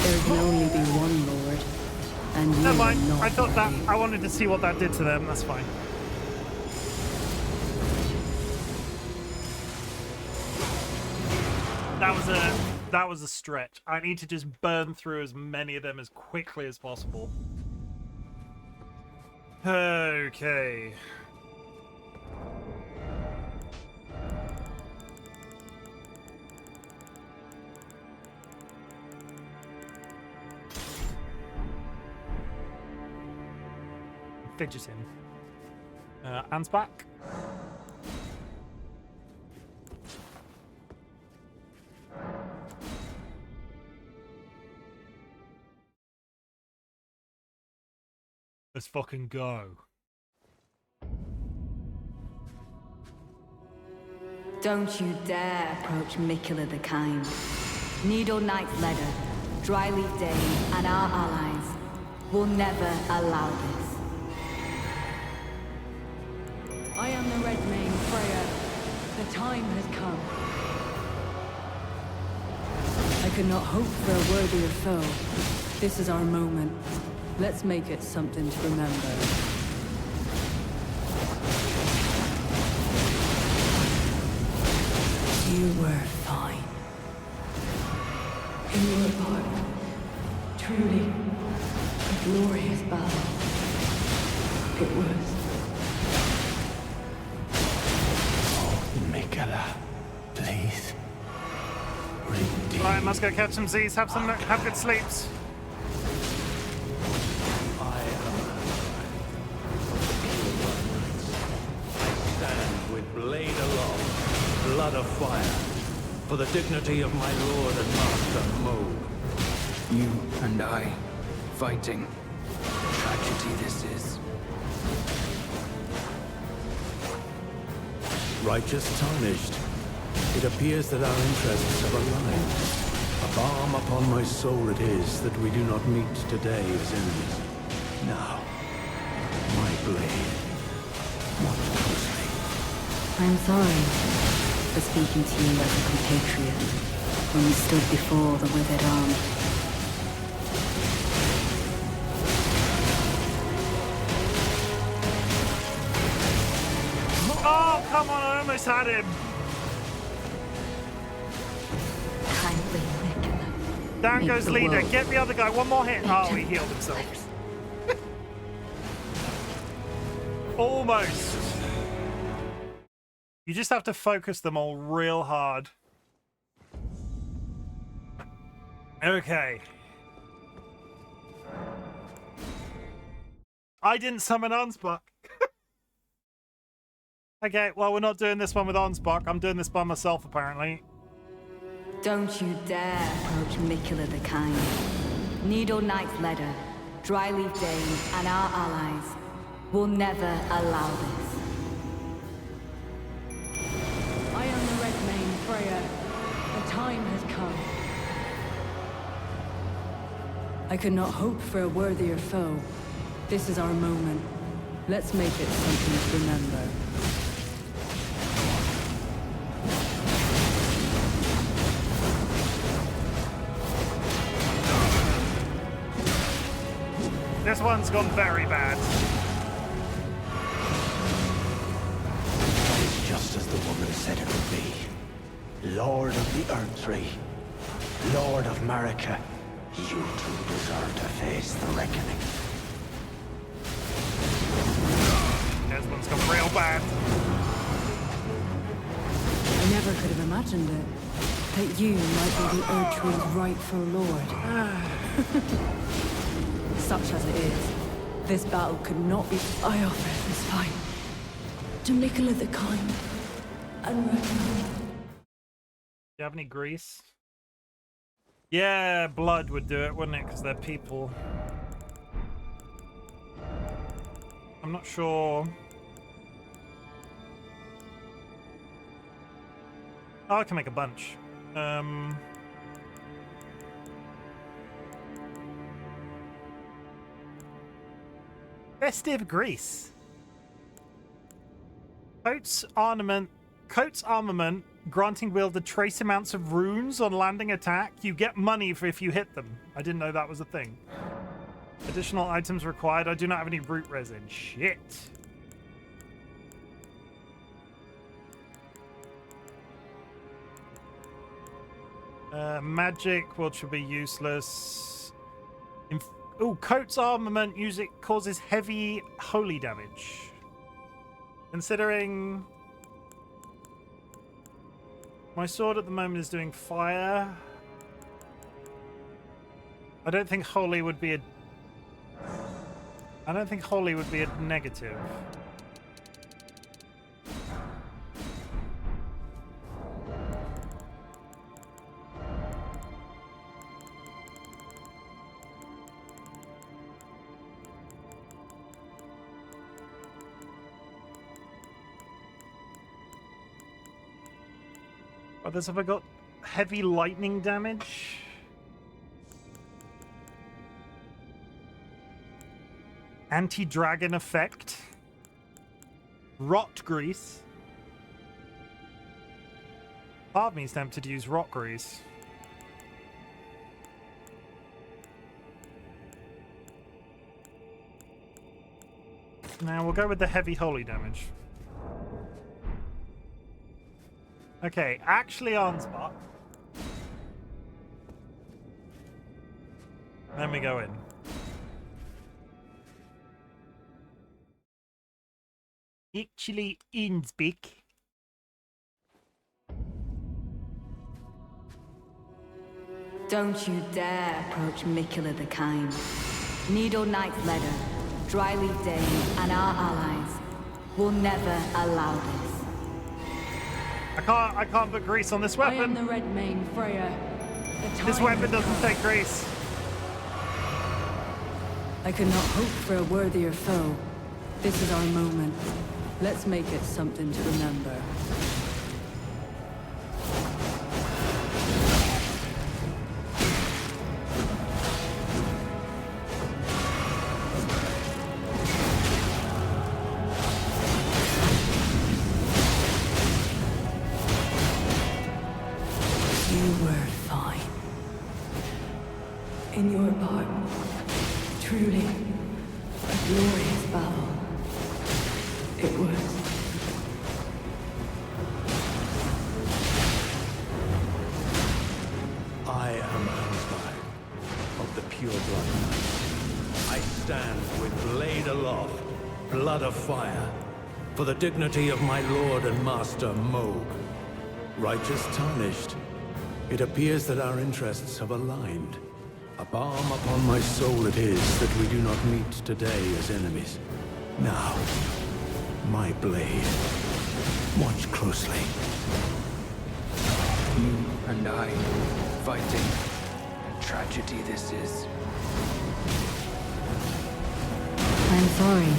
There can only be one Lord, and you Never are mind. not I thought that worthy. I wanted to see what that did to them. That's fine. That was a stretch. I need to just burn through as many of them as quickly as possible. Okay. Fidgeting. Anne's back. Let's fucking go. Don't you dare approach Mikula the Kind. Needle Knight's Ledder, Dryleaf Dane, and our allies will never allow this. I am the Red Mane Freya. The time has come. I could not hope for a worthier foe. This is our moment. Let's make it something to remember. You were fine. In your part, truly a glorious battle. It was. Mikula, please. Alright, must go catch some Z's. Have good sleeps. I stand with blade aloft, blood of fire, for the dignity of my lord and master Moog. You and I, fighting. Tragedy this is. Righteous tarnished. It appears that our interests have aligned. A balm upon my soul it is that we do not meet today as enemies. Now, my blade. Watch closely. I'm sorry for speaking to you as a compatriot when we stood before the withered arm. Oh, come on, I almost had him. Kindly, Mikula. Down Make goes the leader. world Get the other guy. One more hit. Oh, he healed himself. Almost. You just have to focus them all real hard. Okay. I didn't summon Ansbach. Okay, well, we're not doing this one with Ansbach. I'm doing this by myself, apparently. Don't you dare approach Mikula the Kind. Needle Knight's Ledder, Dryleaf Dane, and our allies will never allow this. I am the Red Mane Freya. The time has come. I could not hope for a worthier foe. This is our moment. Let's make it something to remember. This one's gone very bad. It's just as the woman said it would be. Lord of the Erdtree, Lord of Marika, you two deserve to face the reckoning. This one's gone real bad. I never could have imagined it. That you might be the Erdtree's rightful lord. Such as it is, this battle could not be... I offer this fight to Nicola the Kind and Ragnar. Do you have any grease? Yeah, blood would do it, wouldn't it? Because they're people. I'm not sure. Oh, I can make a bunch. Festive grease. Coat's armament, granting wielder trace amounts of runes on landing attack. You get money if you hit them. I didn't know that was a thing. Additional items required. I do not have any root resin. Shit. Magic, which will be useless. Oh, Coat's armament causes heavy holy damage. Considering my sword at the moment is doing fire, I don't think holy would be a negative. Others, have I got heavy lightning damage? Anti-dragon effect. Rot grease. Part of me is tempted to use rot grease. Now we'll go with the heavy holy damage. Okay, actually on spot. Then we go in. Actually in speak. Don't you dare approach Nicola the Kind. Needle Knight's Letter, Dryleaf Dane, and our allies will never allow this. I can't put grease on this weapon. I am the Red Mane Freya. This weapon doesn't take grease. I could not hope for a worthier foe. This is our moment. Let's make it something to remember. In your part, truly a glorious battle. It was. I am Erdtree of the pure blood. I stand with blade aloft, blood of fire, for the dignity of my lord and master Moog. Righteous tarnished, it appears that our interests have aligned. A balm upon my soul it is that we do not meet today as enemies. Now, my blade. Watch closely. You and I, fighting. A tragedy this is. I'm sorry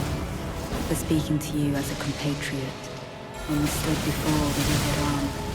for speaking to you as a compatriot when we stood before the River Arm.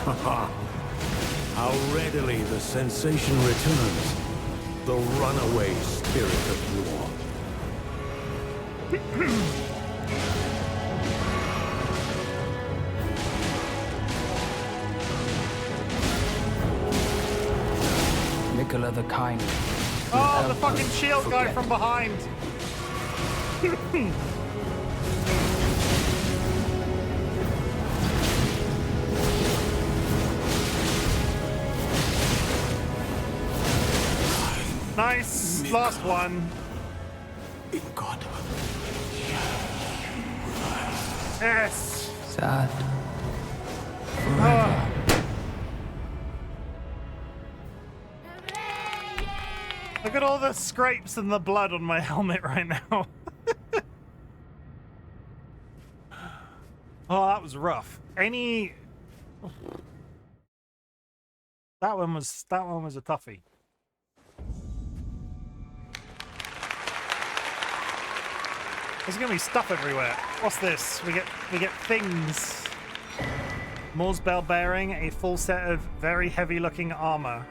How readily the sensation returns. The runaway spirit of war. Nicola the Kind. Oh, the fucking shield guy from behind. Nice. Last one. In God. Yes. Sad. Ah. Look at all the scrapes and the blood on my helmet right now. Oh, that was rough. That one was a toughie. There's gonna be stuff everywhere. What's this? We get things. Moore's bell bearing, a full set of very heavy looking armor.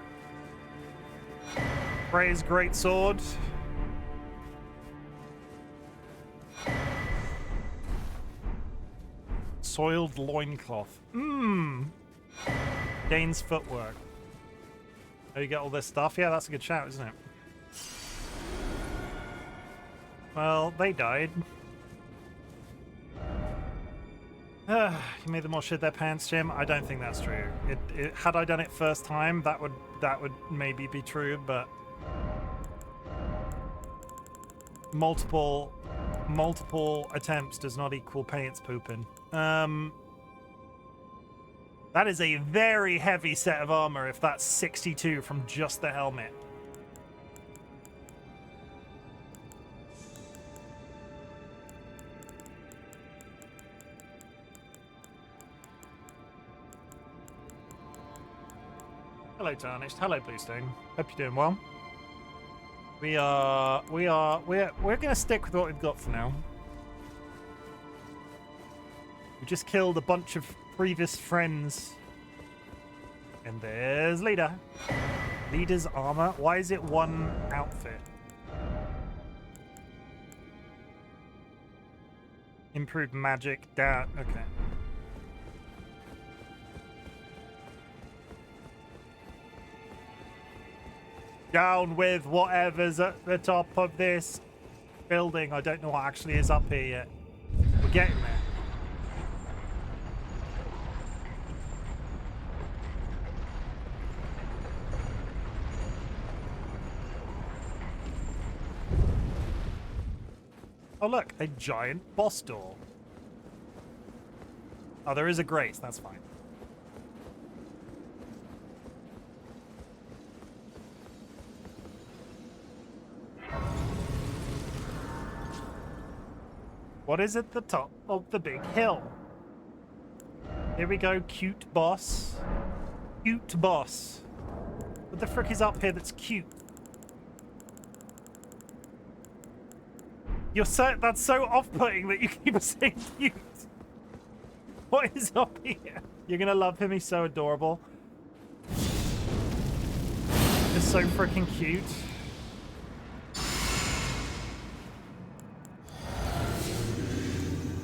Frey's great sword. Soiled loincloth. Dane's footwork. Oh, you get all this stuff? Yeah, that's a good shout, isn't it? Well, they died. You made them all shit their pants, Chim. I don't think that's true. Had I done it first time, that would maybe be true, but multiple attempts does not equal pants pooping. That is a very heavy set of armor if that's 62 from just the helmet. Hello, Tarnished. Hello, Bluestone. Hope you're doing well. We're gonna stick with what we've got for now. We just killed a bunch of previous friends. And there's Leader. Leader's armor. Why is it one outfit? Improved magic. Down. Okay. Down with whatever's at the top of this building. I don't know what actually is up here yet. We're getting there. Oh look, a giant boss door. Oh, there is a grace, that's fine. What is at the top of the big hill? Here we go, cute boss. Cute boss. What the frick is up here that's cute? That's so off-putting that you keep saying cute. What is up here? You're gonna love him, he's so adorable. Just so freaking cute.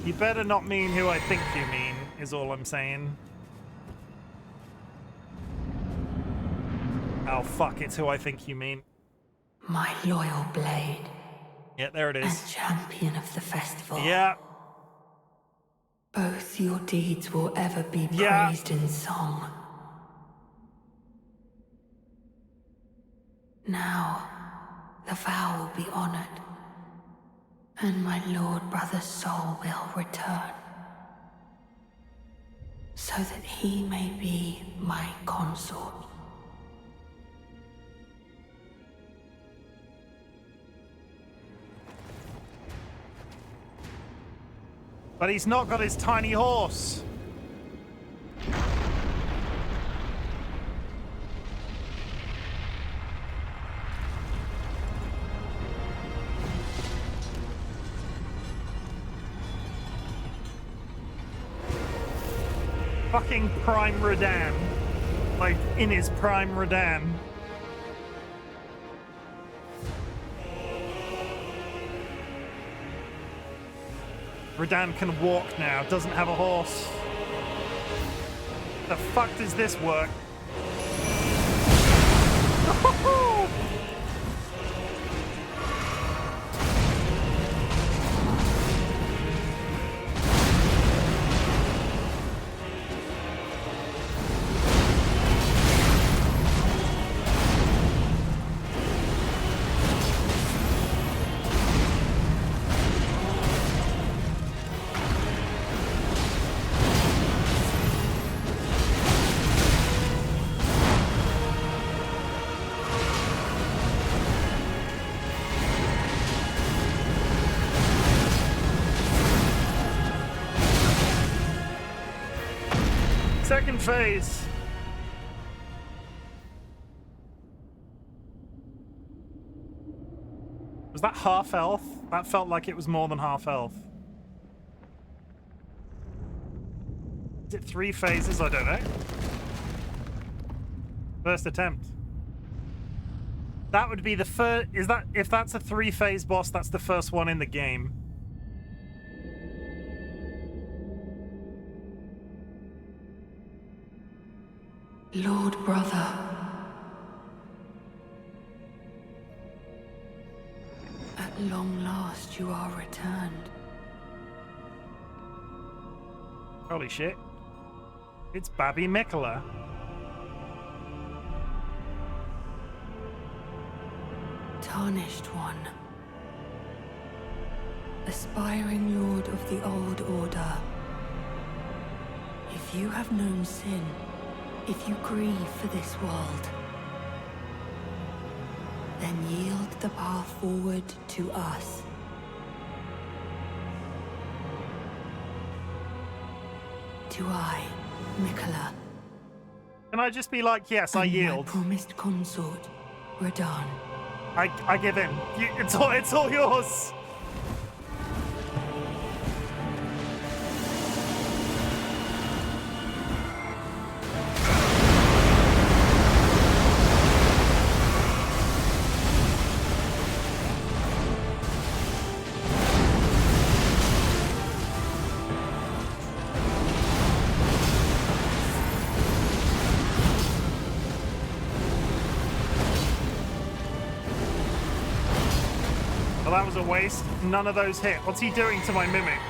You better not mean who I think you mean, is all I'm saying. Oh fuck, it's who I think you mean. My loyal blade. Yeah, there it is. And champion of the festival. Yeah. Both your deeds will ever be praised in song. Now, the vow will be honored, and my lord brother's soul will return, so that he may be my consort. But he's not got his tiny horse. fucking prime Radan. Like, in his prime Radan. Radan can walk now, doesn't have a horse. The fuck does this work? Second phase. Was that half health? That felt like it was more than half health. Is it 3 phases? I don't know. First attempt. That would be the first. Is that, if that's a 3-phase boss, that's the first one in the game. Lord Brother. At long last you are returned. Holy shit. It's Babi Mikola. Tarnished one. Aspiring Lord of the Old Order. If you have known sin, if you grieve for this world, then yield the path forward to us. To I, Mikola. Can I just be like, yes, I yield. My promised consort, Radan. I give in. It's all yours. Well, that was a waste. None of those hit. What's he doing to my mimic?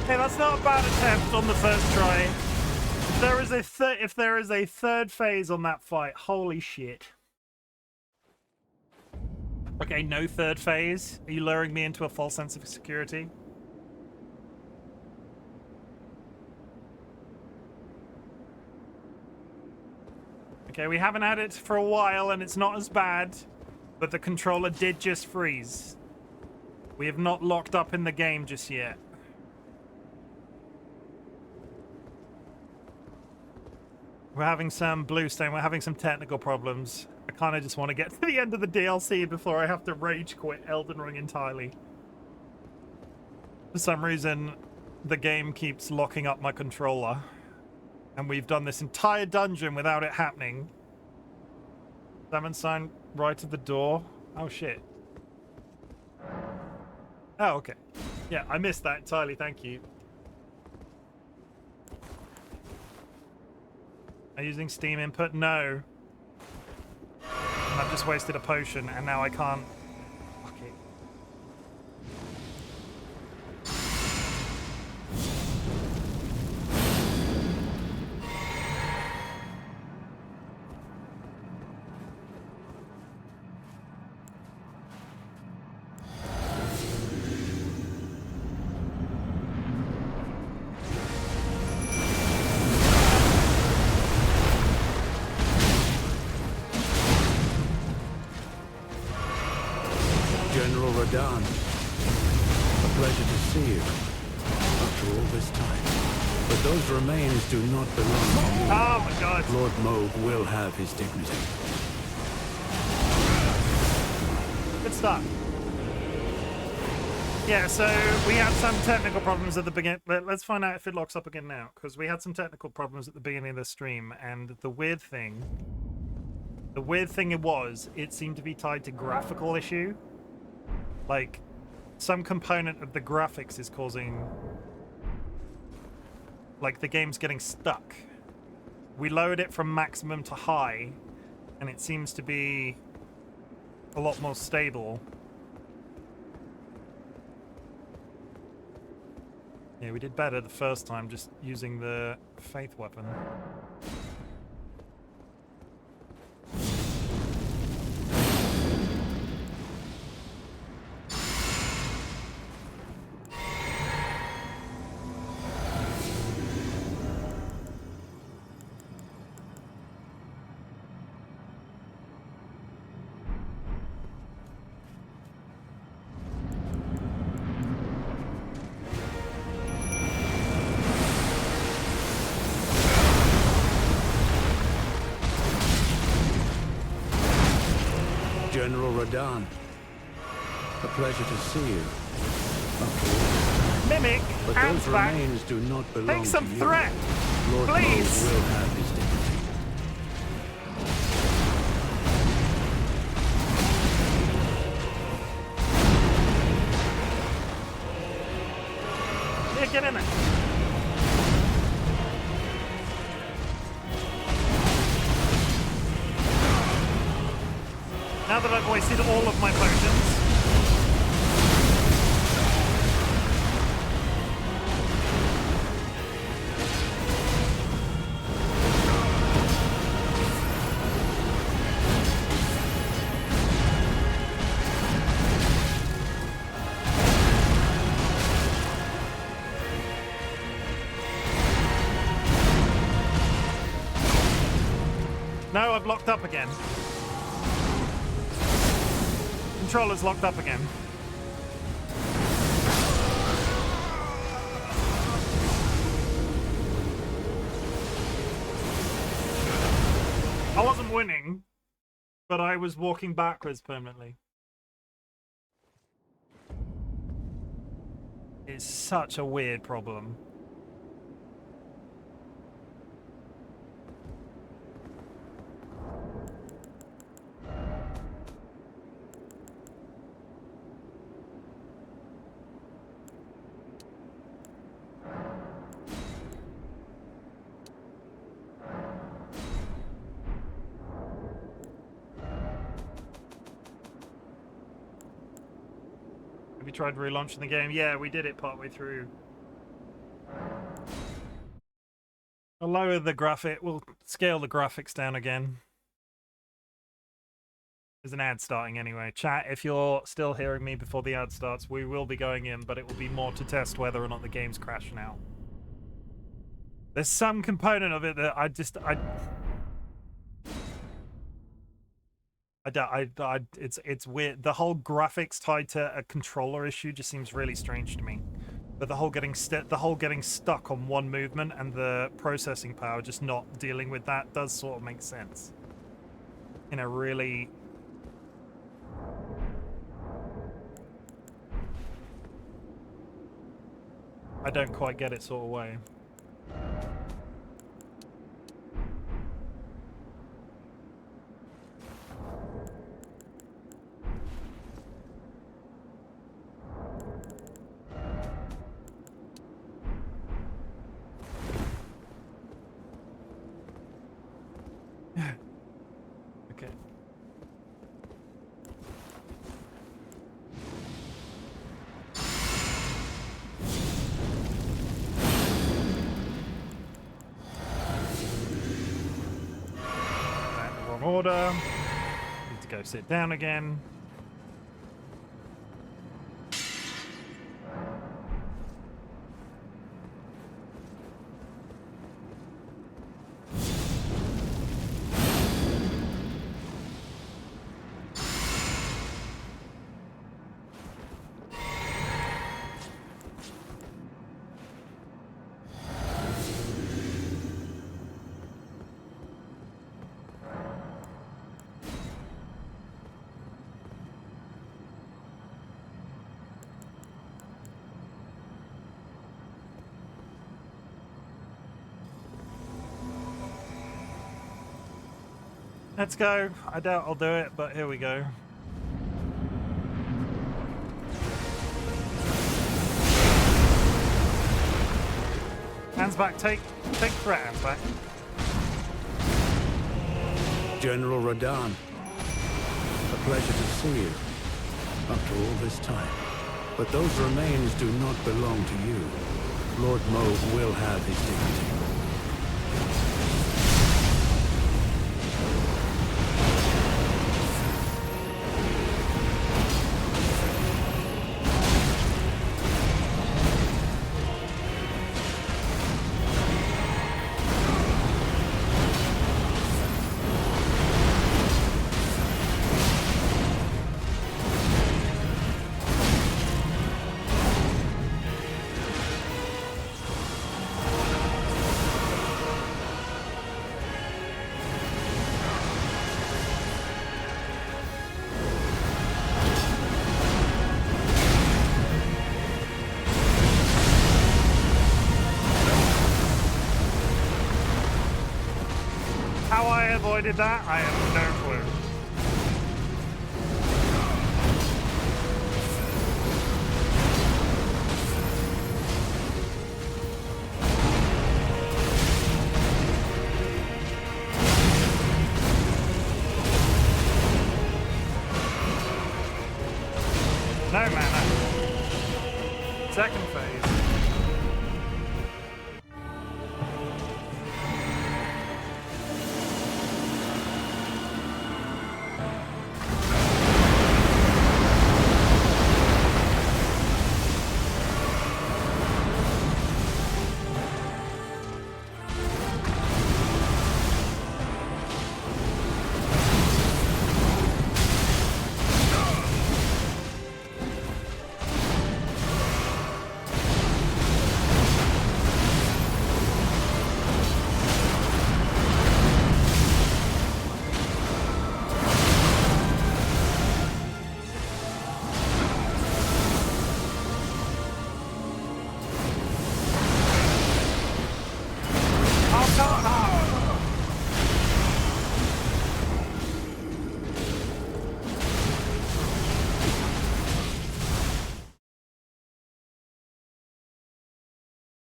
Hey, that's not a bad attempt on the first try. If there is a third phase on that fight, holy shit. Okay, no third phase. Are you luring me into a false sense of security? Okay, we haven't had it for a while and it's not as bad, but the controller did just freeze. We have not locked up in the game just yet. We're having some Bluestone, we're having some technical problems. I kind of just want to get to the end of the DLC before I have to rage quit Elden Ring entirely. For some reason, the game keeps locking up my controller. And we've done this entire dungeon without it happening. Summon sign right at the door. Oh shit. Oh, okay. Yeah, I missed that entirely, thank you. Are you using Steam input? No. I've just wasted a potion and now I can't. Okay. General Radahn, a pleasure to see you after all this time. But those remains do not belong to you. Oh my god. Lord Moog will have his dignity. Good start. Yeah, so we had some technical problems at the beginning. Let's find out if it locks up again now, because we had some technical problems at the beginning of the stream, and the weird thing it seemed to be tied to graphical issue. Like, some component of the graphics is causing, like, the game's getting stuck. We lowered it from maximum to high, and it seems to be a lot more stable. Yeah, we did better the first time just using the faith weapon. General Radahn, a pleasure to see you. Mimic, But hands those back. remains do not belong Take some to you. threat, Lord please. Moog will have his dignity. Yeah, get in there. Now that I've wasted all of my potions. No, I've locked up again. Controller's locked up again. I wasn't winning, but I was walking backwards permanently. It's such a weird problem. Have you tried relaunching the game? Yeah, we did it partway through. We'll lower the graphic. We'll scale the graphics down again. There's an ad starting anyway. Chat, if you're still hearing me before the ad starts, we will be going in, but it will be more to test whether or not the game's crashing out. There's some component of it that it's weird. The whole graphics tied to a controller issue just seems really strange to me. But the whole getting stuck on one movement and the processing power just not dealing with that does sort of make sense. In a really I don't quite get it sort of way. wrong order. Need to go sit down again. Let's go. I doubt I'll do it, but here we go. Hands back. Take threat, hands back. General Radahn, a pleasure to see you after all this time. But those remains do not belong to you. Lord Moog will have his dignity. How I avoided that, I have no clue. No mana. Second phase.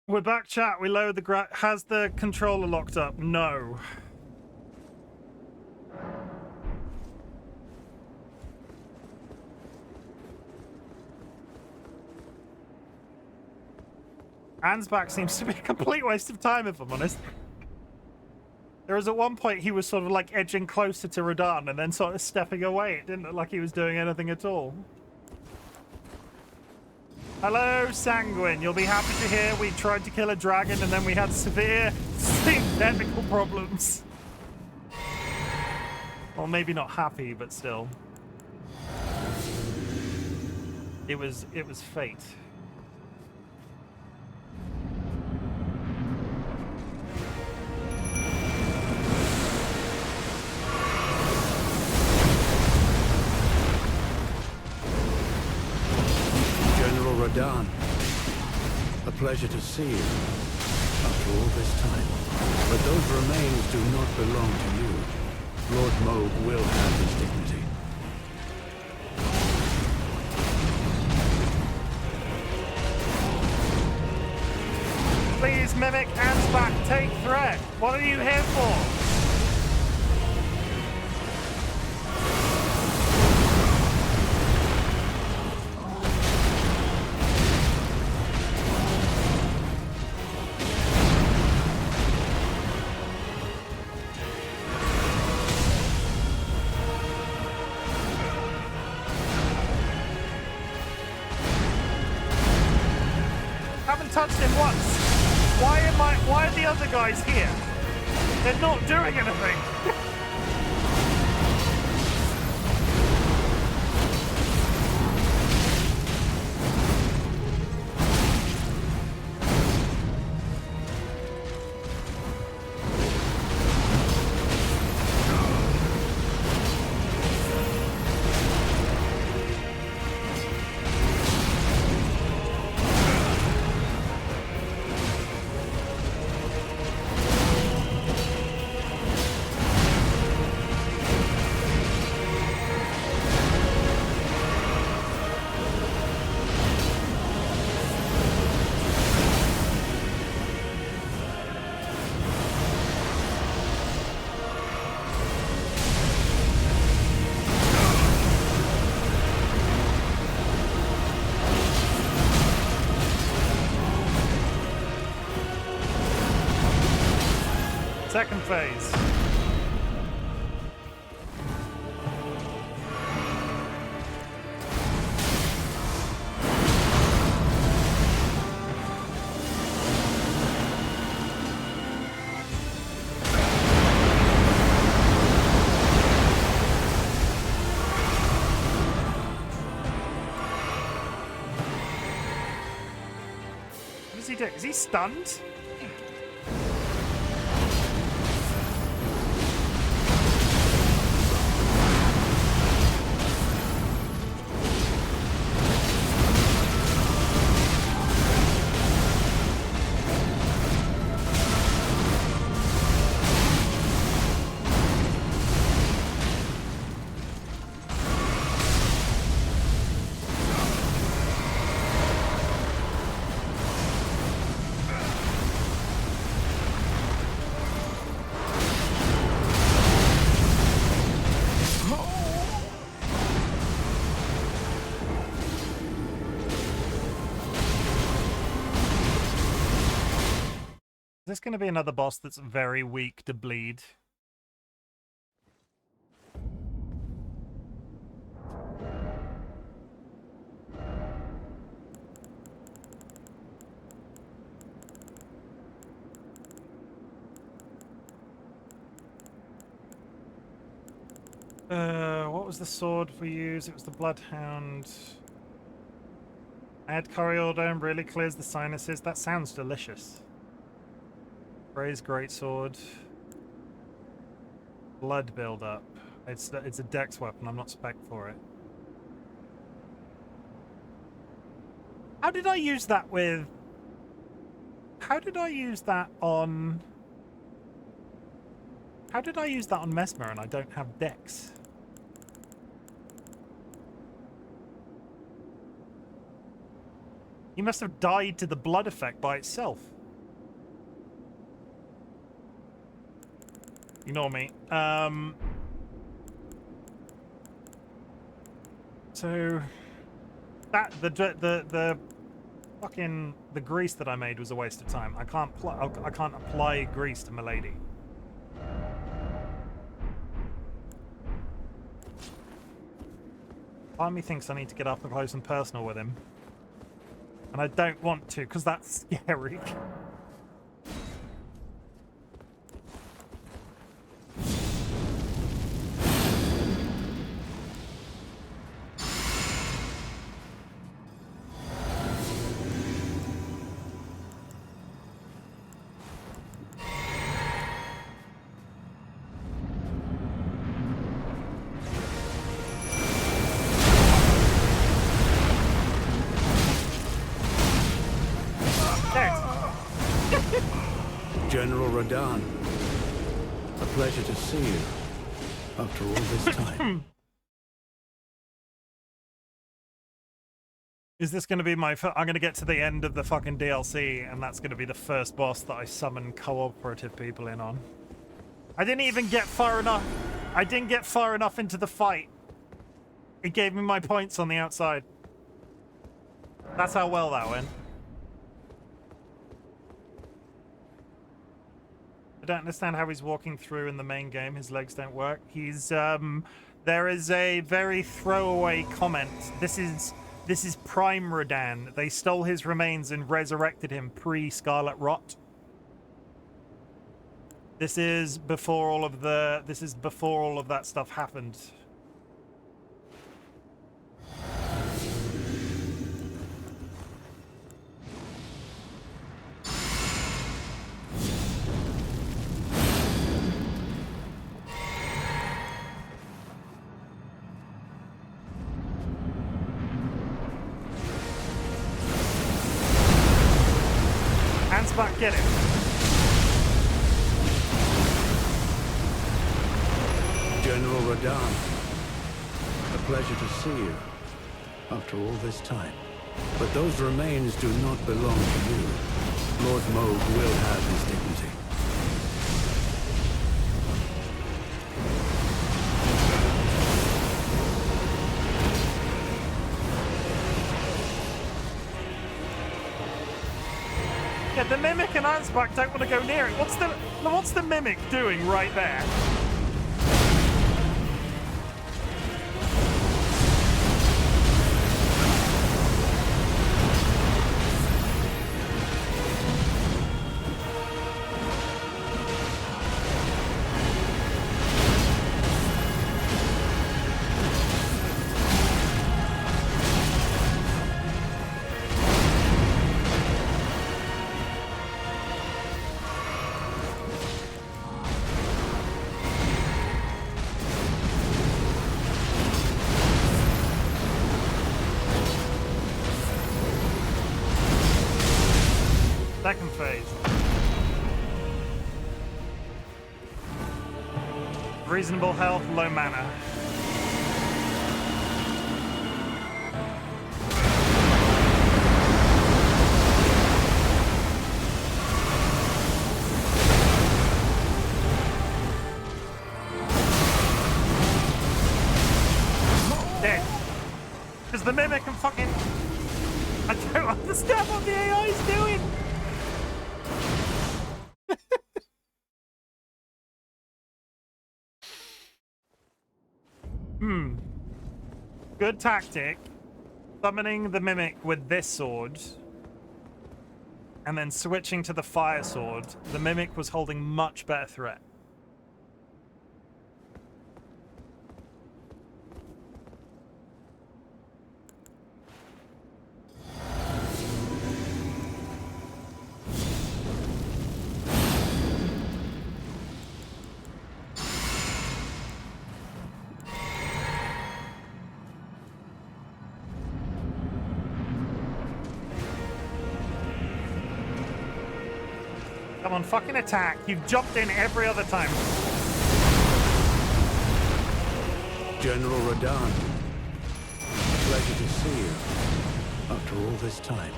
We're back, chat. We lowered the has the controller locked up? No. Ansbach seems to be a complete waste of time, if I'm honest. There was at one point he was sort of like edging closer to Radahn and then sort of stepping away. It didn't look like he was doing anything at all. Hello, Sanguine. You'll be happy to hear we tried to kill a dragon and then we had severe technical problems. Well, maybe not happy, but still. It was fate. Radahn, a pleasure to see you after all this time. But those remains do not belong to you. Lord Moog will have his dignity. Please, Mimic Ansbach, take threat. What are you here for? haven't touched him once. Why are the other guys here? They're not doing anything. Second phase. What is he doing? Is he stunned? Is this going to be another boss that's very weak to bleed? What was the sword we used? It was the Bloodhound. Add coriander, really clears the sinuses. That sounds delicious. Raise greatsword. Blood build-up. It's a dex weapon. I'm not spec for it. How did I use that with... How did I use that on... How did I use that on Mesmer and I don't have dex? He must have died to the blood effect by itself. Ignore me. So that the fucking the grease that I made was a waste of time. I can't apply grease to Milady. Part of me thinks I need to get up close and personal with him, and I don't want to because that's scary. General Radahn, a pleasure to see you after all this time. Is this going to be my... I'm going to get to the end of the fucking DLC, and that's going to be the first boss that I summon cooperative people in on. I didn't even get far enough... I didn't get far enough into the fight. It gave me my points on the outside. That's how well that went. I don't understand how he's walking through in the main game. His legs don't work. He's... there is a very throwaway comment. This This is Prime Rodan. They stole his remains and resurrected him pre-Scarlet Rot. This is before all of that stuff happened. Hands back, get it. General Radahn, a pleasure to see you after all this time. But those remains do not belong to you. Lord Moog will have his dignity. Yeah, the Mimic and Ansbach don't want to go near it. What's the Mimic doing right there? Second phase. Reasonable health, low mana. Dead. Because the Mimic can fucking... I don't understand what the AI is doing. Good tactic. Summoning the Mimic with this sword and then switching to the fire sword. The Mimic was holding much better threat. Come on, fucking attack. You've jumped in every other time. General Radahn, pleasure to see you after all this time.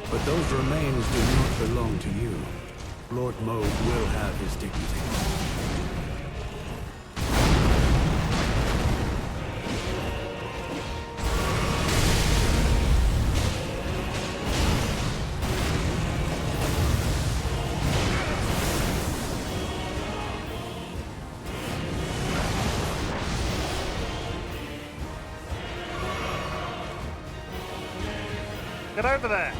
But those remains do not belong to you. Lord Moog will have his dignity. Get over there.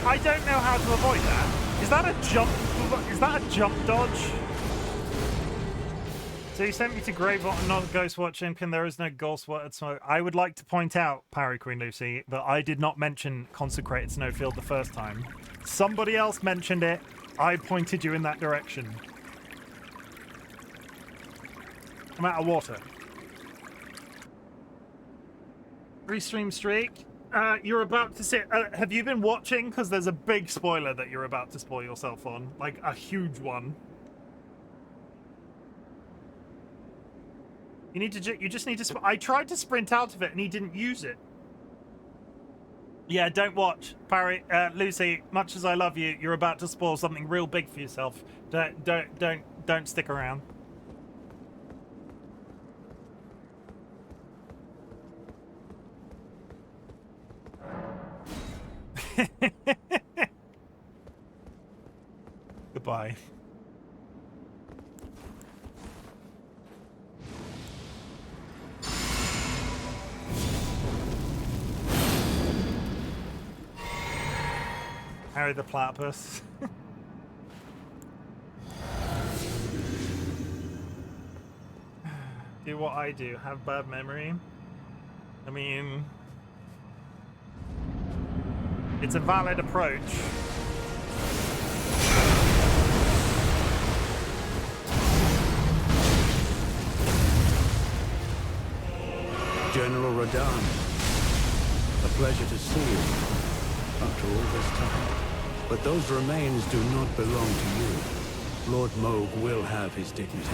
I don't know how to avoid that. Is that a jump? Is that a jump dodge? So you sent me to Greyvault, not Ghostwatch Chimken. There is no Ghostwatch Smoke. I would like to point out, Parry Queen Lucy, that I did not mention Consecrated Snowfield the first time. Somebody else mentioned it. I pointed you in that direction. I'm out of water. 3-stream streak. You're about to sit. Have you been watching? Because there's a big spoiler that you're about to spoil yourself on. Like, a huge one. You need to. You just need to. I tried to sprint out of it, and he didn't use it. Yeah, don't watch, Parry. Lucy. Much as I love you, you're about to spoil something real big for yourself. Don't stick around. Goodbye. Harry the Platypus. Do what I do. Have bad memory. I mean, it's a valid approach. General Radahn, a pleasure to see you after all this time. But those remains do not belong to you. Lord Moog will have his dignity.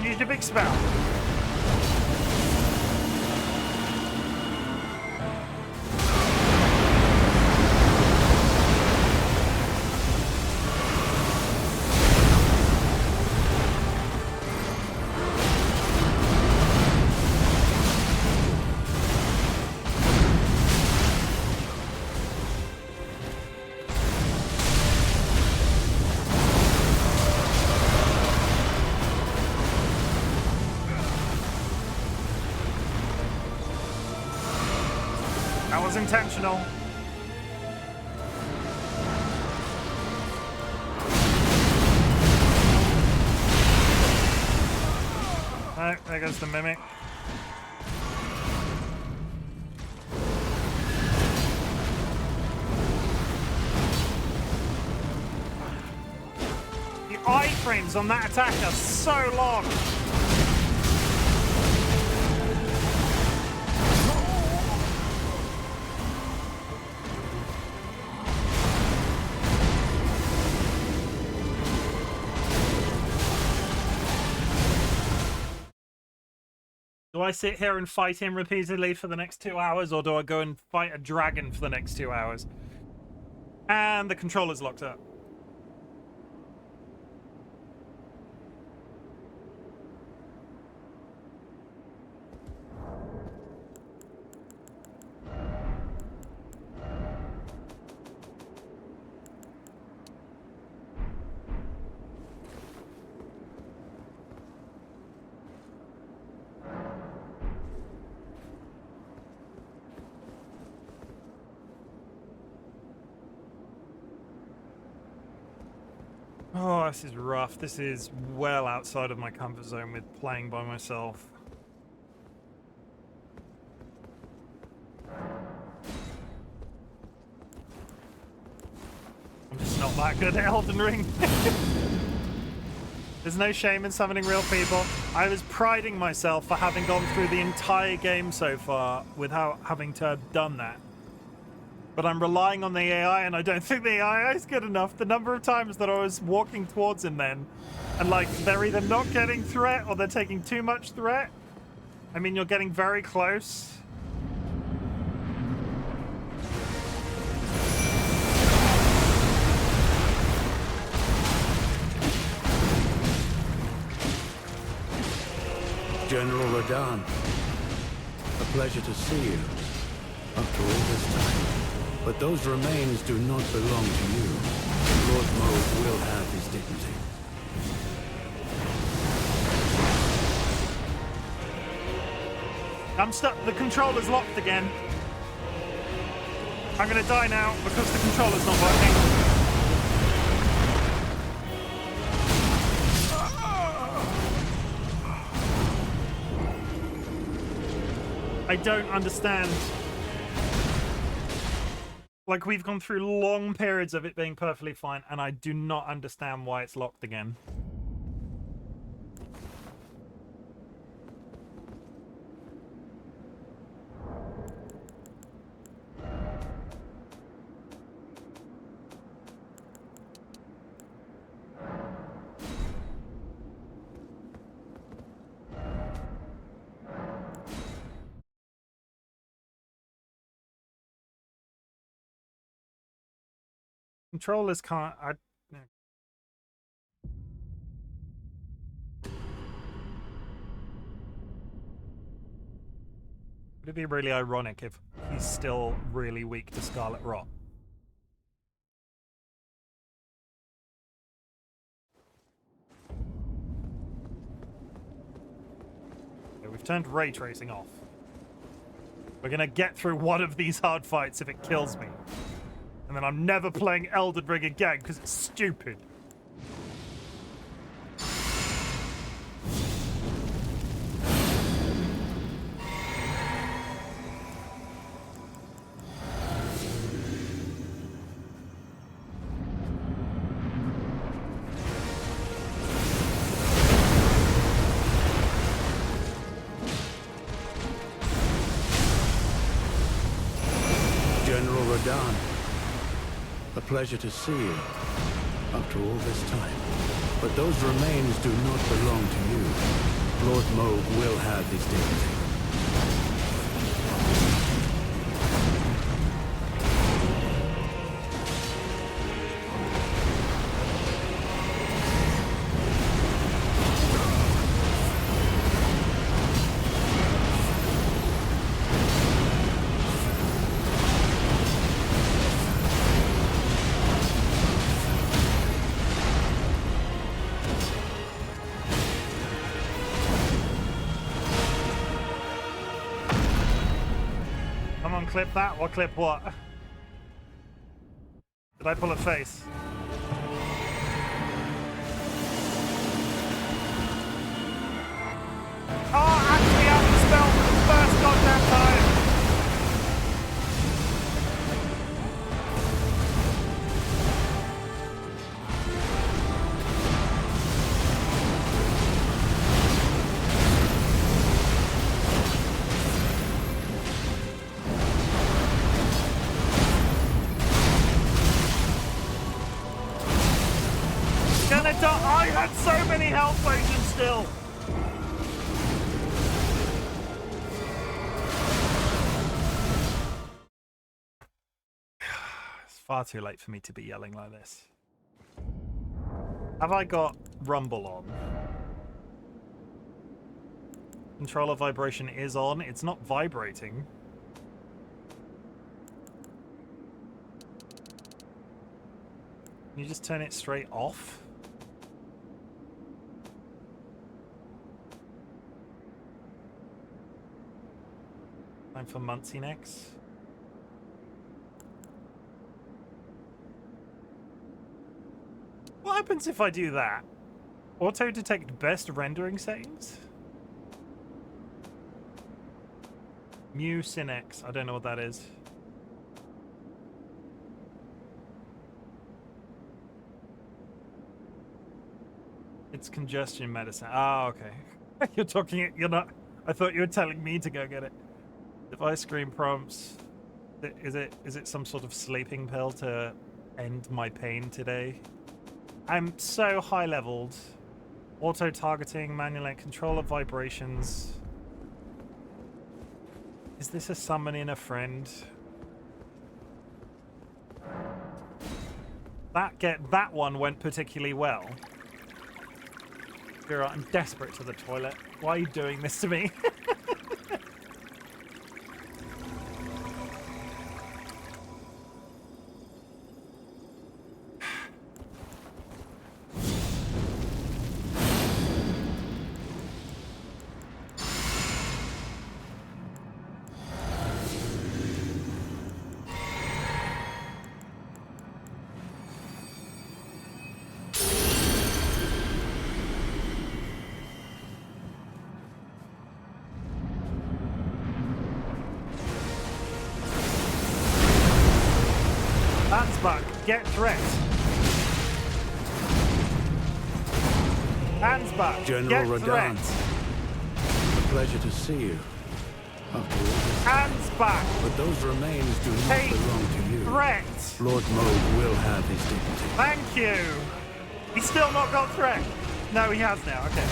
Used a big spell. Intentional. Oh, there goes the mimic. The iframes on that attack are so long. Do I sit here and fight him repeatedly for the next 2 hours, or do I go and fight a dragon for the next 2 hours? And the controller's locked up. Oh, this is rough. This is well outside of my comfort zone with playing by myself. I'm just not that good at Elden Ring. There's no shame in summoning real people. I was priding myself for having gone through the entire game so far without having to have done that. But I'm relying on the AI, and I don't think the AI is good enough. The number of times that I was walking towards him then, and like, they're either not getting threat or they're taking too much threat. I mean, you're getting very close. General Radahn, a pleasure to see you after all this time. But those remains do not belong to you. Lord Moog will have his dignity. I'm stuck. The controller's locked again. I'm gonna die now because the controller's not working. I don't understand. Like, we've gone through long periods of it being perfectly fine, and I do not understand why it's locked again. Controllers can't... Would it be really ironic if he's still really weak to Scarlet Rot? Okay, we've turned ray tracing off. We're gonna get through one of these hard fights if it kills me. And then I'm never playing Elden Ring again because it's stupid. General Radahn, a pleasure to see you after all this time. But those remains do not belong to you. Lord Moog will have his dignity. Clip that or clip what? Did I pull a face? Oh, actually out of the spell for the first goddamn time! I had so many health potions still. It's far too late for me to be yelling like this. Have I got Rumble on? Controller vibration is on. It's not vibrating. Can you just turn it straight off? Time for Muncie next. What happens if I do that? Auto detect best rendering settings? Mu Synex. I don't know what that is. It's congestion medicine. Ah, okay. You're not. I thought you were telling me to go get it. Device screen prompts. Is it some sort of sleeping pill to end my pain today? I'm so high leveled. Auto targeting, manual controller vibrations. Is this a summoning a friend? That one went particularly well. I'm desperate to the toilet. Why are you doing this to me? Get threat. Hands back. General Get Radahn. threat. A pleasure to see you. After all this, Hands back. but those remains do not Take belong to you. threat. Lord Moog will have his dignity. Thank you. He's still not got threat. No, he has now. Okay.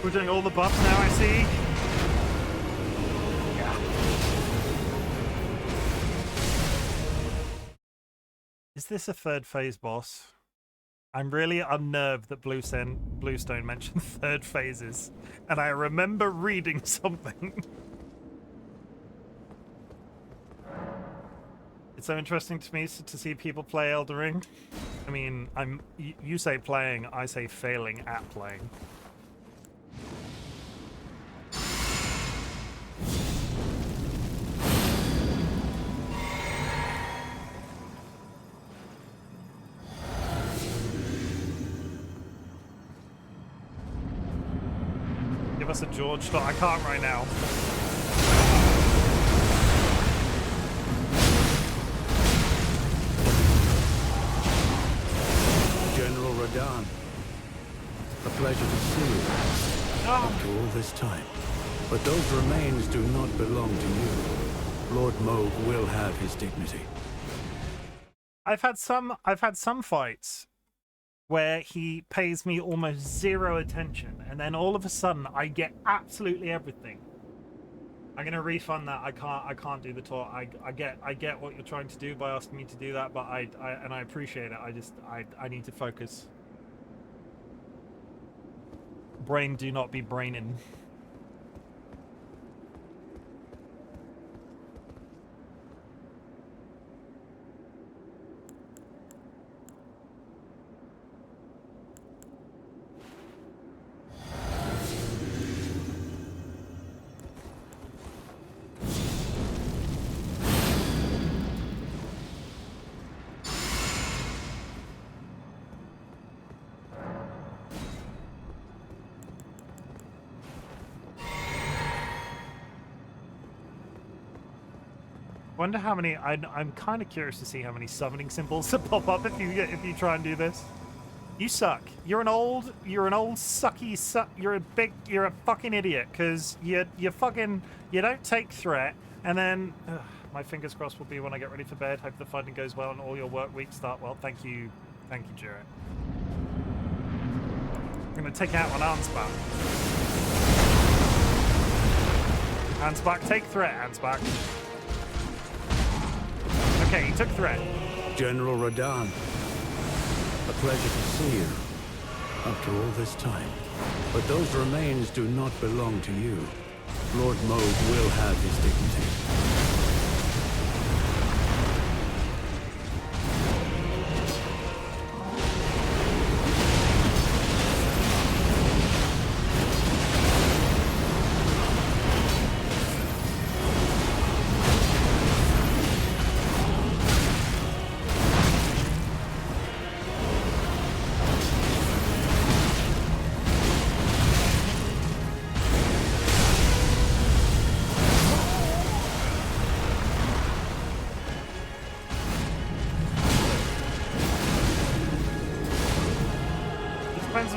We're doing all the buffs now, I see. Yeah. Is this a third phase boss? I'm really unnerved that Bluestone mentioned third phases, and I remember reading something. It's so interesting to me to see people play Elden Ring. I mean, you say playing, I say failing at playing. Give us a George shot. I can't right now. General Radahn, a pleasure to see you. After all this time. But those remains do not belong to you. Lord Moog will have his dignity. I've had some fights where he pays me almost zero attention, and then all of a sudden I get absolutely everything. I'm gonna refund that. I can't do the talk. I get what you're trying to do by asking me to do that, but I appreciate it. I need to focus. Brain, do not be braining. Wonder how many. I'm kind of curious to see how many summoning symbols that pop up if you try and do this. You suck. You're an old sucky you're a fucking idiot because you don't take threat, and then my fingers crossed will be when I get ready for bed. Hope the fighting goes well and all your work weeks start well. Thank you, Jarrett. I'm gonna take out one Ansbach. Ansbach, take threat, Ansbach. Okay, he took threat. General Radahn, a pleasure to see you after all this time. But those remains do not belong to you. Lord Moog will have his dignity.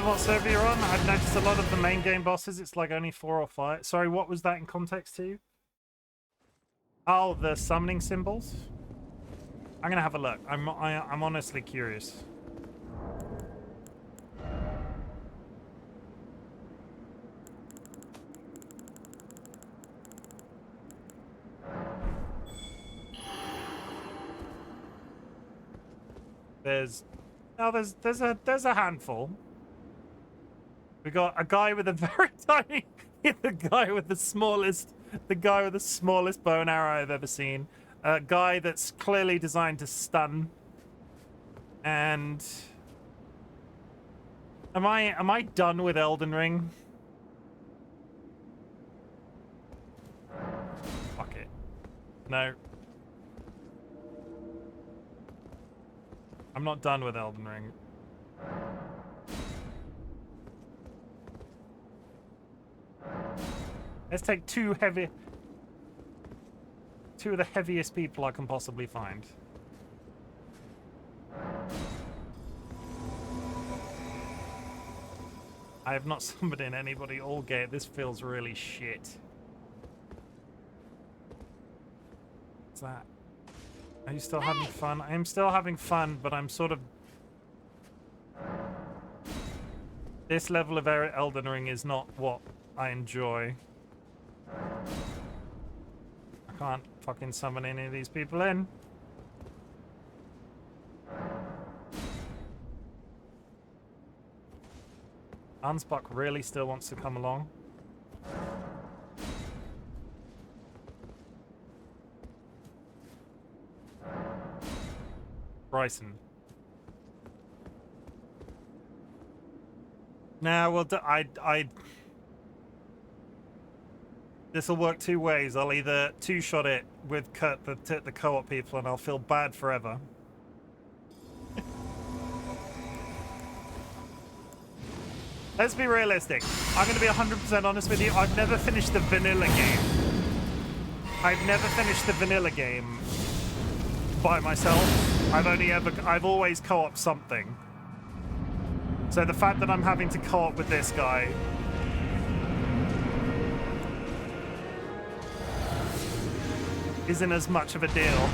What server you're on? I've noticed a lot of the main game bosses, it's like only 4 or 5. Sorry, what was that in context to? Oh, the summoning symbols? I'm gonna have a look. I'm honestly curious. There's a handful. We got a guy with a very tiny, the guy with the smallest bow and arrow I've ever seen. A guy that's clearly designed to stun. And am I done with Elden Ring? Fuck it. No. I'm not done with Elden Ring. Let's take two of the heaviest people I can possibly find. I have not summoned in anybody all game. This feels really shit. What's that? Are you still having fun? I am still having fun, but I'm sort of... This level of Elden Ring is not what I enjoy. I can't fucking summon any of these people in. Ansbach really still wants to come along. Bryson. Now, well, this will work two ways. I'll either two-shot it with the co-op people, and I'll feel bad forever. Let's be realistic. I'm going to be 100% honest with you. I've never finished the vanilla game. I've never finished the vanilla game by myself. I've always co-op something. So the fact that I'm having to co-op with this guy isn't as much of a deal.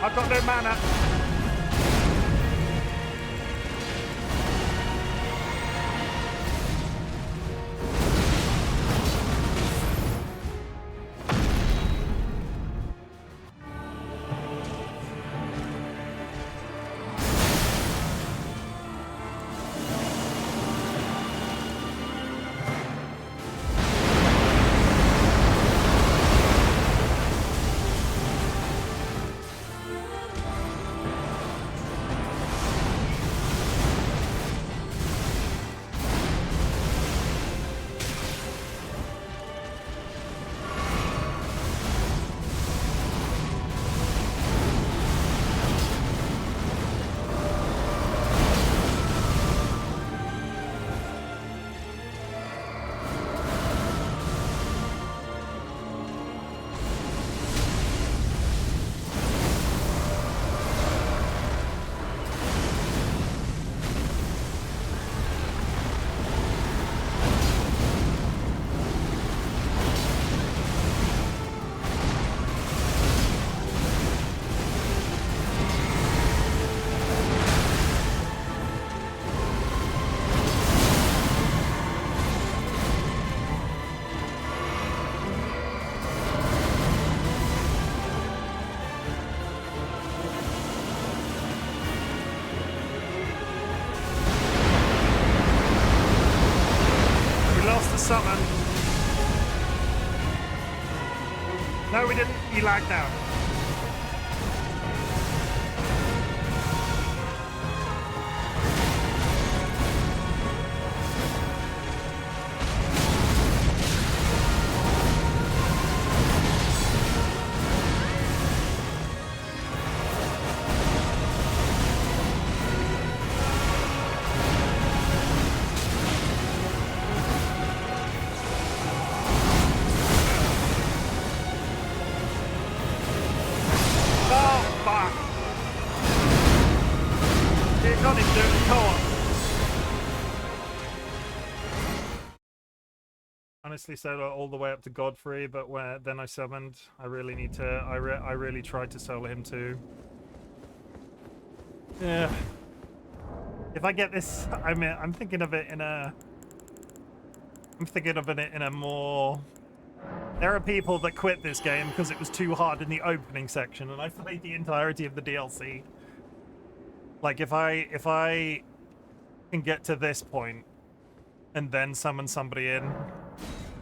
I've got no mana. No, we didn't. You lagged out. Honestly solo all the way up to Godfrey, but then I summoned. I really need to. I really tried to solo him too. Yeah. If I get this, I'm thinking of it in a. I'm thinking of it in a more. There are people that quit this game because it was too hard in the opening section, and I played the entirety of the DLC. Like if I can get to this point and then summon somebody in.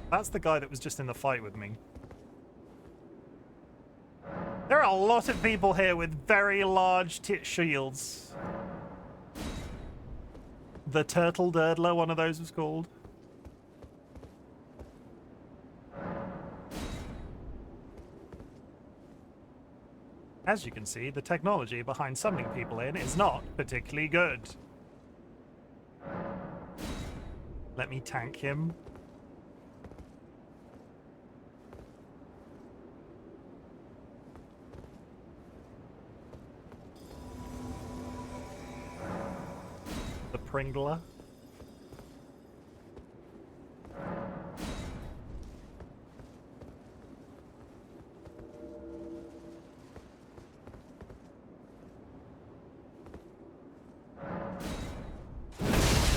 That's the guy that was just in the fight with me. There are a lot of people here with very large shields. The Turtle Durdler, one of those was called. As you can see, the technology behind summoning people in is not particularly good. Let me tank him. The Pringler.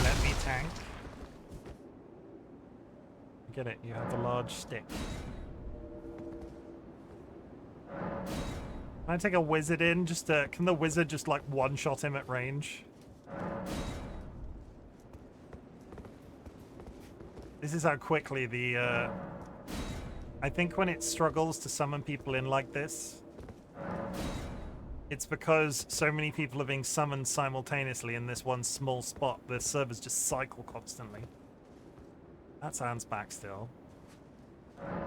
Let me tank. Get it, you have the large stick. Can I take a wizard in? Just can the wizard just like one-shot him at range? This is how quickly the, I think when it struggles to summon people in like this, it's because so many people are being summoned simultaneously in this one small spot. The servers just cycle constantly. That sounds back still. Have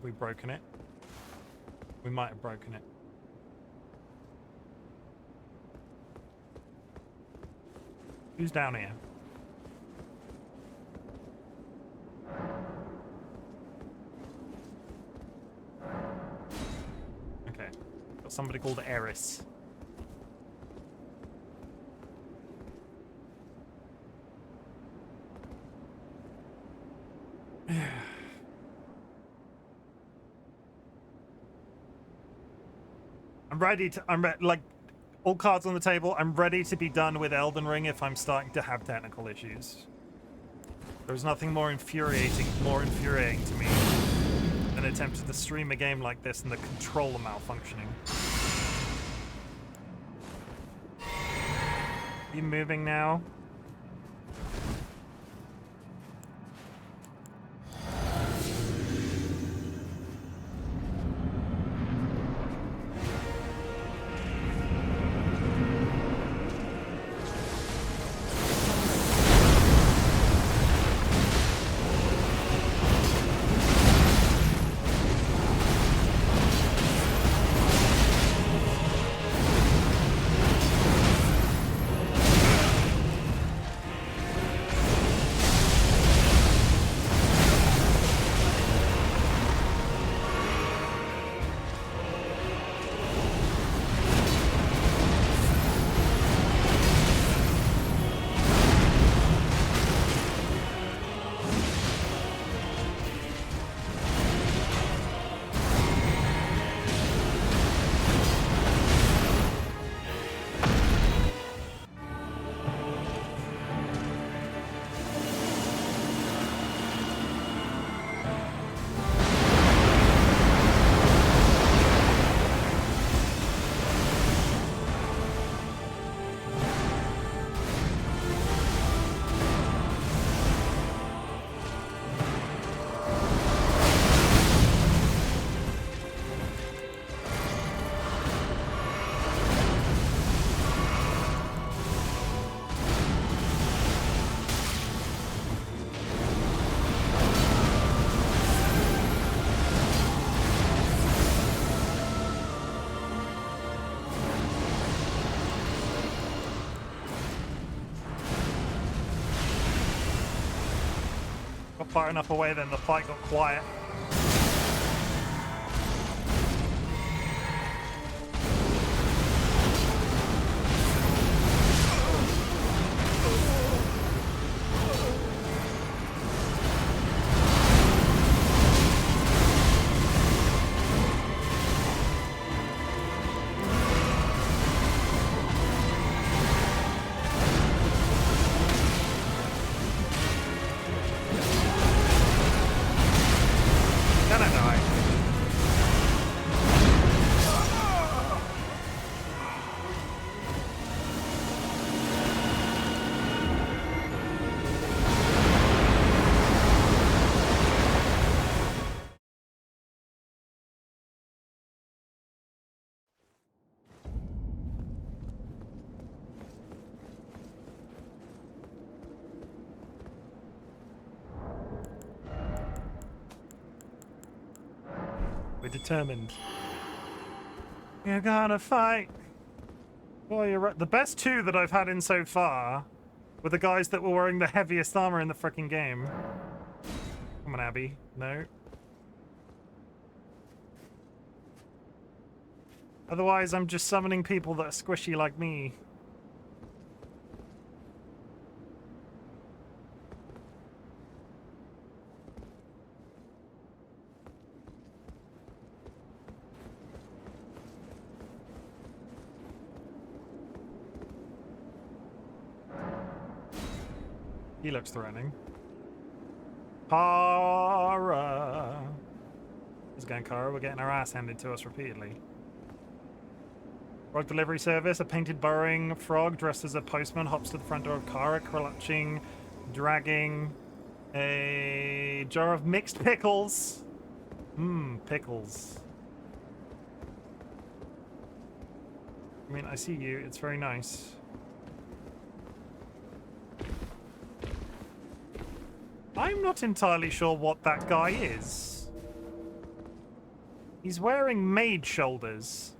we broken it? We might have broken it. Who's down here? Okay. Got somebody called Eris. I'm ready to. Like, all cards on the table. I'm ready to be done with Elden Ring if I'm starting to have technical issues. There's nothing more infuriating to me than attempting to stream a game like this and the controller malfunctioning. Are you moving now? Got far enough away, then the fight got quiet. We're determined. You're gonna fight. Boy, you're right. The best two that I've had in so far were the guys that were wearing the heaviest armor in the frickin' game. Come on, Abby. No. Otherwise, I'm just summoning people that are squishy like me. He looks threatening. Kara. How's it going, Kara? We're getting our ass handed to us repeatedly. Frog delivery service. A painted burrowing frog dressed as a postman hops to the front door of Kara, clutching, dragging a jar of mixed pickles. Mmm, pickles. I mean, I see you. It's very nice. I'm not entirely sure what that guy is. He's wearing maid shoulders.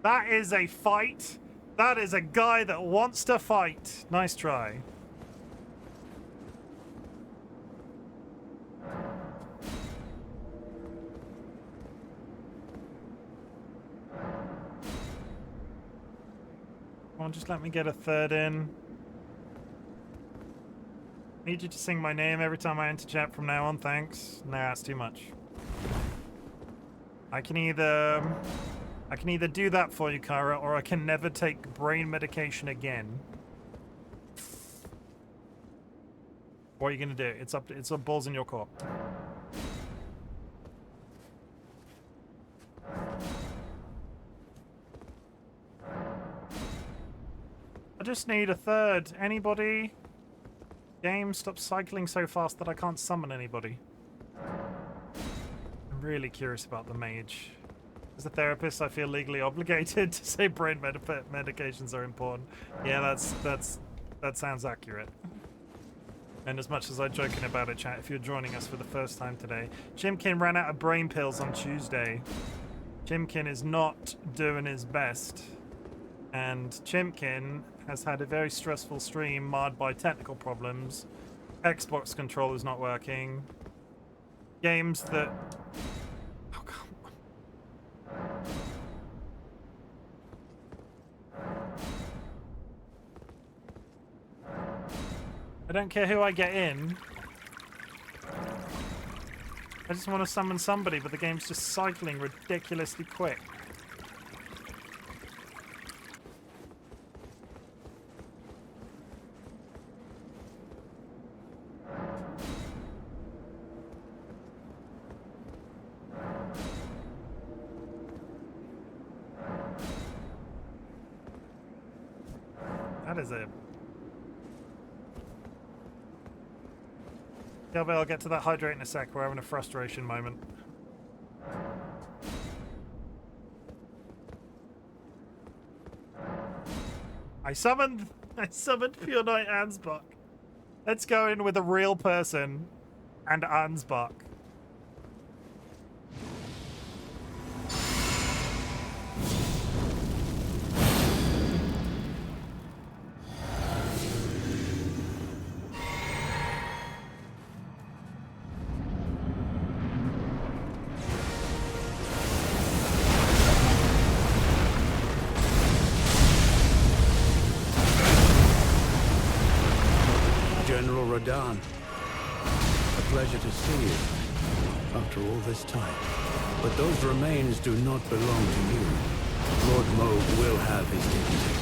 That is a fight. That is a guy that wants to fight. Nice try. Come on, just let me get a third in. Need you to sing my name every time I enter chat from now on, thanks. Nah, it's too much. I can either do that for you, Kara, or I can never take brain medication again. What are you gonna do? It's up balls in your court. I just need a third. Anybody? Game, stop cycling so fast that I can't summon anybody. I'm really curious about the mage. As a therapist, I feel legally obligated to say brain medications are important. Yeah, that sounds accurate. And as much as I'm joking about it, chat, if you're joining us for the first time today, Chimken ran out of brain pills on Tuesday. Chimken is not doing his best. And Chimken has had a very stressful stream marred by technical problems. Xbox controller's not working. Games that... Oh, come on. I don't care who I get in. I just want to summon somebody, but the game's just cycling ridiculously quick. That is it. Yeah, but I'll get to that hydrate in a sec. We're having a frustration moment. I summoned Pure Knight Ansbach. Let's go in with a real person and Ansbach. General Radahn, a pleasure to see you after all this time. But those remains do not belong to you. Lord Moog will have his dignity.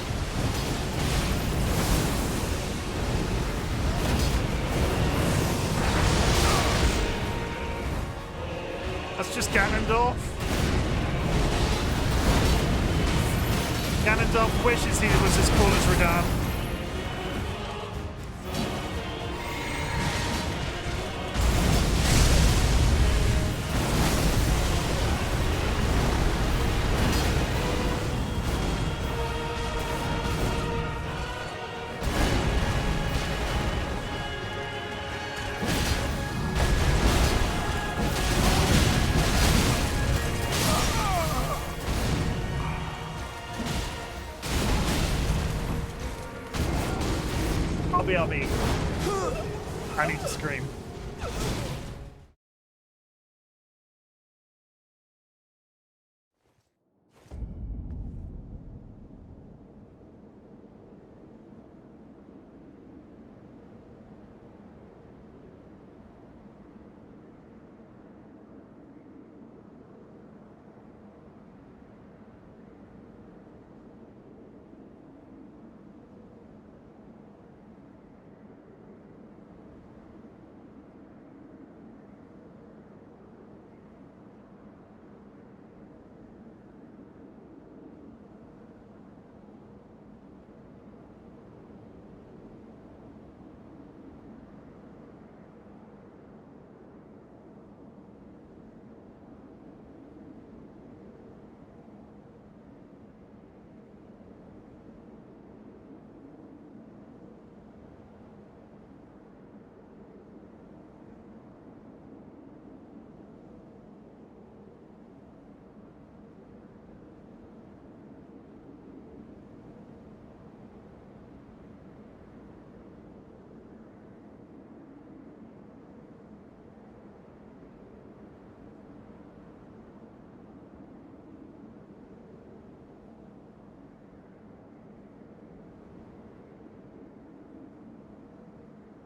That's just Ganondorf. Ganondorf wishes he was as cool as Radahn. BRB. I need to scream.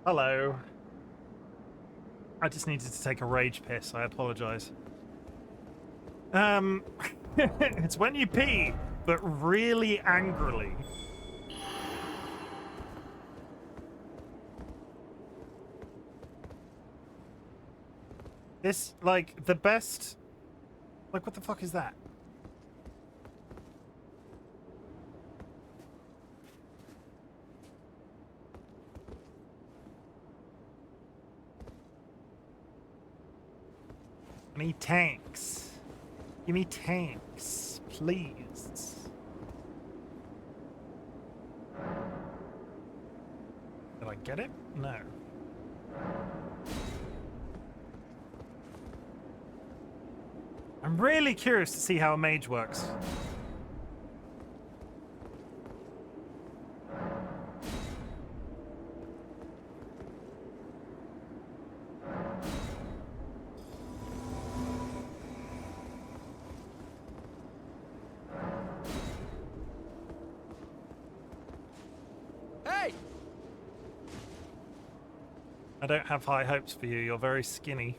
Hello. I just needed to take a rage piss. I apologize. It's when you pee, but really angrily. This, like, the best... Like, what the fuck is that? I need tanks. Give me tanks, please. Did I get it? No. I'm really curious to see how a mage works. I don't have high hopes for you. You're very skinny.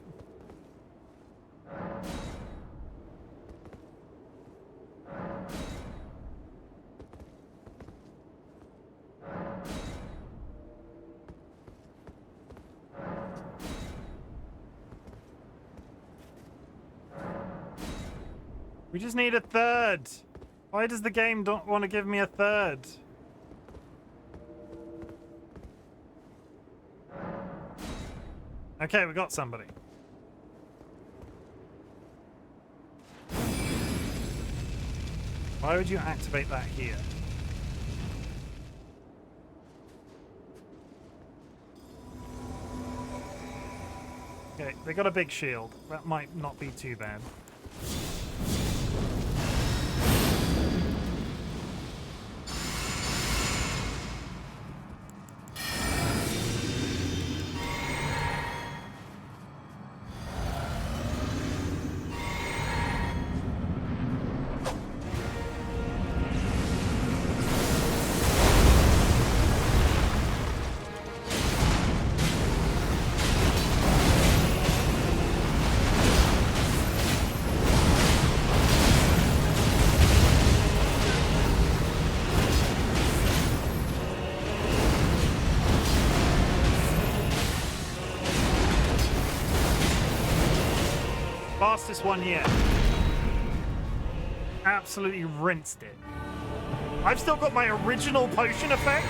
We just need a third. Why does the game not want to give me a third? Okay, we got somebody. Why would you activate that here? They got a big shield. That might not be too bad. Fastest one yet. Absolutely rinsed it. I've still got my original potion effect.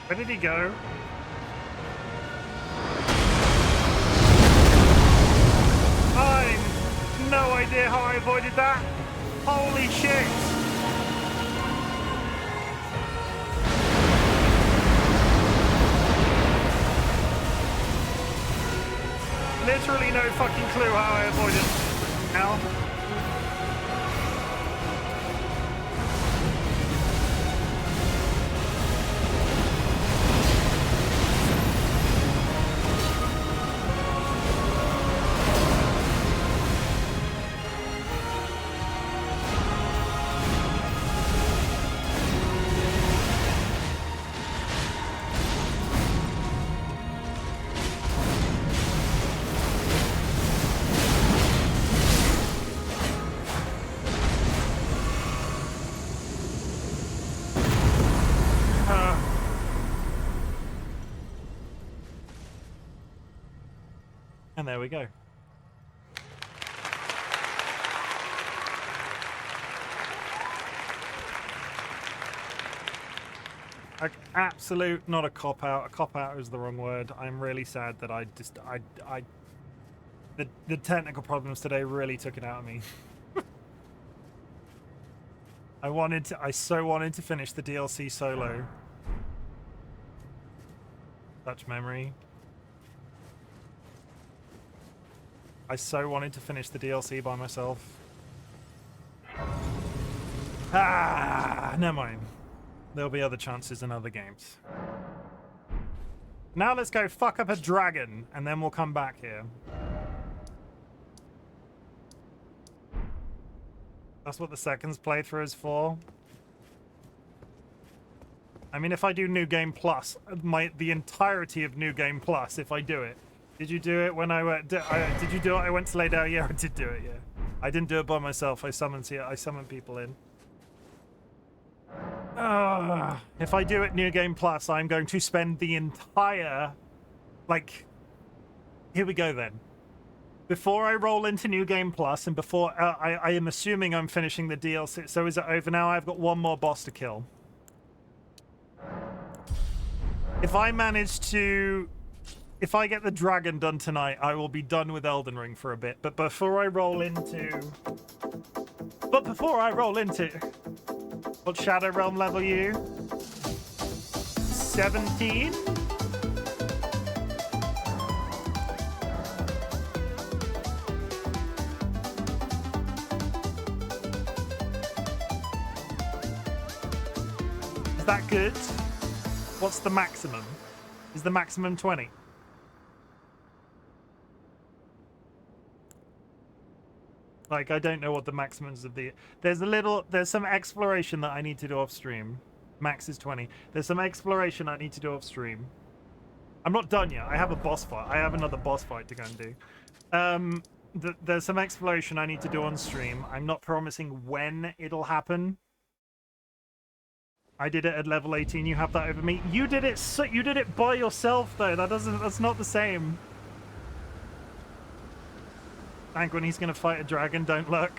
Where did he go? I've no idea how I avoided that. Holy shit. Literally no fucking clue how I avoided it. Now. And there we go. Absolute, not a cop-out. A cop-out is the wrong word. I'm really sad that the technical problems today really took it out of me. I so wanted to finish the DLC solo. Touch memory. I so wanted to finish the DLC by myself. Never mind. There'll be other chances in other games. Now let's go fuck up a dragon, and then we'll come back here. That's what the seconds playthrough is for. I mean, if I do New Game Plus, the entirety of New Game Plus, if I do it. Did you do it when I went? Did you do it? I went to lay down. Yeah, I did do it. Yeah, I didn't do it by myself. I summoned people in. If I do it New Game Plus, I'm going to spend the entire, like, here we go then. Before I roll into New Game Plus, and before I am assuming I'm finishing the DLC. So is it over now? I've got one more boss to kill. If I manage to. If I get the dragon done tonight, I will be done with Elden Ring for a bit. But before I roll into But before I roll into what Shadow Realm level you? 17? Is that good? What's the maximum? Is the maximum 20? Like, I don't know what the maximums of the... There's some exploration that I need to do off stream. Max is 20. There's some exploration I need to do off stream. I'm not done yet. I have a boss fight. I have another boss fight to go and do. There's some exploration I need to do on stream. I'm not promising when it'll happen. I did it at level 18. You have that over me. You did it by yourself though. That's not the same. Hank, when he's gonna fight a dragon, don't look.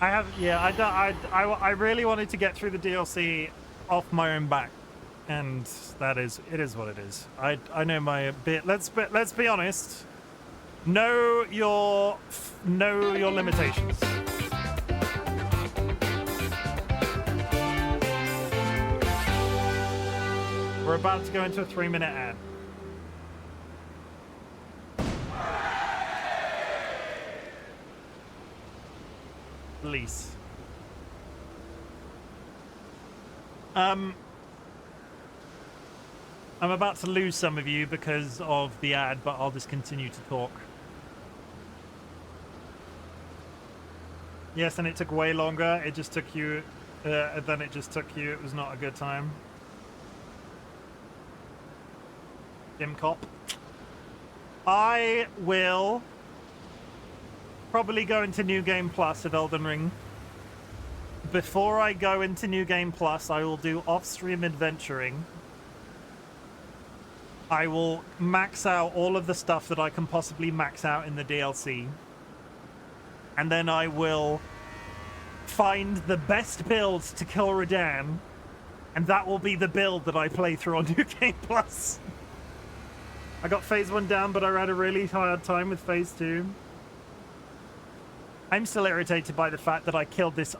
I really wanted to get through the DLC off my own back, and it is what it is. I know my bit. Let's be honest. Know your limitations. We're about to go into a 3-minute ad. Release. I'm about to lose some of you because of the ad, but I'll just continue to talk. Yes, and it took way longer. It just took you, then it just took you. It was not a good time. Jim Cop. I will probably go into New Game Plus of Elden Ring. Before I go into New Game Plus, I will do off-stream adventuring. I will max out all of the stuff that I can possibly max out in the DLC. And then I will find the best build to kill Radahn. And that will be the build that I play through on New Game Plus. I got phase 1 down, but I had a really hard time with phase 2. I'm still irritated by the fact that I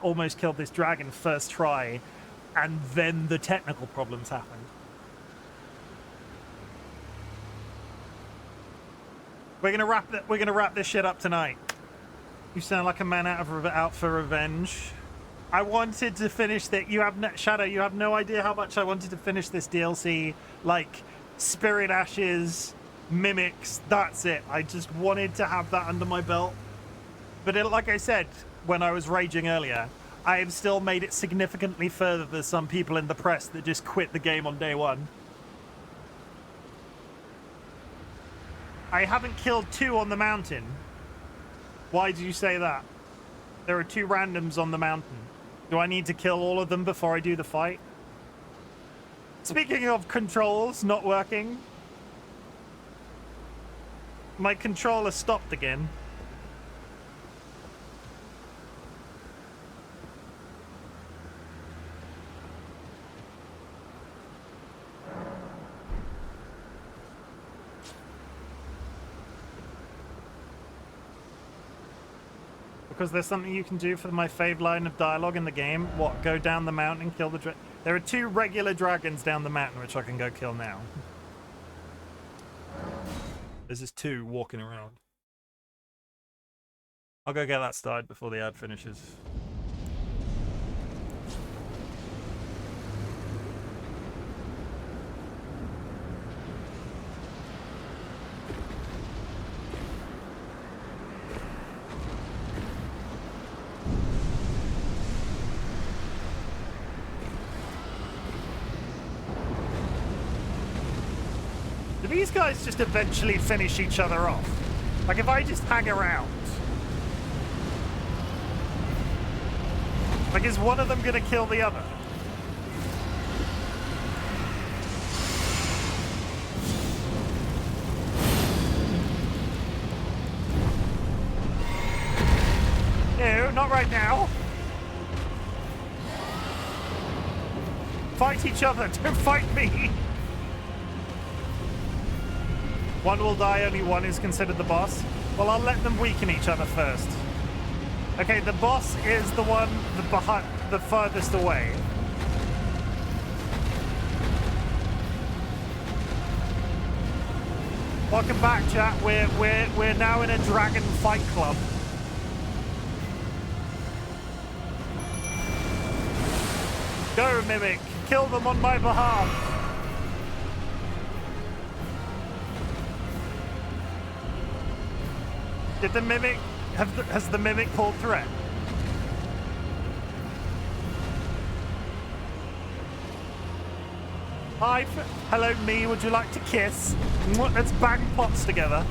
almost killed this dragon first try, and then the technical problems happened. We're gonna wrap this shit up tonight. You sound like a man out for revenge. I wanted to finish that. Shadow, you have no idea how much I wanted to finish this DLC. Like Spirit Ashes, Mimics, that's it. I just wanted to have that under my belt. But like I said when I was raging earlier, I have still made it significantly further than some people in the press that just quit the game on day 1. I haven't killed 2 on the mountain. Why do you say that? There are 2 randoms on the mountain. Do I need to kill all of them before I do the fight? Speaking of controls not working, my controller stopped again. Because there's something you can do for my fave line of dialogue in the game. What? Go down the mountain and kill the dragon? There are 2 regular dragons down the mountain which I can go kill now. There's just 2 walking around. I'll go get that started before the ad finishes. These guys just eventually finish each other off. Like if I just hang around. Like is one of them gonna kill the other? No, not right now. Fight each other, don't fight me. One will die, only one is considered the boss. Well, I'll let them weaken each other first. Okay, the boss is the one the furthest away. Welcome back, chat. We're now in a dragon fight club. Go, Mimic. Kill them on my behalf. Did the Mimic... has the Mimic called threat? Hi. Hello, me. Would you like to kiss? Let's bang pots together.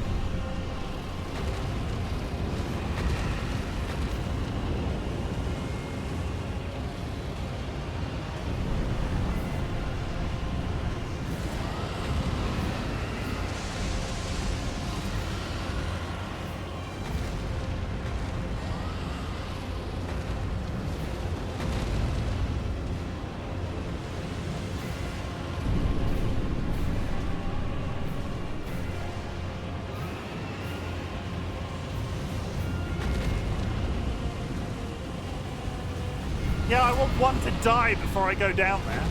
Yeah, I want one to die before I go down there.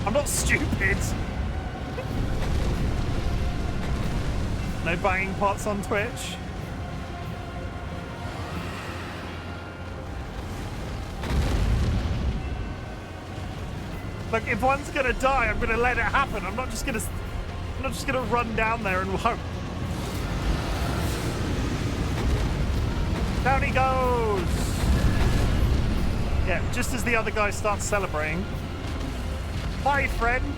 I'm not stupid. No banging pots on Twitch. Look, if one's gonna die, I'm gonna let it happen. I'm not just gonna run down there and hope. Down he goes. Yeah, just as the other guy starts celebrating. Bye, friend.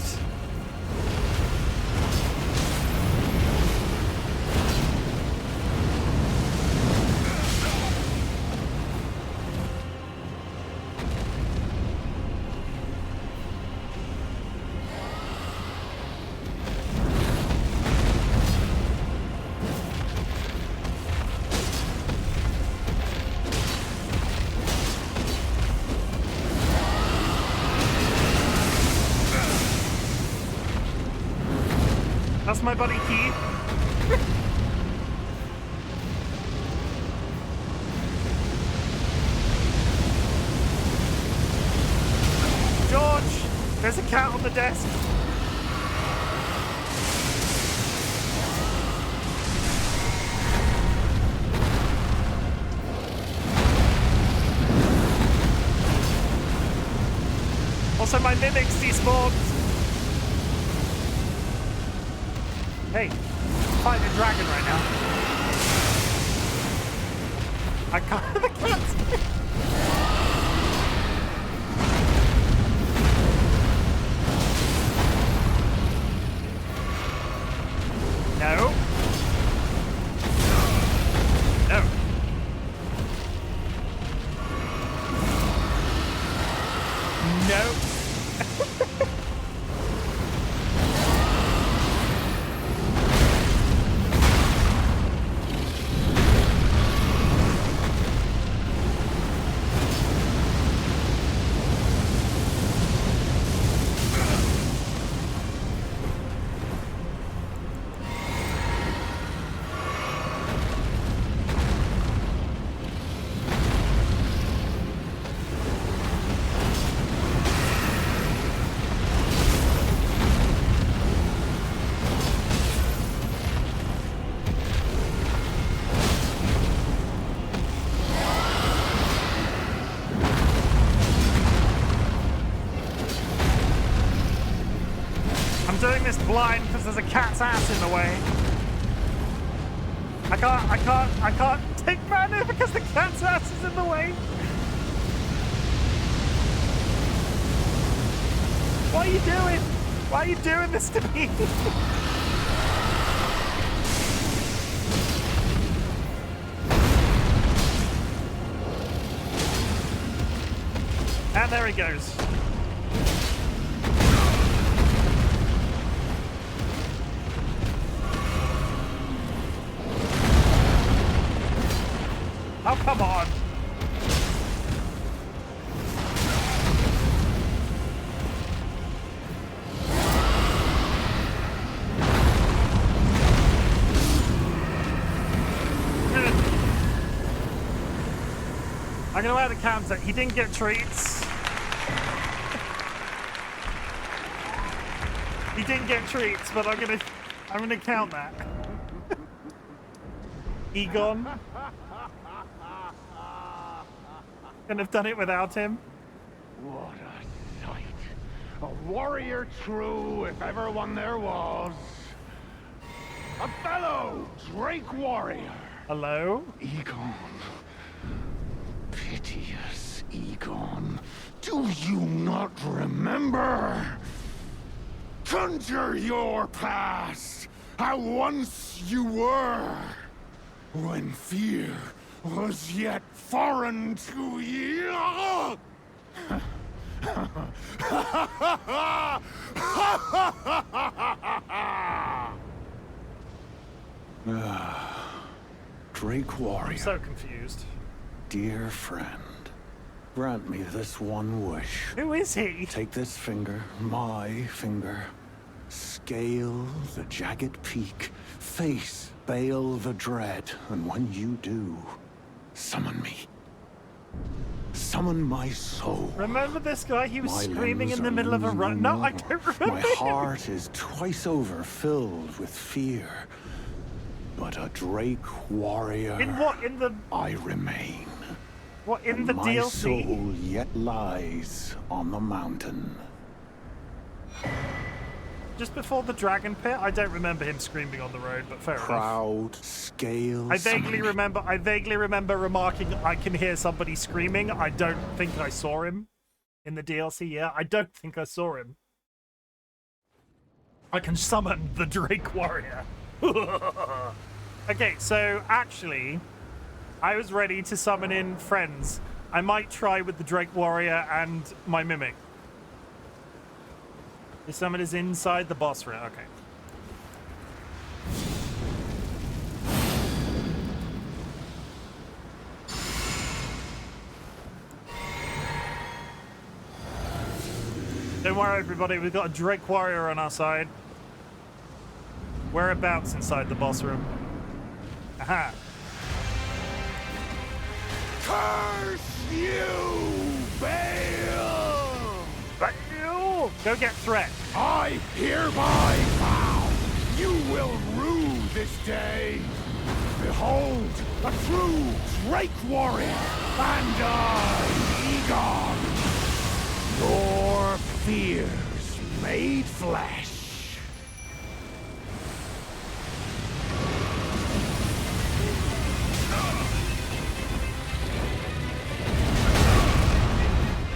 That's my buddy Keith. George, there's a cat on the desk. Also, my mimics despawned. Hey, fight a dragon right now. I can't. The cat's. No. No. No. Doing this blind because there's a cat's ass in the way. I can't take mana because the cat's ass is in the way. What are you doing? Why are you doing this to me? And there he goes. Oh, come on. I'm gonna add a counter. He didn't get treats. He didn't get treats, but I'm gonna count that. Egon. Couldn't have done it without him. What a sight. A warrior true, if ever one there was. A fellow Drake warrior. Hello? Egon. Piteous Egon. Do you not remember? Conjure your past. How once you were. When fear was yet foreign to you. Drake warrior. I'm so confused. Dear friend, grant me this one wish. Who is he? Take this finger, my finger. Scale the jagged peak. Face Baal the Dread. And when you do, summon me. Summon my soul. Remember this guy? He was My screaming in limbs the are middle of a run. losing No, I more. don't remember. My heart is twice over filled with fear. But a Drake warrior. In what? In the... I remain. What, in And the my DLC? soul yet lies on the mountain. Just before the dragon pit? I don't remember him screaming on the road, but fair enough. Proud scale. I vaguely remember remarking, I can hear somebody screaming. I don't think I saw him in the DLC, yeah? I don't think I saw him. I can summon the Drake Warrior. Okay, so actually, I was ready to summon in friends. I might try with the Drake Warrior and my Mimic. The summon is inside the boss room. Okay. Don't worry, everybody. We've got a Drake Warrior on our side. Whereabouts inside the boss room? Aha. Curse you, Baal! Baal! Go get threat. I hereby vow you will rue this day. Behold, a true Drake warrior, and I, Egon, your fears made flesh.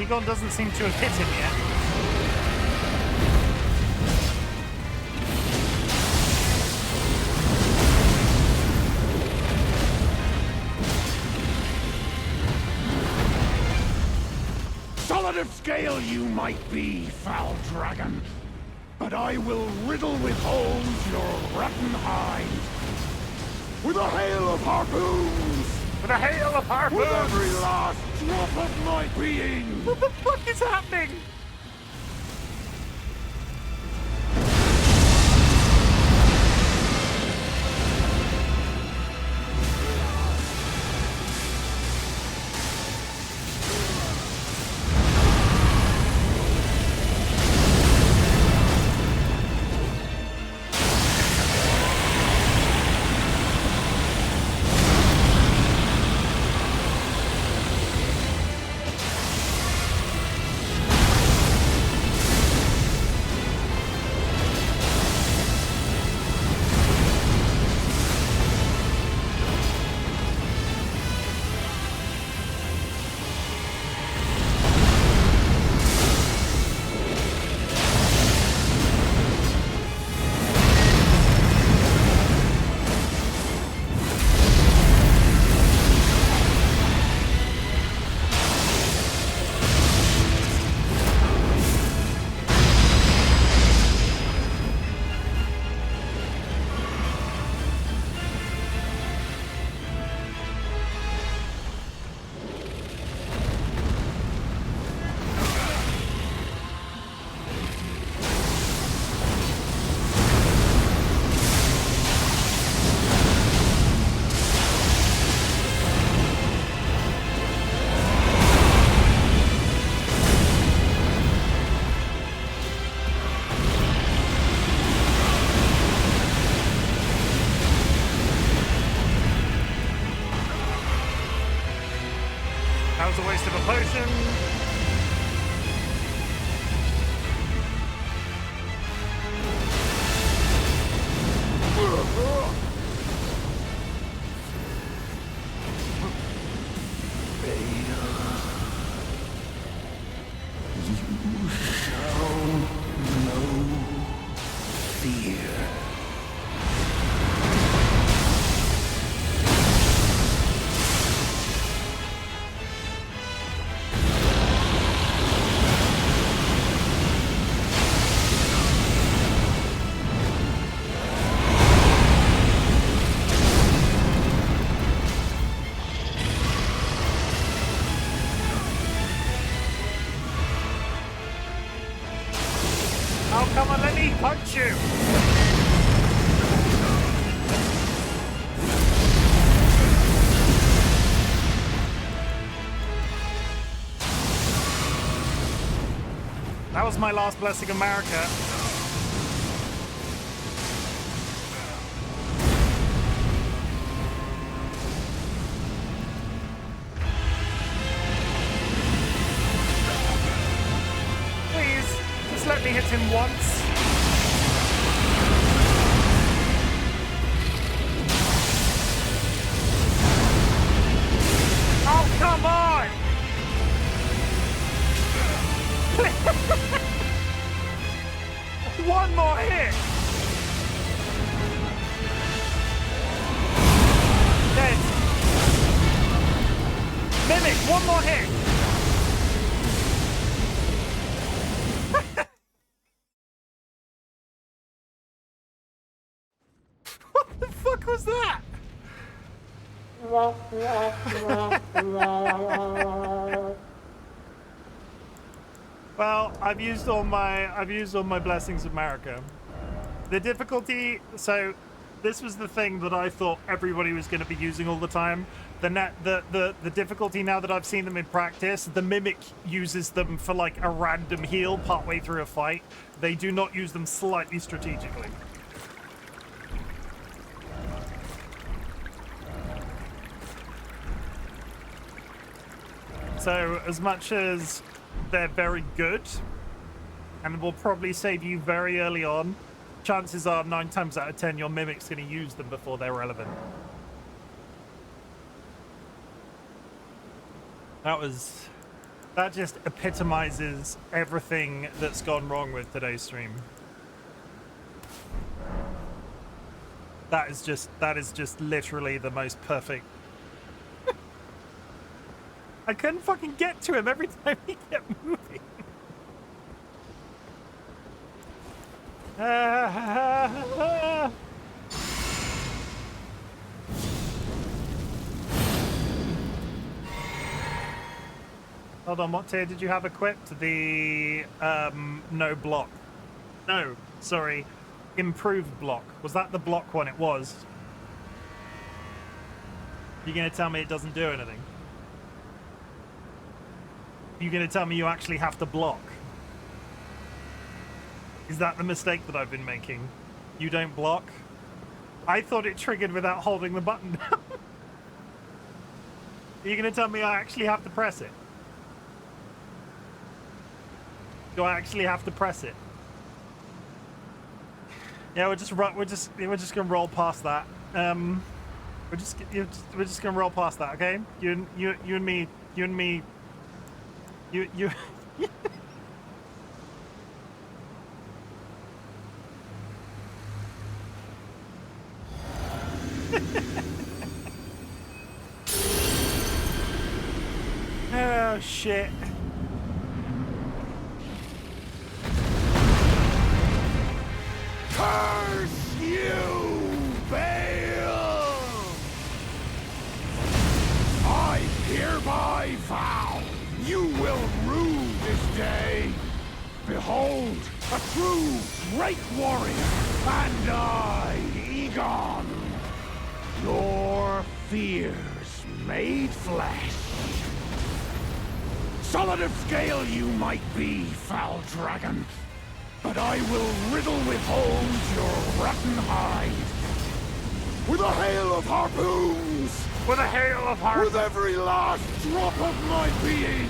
Egon doesn't seem to have hit him yet. Solid of scale you might be, foul dragon, but I will riddle with holes your rotten hide. With a hail of harpoons! With a hail of harpoons! With every last drop of my being! What the fuck is happening? That was a waste of a potion. Oh, come on, let me punch you! That was my last blessing, America. Let me hit him once. Oh, come on! One more hit! Dead. Mimic, one more hit! What the fuck was that? Well, I've used all my blessings, America. The difficulty, so this was the thing that I thought everybody was going to be using all the time. The difficulty, now that I've seen them in practice, the Mimic uses them for like a random heal partway through a fight. They do not use them slightly strategically. So as much as they're very good and will probably save you very early on, chances are 9 times out of 10 your Mimic's going to use them before they're relevant. That just epitomizes everything that's gone wrong with today's stream. That is just literally the most perfect. I couldn't fucking get to him every time he kept moving. Hold on, what tier did you have equipped? The, no block. No, sorry, improved block. Was that the block one? It was. You're gonna tell me it doesn't do anything? You're gonna tell me you actually have to block? Is that the mistake that I've been making? You don't block? I thought it triggered without holding the button down. You're gonna tell me I actually have to press it? Do I actually have to press it? Yeah, we're just gonna roll past that. We're just gonna roll past that, okay? You and me. You. Oh shit. Curse you, Bale! I hereby vow you will rue this day. Behold, a true great warrior, and I, Egon, your fears made flesh. Solid of scale you might be, foul dragon, but I will riddle with holes your rotten hide. with a hail of harpoons! With a hail of harpoons! With every last drop of my being!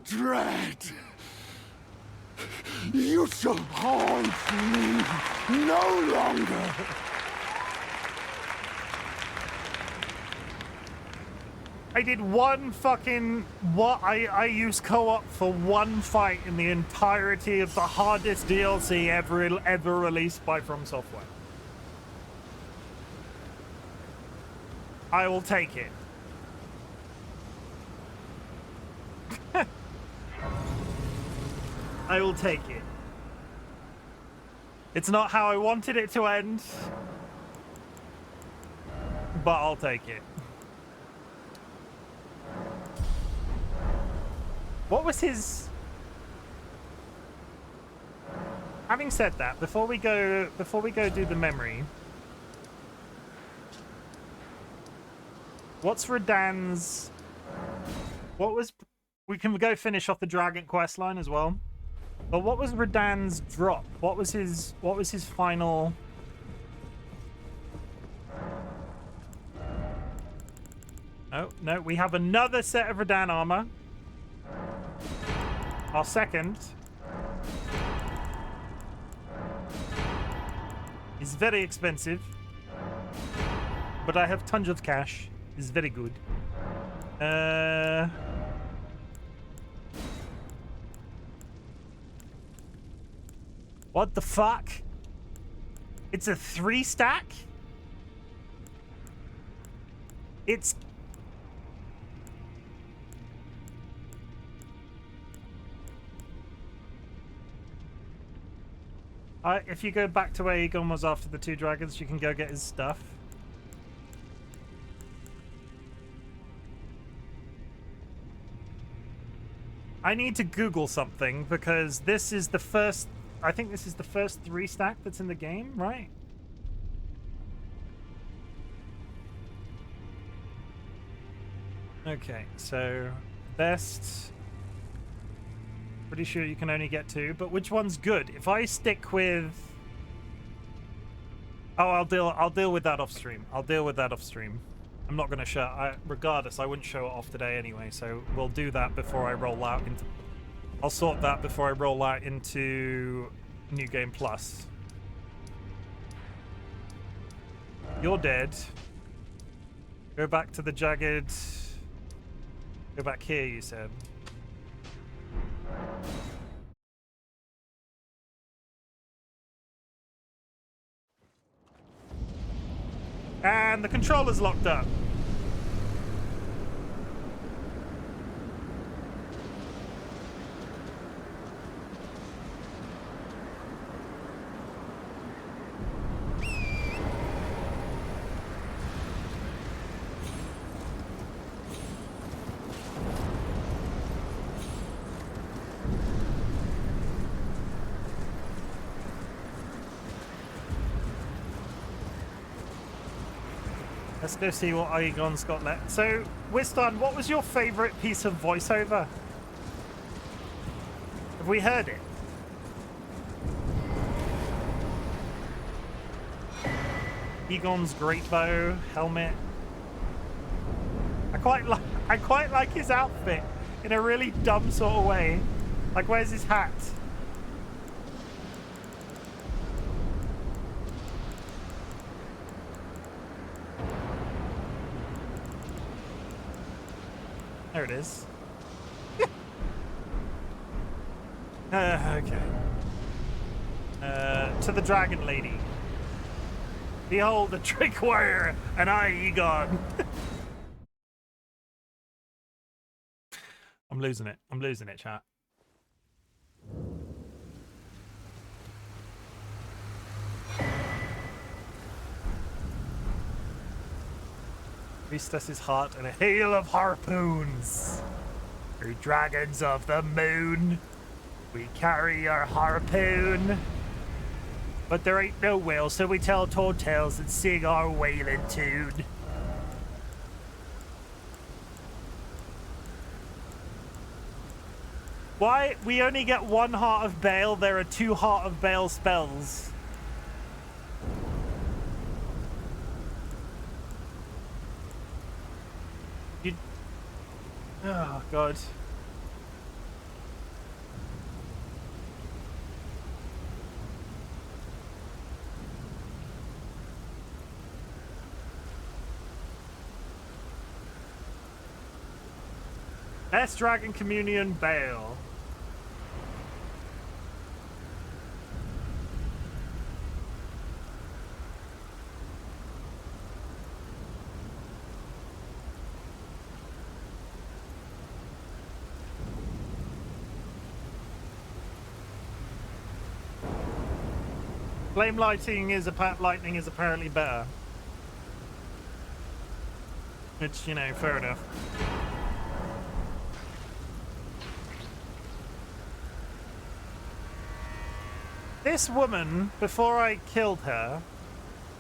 Dread! You shall haunt me no longer! I did one fucking... I used co-op for one fight in the entirety of the hardest DLC ever released by FromSoftware. I will take it. I will take it. It's not how I wanted it to end, but I'll take it. What was his... Having said that, before we go do the memory, what's Radan's... What was... We can go finish off the Dragon quest line as well. But what was Radan's drop? What was his final... Oh, no, we have another set of Radan armor. Our second is very expensive, but I have tons of cash. It's very good. What the fuck? It's a 3-stack? It's... if you go back to where Egon was after the 2 dragons, you can go get his stuff. I need to Google something because this is the first... I think this is the first 3-stack that's in the game, right? Okay, so best... Pretty sure you can only get 2, but which one's good? If I stick with... Oh, I'll deal with that off stream. I'll deal with that off stream. I'm not going to show... regardless, I wouldn't show it off today anyway, so we'll do that before I roll out into... I'll sort that before I roll out into New Game Plus. You're dead. Go back to the jagged... Go back here, you said. And the controller's locked up. Let's go see what Aegon's got left. So, Wistan, what was your favorite piece of voiceover? Have we heard it? Aegon's great bow, helmet. I quite like his outfit in a really dumb sort of way. Like, where's his hat? There it is. Okay. To the dragon lady. Behold the trick warrior, and I, Aegon. I'm losing it. I'm losing it, chat. Priestess's heart and a hail of harpoons. Through dragons of the moon, we carry our harpoon. But there ain't no whale, so we tell tall tales and sing our wailing tune. Why? We only get one Heart of Bale. There are 2 Heart of Bale spells. You... Oh, God. Best Dragon Communion Bale. Flame lightning is apparently better. Which, you know, fair enough. This woman, before I killed her,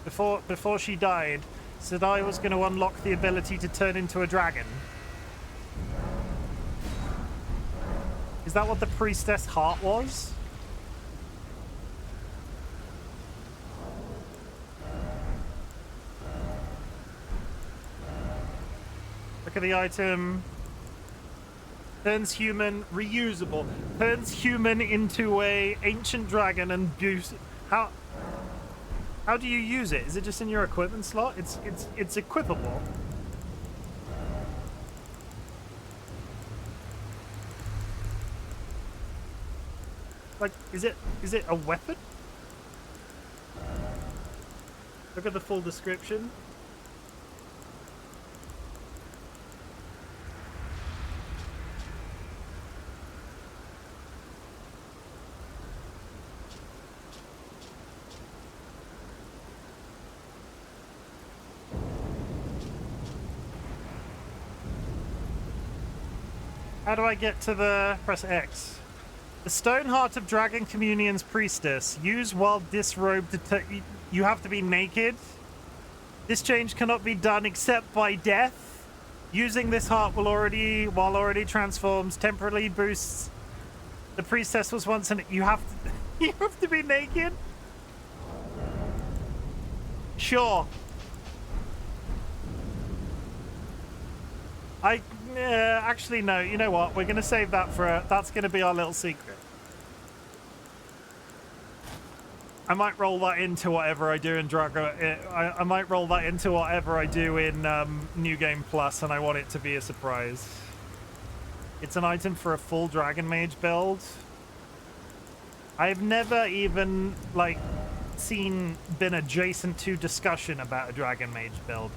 before she died, said I was going to unlock the ability to turn into a dragon. Is that what the priestess heart was? Look at the item. Turns human, reusable. Turns human into a ancient dragon and use. How do you use it? Is it just in your equipment slot? It's equipable. Like, is it a weapon? Look at the full description. How do I get to the... Press X. The Stone Heart of Dragon Communion's Priestess. Use while disrobed to... You have to be naked. This change cannot be done except by death. Using this heart while already transforms, temporarily boosts... The Priestess was once an... You have to... You have to be naked? Sure. Actually, no. You know what? We're going to save that for... That's going to be our little secret. I might roll that into whatever I do in Drago. I might roll that into whatever I do in New Game Plus, and I want it to be a surprise. It's an item for a full Dragon Mage build. I've never even, like, been adjacent to discussion about a Dragon Mage build.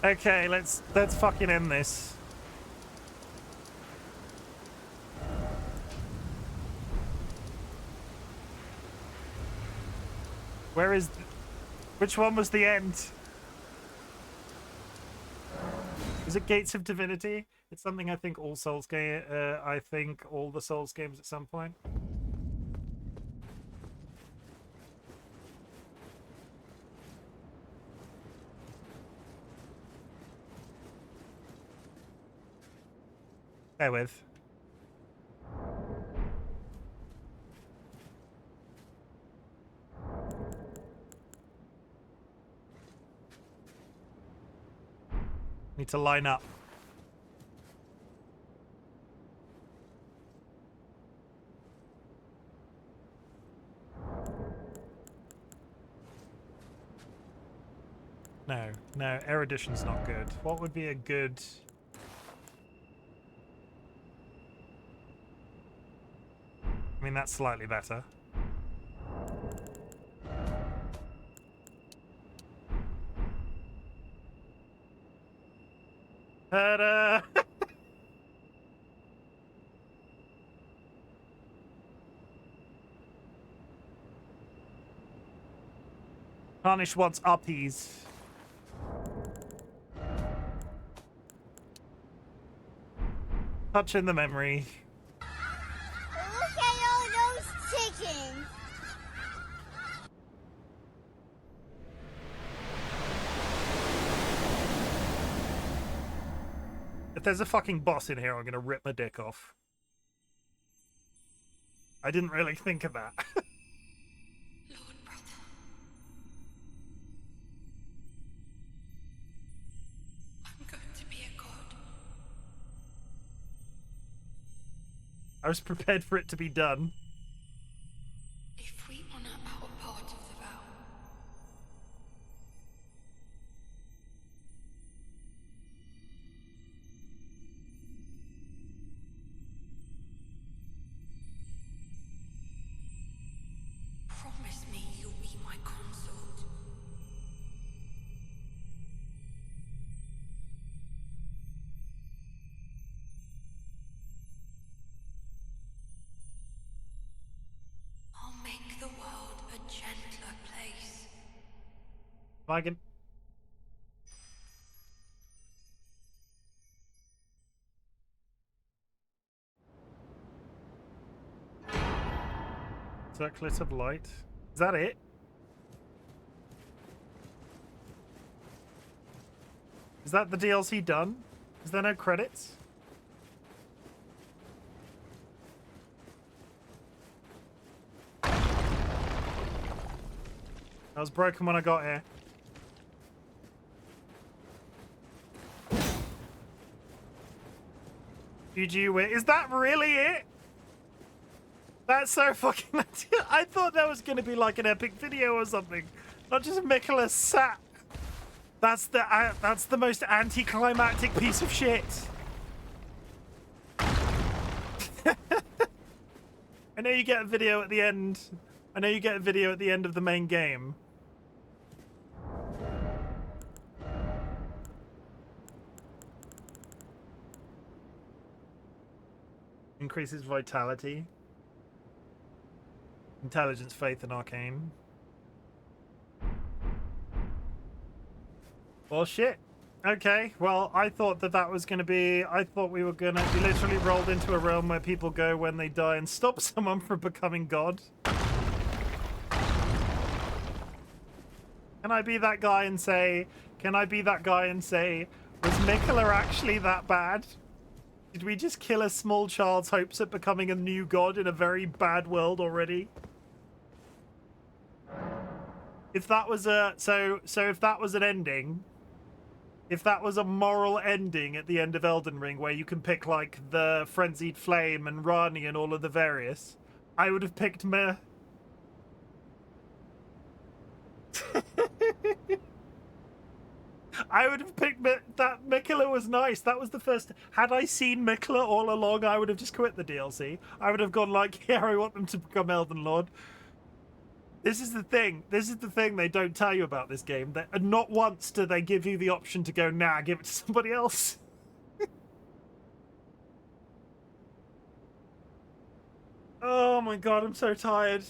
Okay, let's fucking end this. Where is... Which one was the end? Is it Gates of Divinity? It's something I think all Souls game. I think all the Souls games at some point. Bear with. Need to line up. No, erudition's not good. What would be a good... I mean, that's slightly better. Ta-da! Tarnish wants uppies. Touching the memory. Look at all those chickens. If there's a fucking boss in here, I'm gonna rip my dick off. I didn't really think of that. Lord brother. I'm going to be a god. I was prepared for it to be done. If we honor our part of the vow, promise me you'll be my consort. I'll make the world a gentler place. Wagon. Circlet of light. Is that it? Is that the DLC done? Is there no credits? I was broken when I got here. GG, is that really it? That's so fucking... I thought that was going to be like an epic video or something. Not just Mikula sat. That's the most anticlimactic piece of shit. I know you get a video at the end. I know you get a video at the end of the main game. Increases vitality. Intelligence, faith, and arcane. Well, shit. Okay, well, I thought that was going to be... I thought we were going to be literally rolled into a realm where people go when they die and stop someone from becoming God. Can I be that guy and say... Can I be that guy and say... Was Mikula actually that bad? Did we just kill a small child's hopes at becoming a new god in a very bad world already? If that was a... So if that was an ending... If that was a moral ending at the end of Elden Ring where you can pick, like, the Frenzied Flame and Rani and all of the various, I would have picked Meh. I would have picked that Mikula was nice. That was the first... Had I seen Mikula all along, I would have just quit the DLC. I would have gone like, yeah, I want them to become Elden Lord. This is the thing. This is the thing they don't tell you about this game. That not once do they give you the option to go, nah, give it to somebody else. Oh my god, I'm so tired.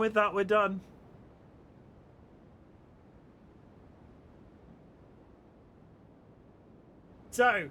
And with that, we're done. So,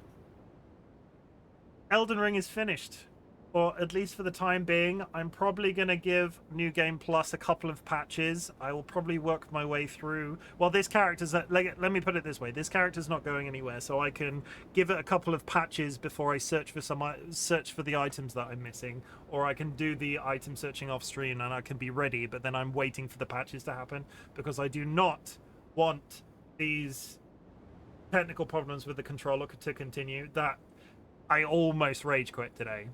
Elden Ring is finished. Or at least for the time being. I'm probably going to give New Game Plus a couple of patches. I will probably work my way through. Well, this character's... Let me put it this way. This character's not going anywhere, so I can give it a couple of patches before I search for the items that I'm missing. Or I can do the item searching off stream and I can be ready, but then I'm waiting for the patches to happen because I do not want these technical problems with the controller to continue. That I almost rage quit today.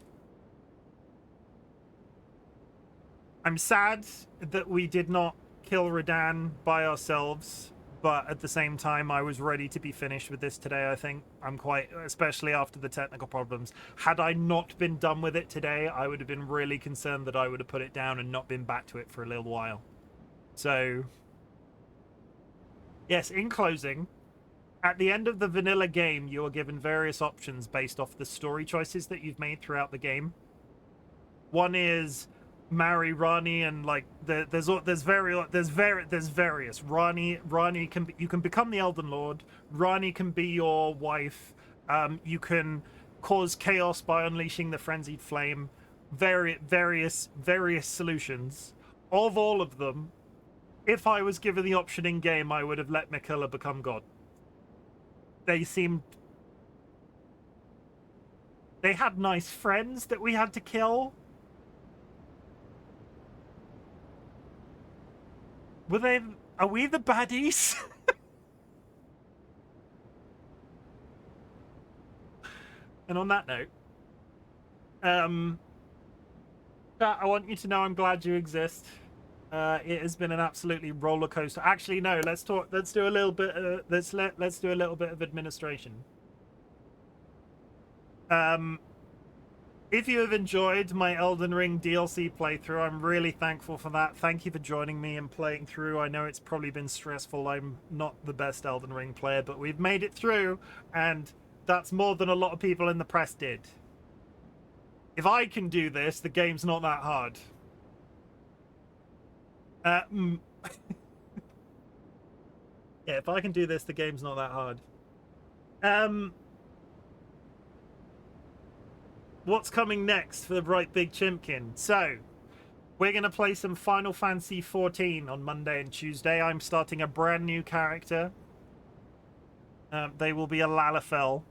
I'm sad that we did not kill Radahn by ourselves, but at the same time, I was ready to be finished with this today, I think. I'm quite, especially after the technical problems. Had I not been done with it today, I would have been really concerned that I would have put it down and not been back to it for a little while. So, yes, in closing, at the end of the vanilla game, you are given various options based off the story choices that you've made throughout the game. One is marry Rani, and like there's various. Rani can you can become the Elden Lord. Rani can be your wife. You can cause chaos by unleashing the frenzied flame. Various solutions. Of all of them, if I was given the option in game, I would have let Miquella become God. They had nice friends that we had to kill. Are we the baddies? And on that note, I want you to know I'm glad you exist. It has been an absolutely roller coaster. Actually, no. Let's do a little bit. Let's do a little bit of administration. If you have enjoyed my Elden Ring DLC playthrough, I'm really thankful for that. Thank you for joining me and playing through. I know it's probably been stressful. I'm not the best Elden Ring player, but we've made it through, and that's more than a lot of people in the press did. If I can do this, the game's not that hard. Yeah, if I can do this, the game's not that hard. What's coming next for the RightBigChimken? So, we're going to play some Final Fantasy XIV on Monday and Tuesday. I'm starting a brand new character. They will be a Lalafell.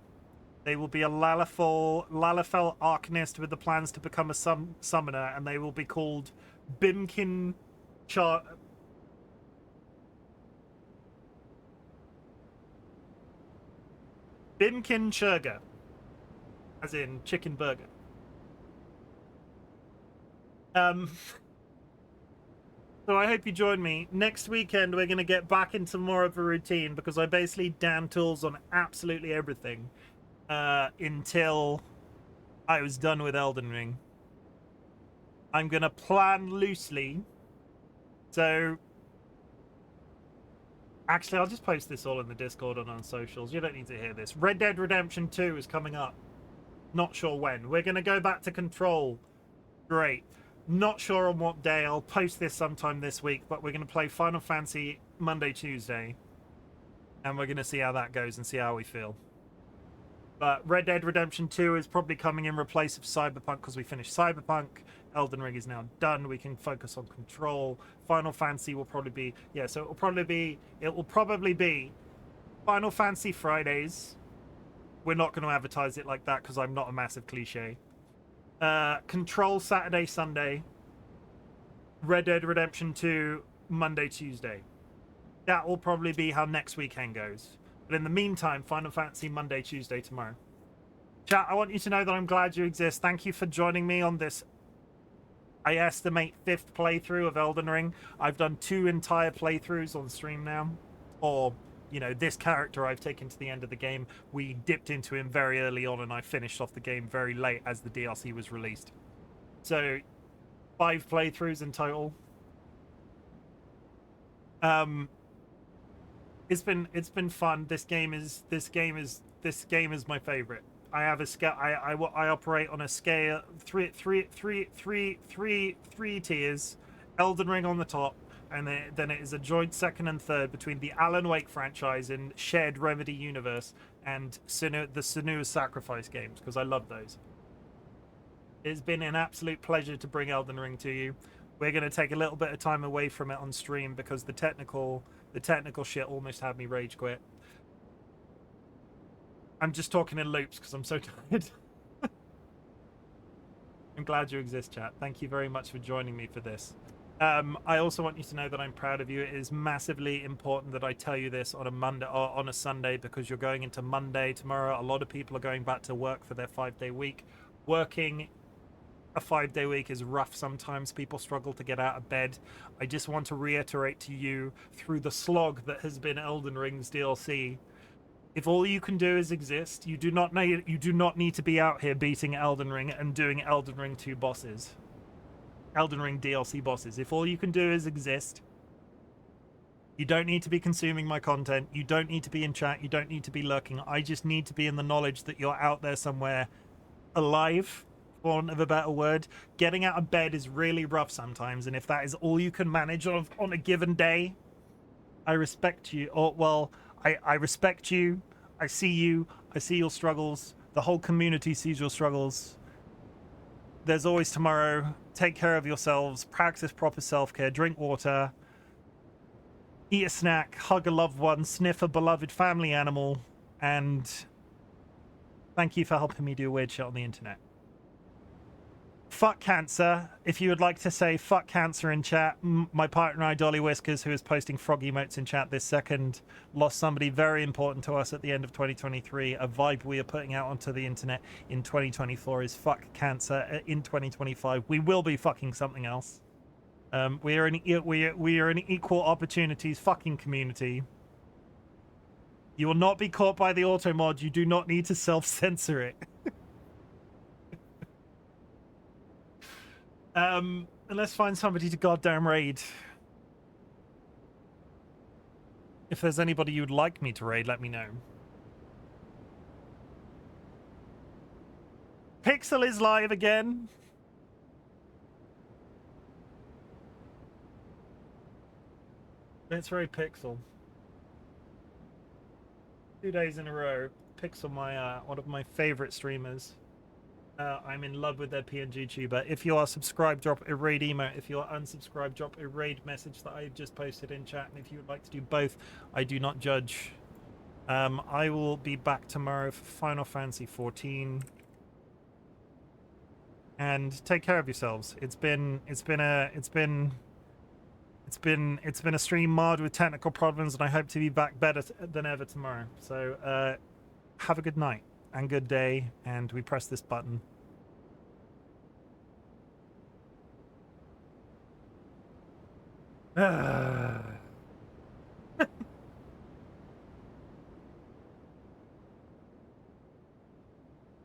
They will be a Lalafell Arcanist with the plans to become a summoner, and they will be called Bimkin Churga. As in chicken burger. So I hope you join me. Next weekend, we're going to get back into more of a routine because I basically damn tools on absolutely everything until I was done with Elden Ring. I'm going to plan loosely. So, actually, I'll just post this all in the Discord and on socials. You don't need to hear this. Red Dead Redemption 2 is coming up. Not sure when. We're going to go back to Control. Great. Not sure on what day. I'll post this sometime this week, but we're going to play Final Fantasy Monday, Tuesday. And we're going to see how that goes and see how we feel. But Red Dead Redemption 2 is probably coming in replace of Cyberpunk because we finished Cyberpunk. Elden Ring is now done. We can focus on Control. Final Fantasy will probably be... Yeah, so it will probably be Final Fantasy Fridays. We're not going to advertise it like that because I'm not a massive cliche. Control Saturday, Sunday. Red Dead Redemption 2 Monday, Tuesday. That will probably be how next weekend goes. But in the meantime, Final Fantasy Monday, Tuesday, tomorrow. Chat, I want you to know that I'm glad you exist. Thank you for joining me on this, I estimate, 5th playthrough of Elden Ring. I've done 2 entire playthroughs on stream now. Or... You know, this character I've taken to the end of the game, we dipped into him very early on and I finished off the game very late as the DLC was released. So, 5 playthroughs in total. It's been fun. This game is my favorite. I have a scale. I operate on a scale three tiers. Elden Ring on the top, and then it is a joint second and third between the Alan Wake franchise and shared Remedy universe and the Senua's Sacrifice games, because I love those. It's been an absolute pleasure to bring Elden Ring to you. We're going to take a little bit of time away from it on stream because the technical shit almost had me rage quit. I'm just talking in loops because I'm so tired. I'm glad you exist, chat. Thank you very much for joining me for this. I also want you to know that I'm proud of you. It is massively important that I tell you this on a Monday or on a Sunday, because you're going into Monday tomorrow. A lot of people are going back to work for their 5-day week. Working a 5-day week is rough sometimes. People struggle to get out of bed. I just want to reiterate to you, through the slog that has been Elden Ring's DLC, if all you can do is exist, you do not need to be out here beating Elden Ring and doing Elden Ring 2 bosses. Elden Ring DLC bosses. If all you can do is exist, you don't need to be consuming my content. You don't need to be in chat. You don't need to be lurking. I just need to be in the knowledge that you're out there somewhere alive, for want of a better word. Getting out of bed is really rough sometimes, and if that is all you can manage on a given day, I respect you. Or, well, I respect you. I see you. I see your struggles. The whole community sees your struggles. There's always tomorrow. Take care of yourselves. Practice proper self-care. Drink water. Eat a snack. Hug a loved one. Sniff a beloved family animal. And thank you for helping me do weird shit on the internet. Fuck cancer. If you would like to say fuck cancer in chat, my partner and I, DollyWhiskers, who is posting frog emotes in chat this second, lost somebody very important to us at the end of 2023. A vibe we are putting out onto the internet in 2024 is fuck cancer. In 2025, we will be fucking something else. We are an equal opportunities fucking community. You will not be caught by the auto mod. You do not need to self-censor it. And let's find somebody to goddamn raid. If there's anybody you'd like me to raid, let me know. Pixel is live again. It's very Pixel. 2 days in a row. Pixel, one of my favorite streamers. I'm in love with their PNG tuber. If you are subscribed, drop a raid emote. If you are unsubscribed, drop a raid message that I just posted in chat. And if you would like to do both, I do not judge. I will be back tomorrow for Final Fantasy 14. And take care of yourselves. It's been a stream marred with technical problems, and I hope to be back better than ever tomorrow. So have a good night and good day, and we press this button.